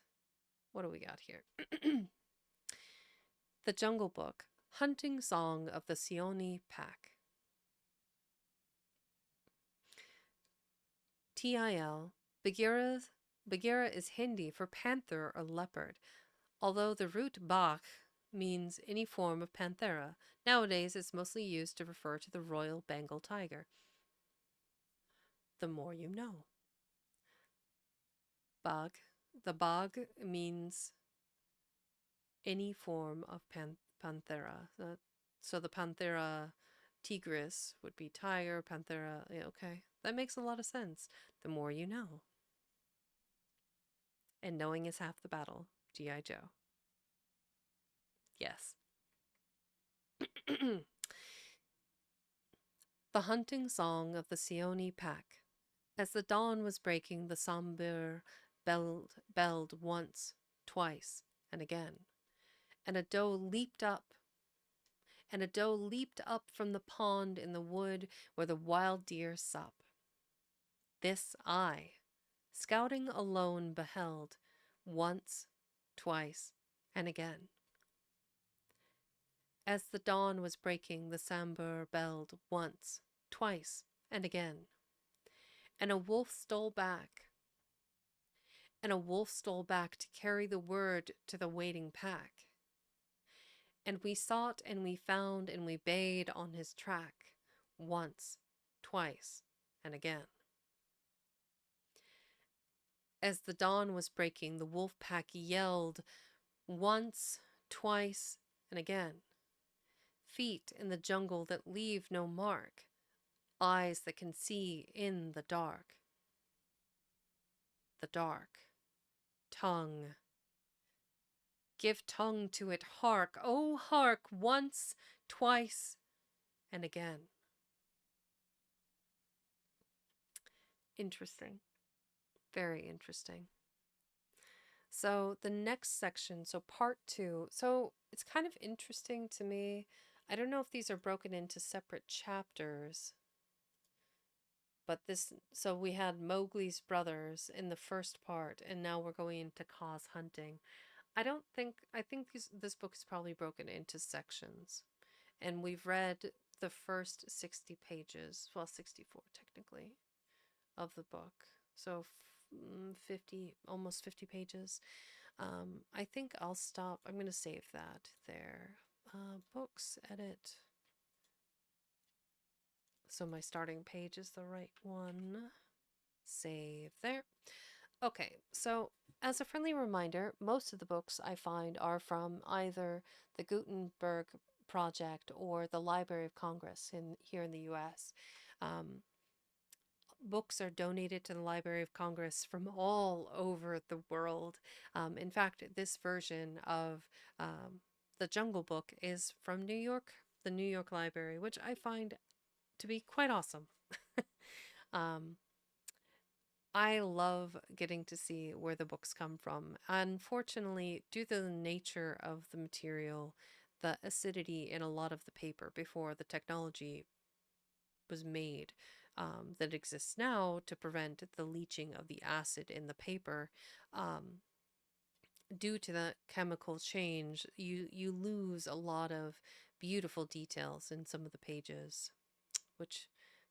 What do we got here? The Jungle Book, Hunting Song of the Seoni Pack. TIL. Bagheera is Hindi for panther or leopard, although the root Bagh means any form of panthera. Nowadays, it's mostly used to refer to the royal Bengal tiger. The more you know. Bagh. The Bagh means any form of panthera. So the panthera tigris would be tiger, panthera. Okay, that makes a lot of sense. The more you know. And knowing is half the battle. G.I. Joe. Yes. The hunting song of the Seoni pack. As the dawn was breaking, the Sambir belled once, twice, and again. And a doe leaped up from the pond in the wood where the wild deer sup. This I, scouting alone, beheld, once, twice, and again. As the dawn was breaking, the Sambir belled once, twice, and again. And a wolf stole back to carry the word to the waiting pack. And we sought and we found and we bayed on his track, once, twice, and again. As the dawn was breaking, the wolf pack yelled, once, twice, and again. Feet in the jungle that leave no mark, eyes that can see in the dark. The dark. Tongue. Give tongue to it, hark, oh hark, once, twice, and again. Interesting. Very interesting. So the next section, so part 2, so it's kind of interesting to me. I don't know if these are broken into separate chapters, but so we had Mowgli's brothers in the first part, and now we're going into Kaa's hunting. I think this book is probably broken into sections, and we've read the first 60 pages, well, 64 technically, of the book. So 50, almost 50 pages. I think I'll stop. I'm going to save that there. Books, edit. So my starting page is the right one. Save there. Okay, so as a friendly reminder, most of the books I find are from either the Gutenberg Project or the Library of Congress here in the U.S. Books are donated to the Library of Congress from all over the world. In fact, this version of the Jungle Book is from New York, the New York Library, which I find to be quite awesome. I love getting to see where the books come from. Unfortunately, due to the nature of the material, the acidity in a lot of the paper before the technology was made that exists now to prevent the leaching of the acid in the paper, um, due to that chemical change, you lose a lot of beautiful details in some of the pages, which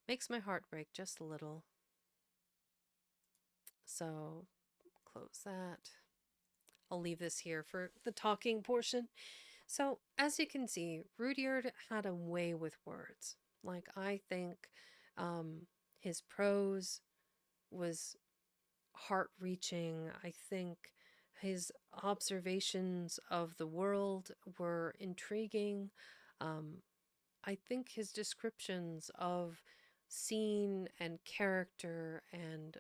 makes my heart break just a little. So close that. I'll leave this here for the talking portion. So, as you can see, Rudyard had a way with words. Like, I think his prose was heart reaching. I think his observations of the world were intriguing. Um, I think his descriptions of scene and character and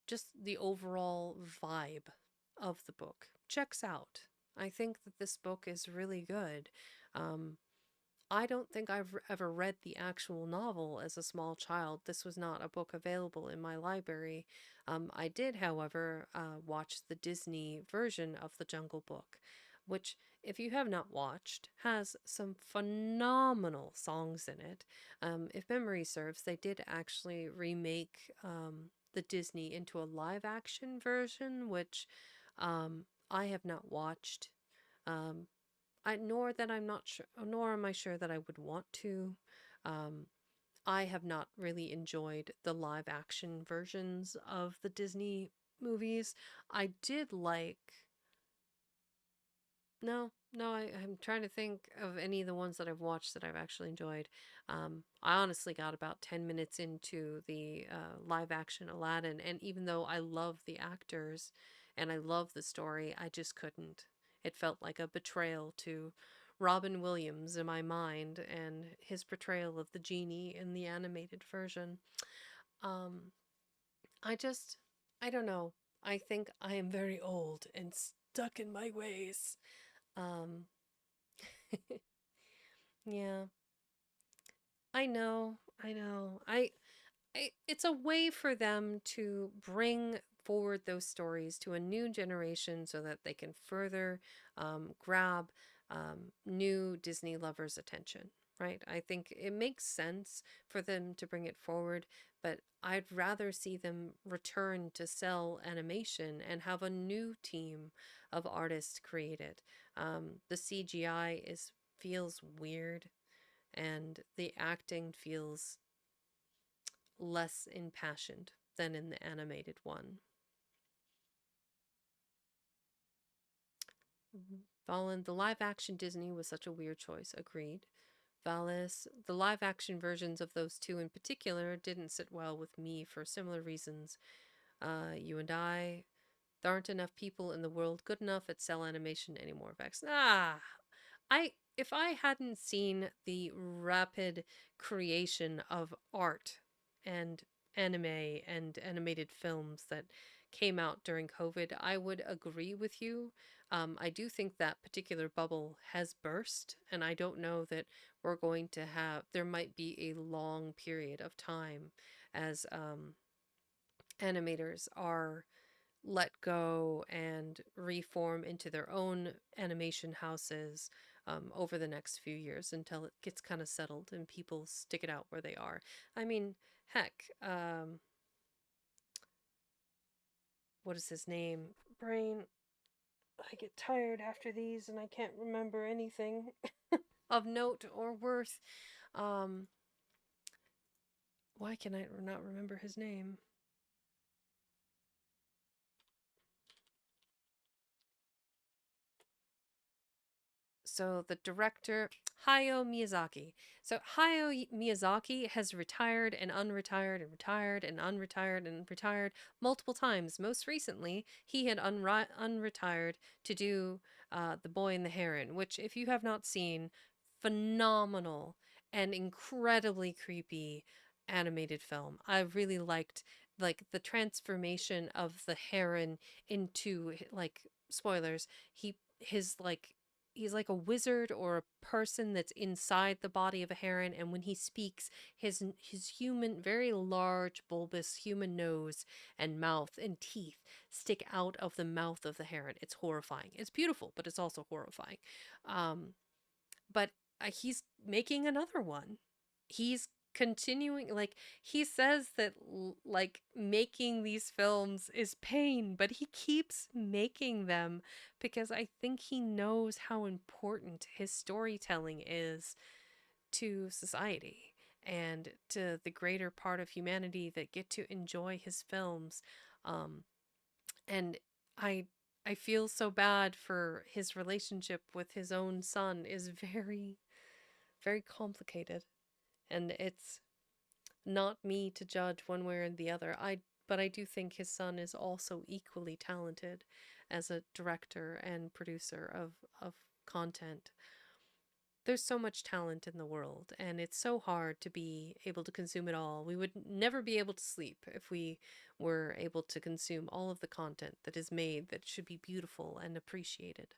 just the overall vibe of the book checks out. I think that this book is really good. Um, I don't think I've ever read the actual novel as a small child. This was not a book available in my library. I did, however, watch the Disney version of The Jungle Book, which, if you have not watched, has some phenomenal songs in it. If memory serves, they did actually remake the Disney into a live action version, which I have not watched. Um, nor that I'm not sure, nor am I sure that I would want to. Um, I have not really enjoyed the live action versions of the Disney movies. I did like. No, I'm trying to think of any of the ones that I've watched that I've actually enjoyed. I honestly got about 10 minutes into the live action Aladdin, and even though I love the actors and I love the story, I just couldn't. It felt like a betrayal to Robin Williams in my mind and his portrayal of the genie in the animated version. Um, I just, I don't know. I think I am very old and stuck in my ways. Um, yeah, I know. It's a way for them to bring forward those stories to a new generation so that they can further grab new Disney lovers' attention, right? I think it makes sense for them to bring it forward, but I'd rather see them return to cell animation and have a new team of artists create it. The CGI is feels weird and the acting feels less impassioned than in the animated one. Valen, the live action Disney was such a weird choice. Agreed. Valis, the live action versions of those two in particular didn't sit well with me for similar reasons. You and I, there aren't enough people in the world good enough at cell animation anymore, Vex. If I hadn't seen the rapid creation of art and anime and animated films that came out during COVID, I would agree with you. I do think that particular bubble has burst, and I don't know that we're going to have, there might be a long period of time as animators are let go and reform into their own animation houses over the next few years until it gets kind of settled and people stick it out where they are. I mean, heck, what is his name? Brain. I get tired after these and I can't remember anything of note or worth. Um, why can I not remember his name? So the director, Hayao Miyazaki. So Hayao Miyazaki has retired and unretired and retired and unretired and retired multiple times. Most recently, he had unretired to do The Boy and the Heron, which, if you have not seen, phenomenal and incredibly creepy animated film. I really liked like the transformation of the heron into like spoilers. His like he's like a wizard or a person that's inside the body of a heron, and when he speaks, his human, very large, bulbous human nose and mouth and teeth stick out of the mouth of the heron. It's horrifying. It's beautiful, but it's also horrifying. But he's making another one. He's continuing, like, he says that like making these films is pain, but he keeps making them because I think he knows how important his storytelling is to society and to the greater part of humanity that get to enjoy his films. And I I feel so bad for his relationship with his own son is very, very complicated. And it's not me to judge one way or the other. But I do think his son is also equally talented as a director and producer of content. There's so much talent in the world, and it's so hard to be able to consume it all. We would never be able to sleep if we were able to consume all of the content that is made that should be beautiful and appreciated.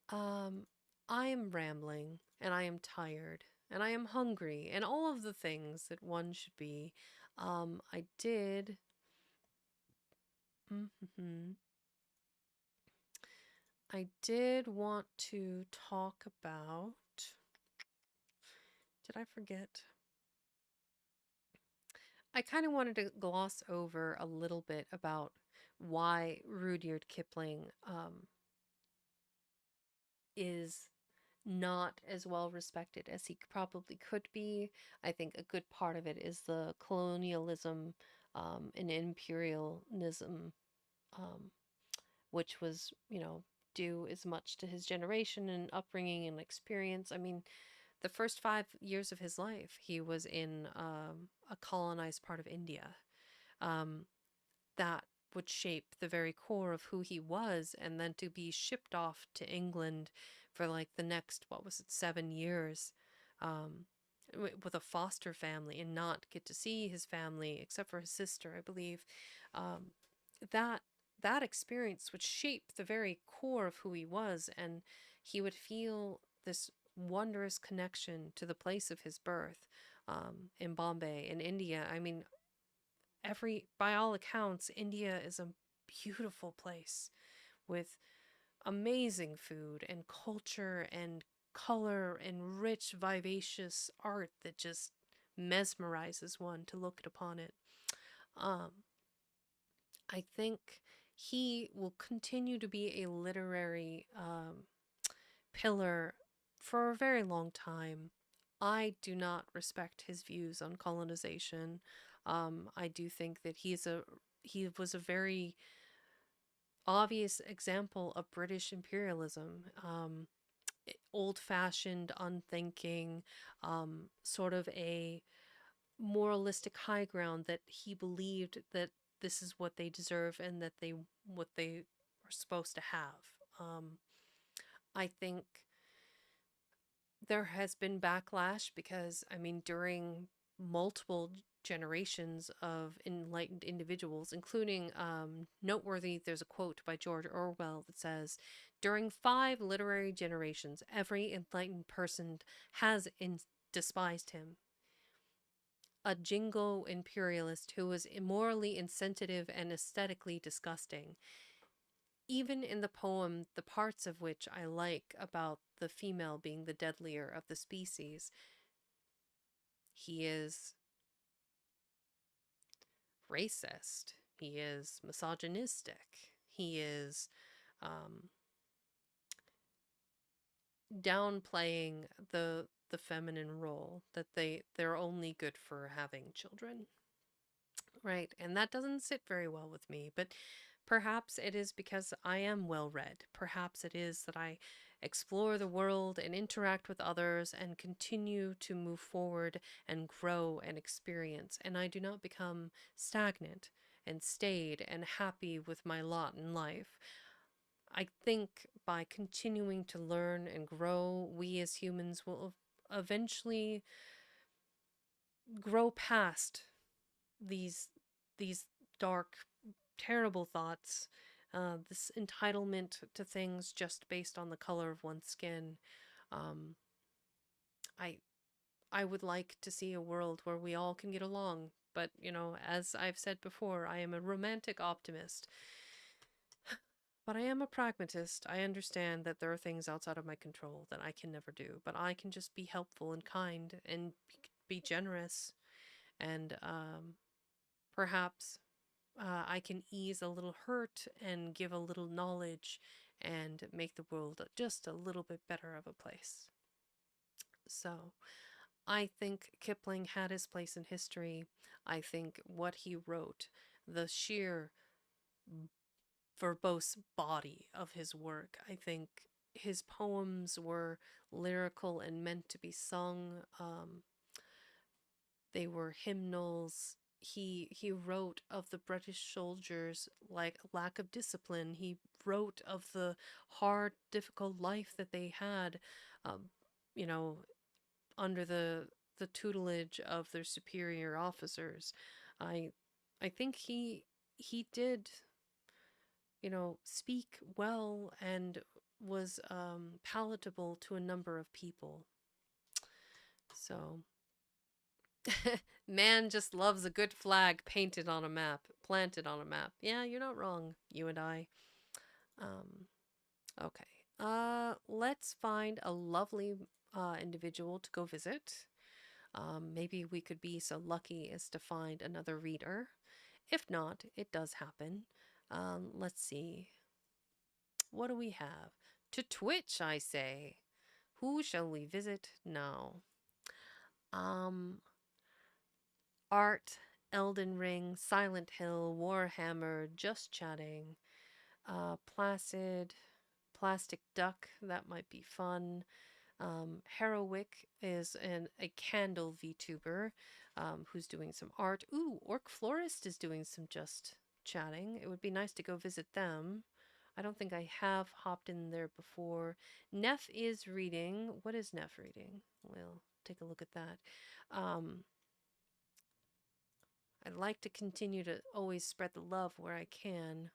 Um, I am rambling, and I am tired, and I am hungry, and all of the things that one should be. I did. I did want to talk about. Did I forget? I kind of wanted to gloss over a little bit about why Rudyard Kipling is not as well respected as he probably could be. I think a good part of it is the colonialism and imperialism, which was, due as much to his generation and upbringing and experience. I mean, the first 5 years of his life, he was in a colonized part of India. That would shape the very core of who he was, and then to be shipped off to England for like the next, what was it, 7 years, with a foster family and not get to see his family except for his sister, I believe. That that experience would shape the very core of who he was, and he would feel this wondrous connection to the place of his birth, in Bombay, in India. I mean, by all accounts, India is a beautiful place with amazing food and culture and color and rich, vivacious art that just mesmerizes one to look upon it. Um, I think he will continue to be a literary pillar for a very long time. I do not respect his views on colonization. I do think that he was a very obvious example of British imperialism. Old-fashioned, unthinking, sort of a moralistic high ground that he believed that this is what they deserve and that what they are supposed to have. I think there has been backlash because, I mean, during multiple generations of enlightened individuals, including noteworthy, there's a quote by George Orwell that says, during 5 literary generations, every enlightened person has despised him. A jingo imperialist who was immorally insensitive and aesthetically disgusting. Even in the poem, the parts of which I like about the female being the deadlier of the species, he is racist, he is misogynistic, he is downplaying the feminine role, that they're only good for having children. Right, and that doesn't sit very well with me, but perhaps it is because I am well read. Perhaps it is that I explore the world and interact with others and continue to move forward and grow and experience, and I do not become stagnant and staid and happy with my lot in life. I think by continuing to learn and grow, we as humans will eventually grow past these dark, terrible thoughts this entitlement to things just based on the color of one's skin. Um, I I would like to see a world where we all can get along. But, as I've said before, I am a romantic optimist. But I am a pragmatist. I understand that there are things outside of my control that I can never do. But I can just be helpful and kind and be generous. And perhaps I can ease a little hurt and give a little knowledge and make the world just a little bit better of a place. So, I think Kipling had his place in history. I think what he wrote, the sheer verbose body of his work, I think his poems were lyrical and meant to be sung. They were hymnals. He wrote of the British soldiers' like lack of discipline. He wrote of the hard, difficult life that they had, um, you know, under the tutelage of their superior officers. I I think he did, speak well and was palatable to a number of people. So man just loves a good flag painted on a map, planted on a map. Yeah, you're not wrong, you and I. Um, okay. Let's find a lovely individual to go visit. Maybe we could be so lucky as to find another reader. If not, it does happen. Let's see. What do we have? To Twitch, I say. Who shall we visit now? Um, Art, Elden Ring, Silent Hill, Warhammer, Just Chatting, Placid, Plastic Duck, that might be fun. Heroic is a candle VTuber who's doing some art. Ooh, Orc Florist is doing some Just Chatting. It would be nice to go visit them. I don't think I have hopped in there before. Neff is reading. What is Neff reading? We'll take a look at that. I'd like to continue to always spread the love where I can.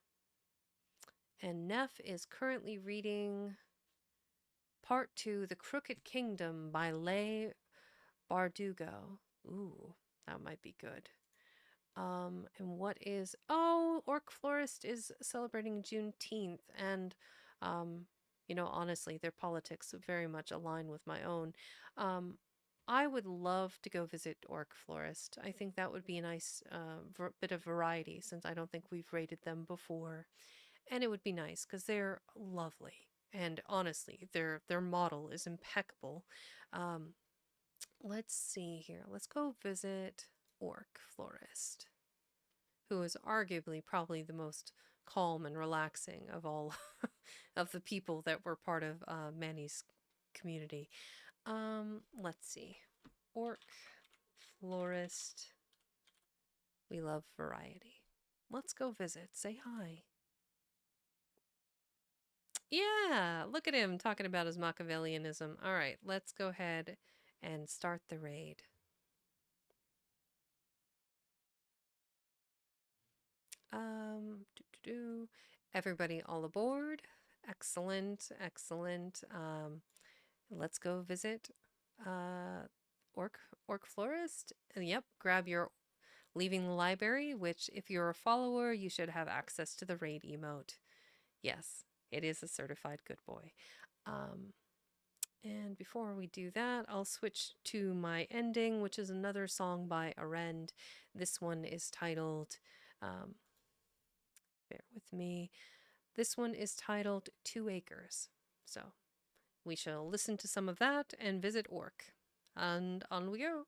And Neff is currently reading Part 2, The Crooked Kingdom by Leigh Bardugo. Ooh, that might be good. And what is... Oh, Orc Florist is celebrating Juneteenth. And, honestly, their politics very much align with my own. I would love to go visit Orc Florist. I think that would be a nice bit of variety since I don't think we've rated them before. And it would be nice because they're lovely. And honestly, their model is impeccable. Let's see here. Let's go visit Orc Florist, who is arguably probably the most calm and relaxing of all of the people that were part of Manny's community. Let's see. Orc Florist. We love variety. Let's go visit. Say hi. Yeah, look at him talking about his Machiavellianism. All right, let's go ahead and start the raid. Everybody all aboard. Excellent, excellent. Let's go visit Orc Florist. And yep, grab your Leaving the Library, which if you're a follower, you should have access to the raid emote. Yes, it is a certified good boy. And before we do that, I'll switch to my ending, which is another song by Arend. This one is titled, bear with me, this one is titled 2 Acres. So we shall listen to some of that and visit Orc. And on we go.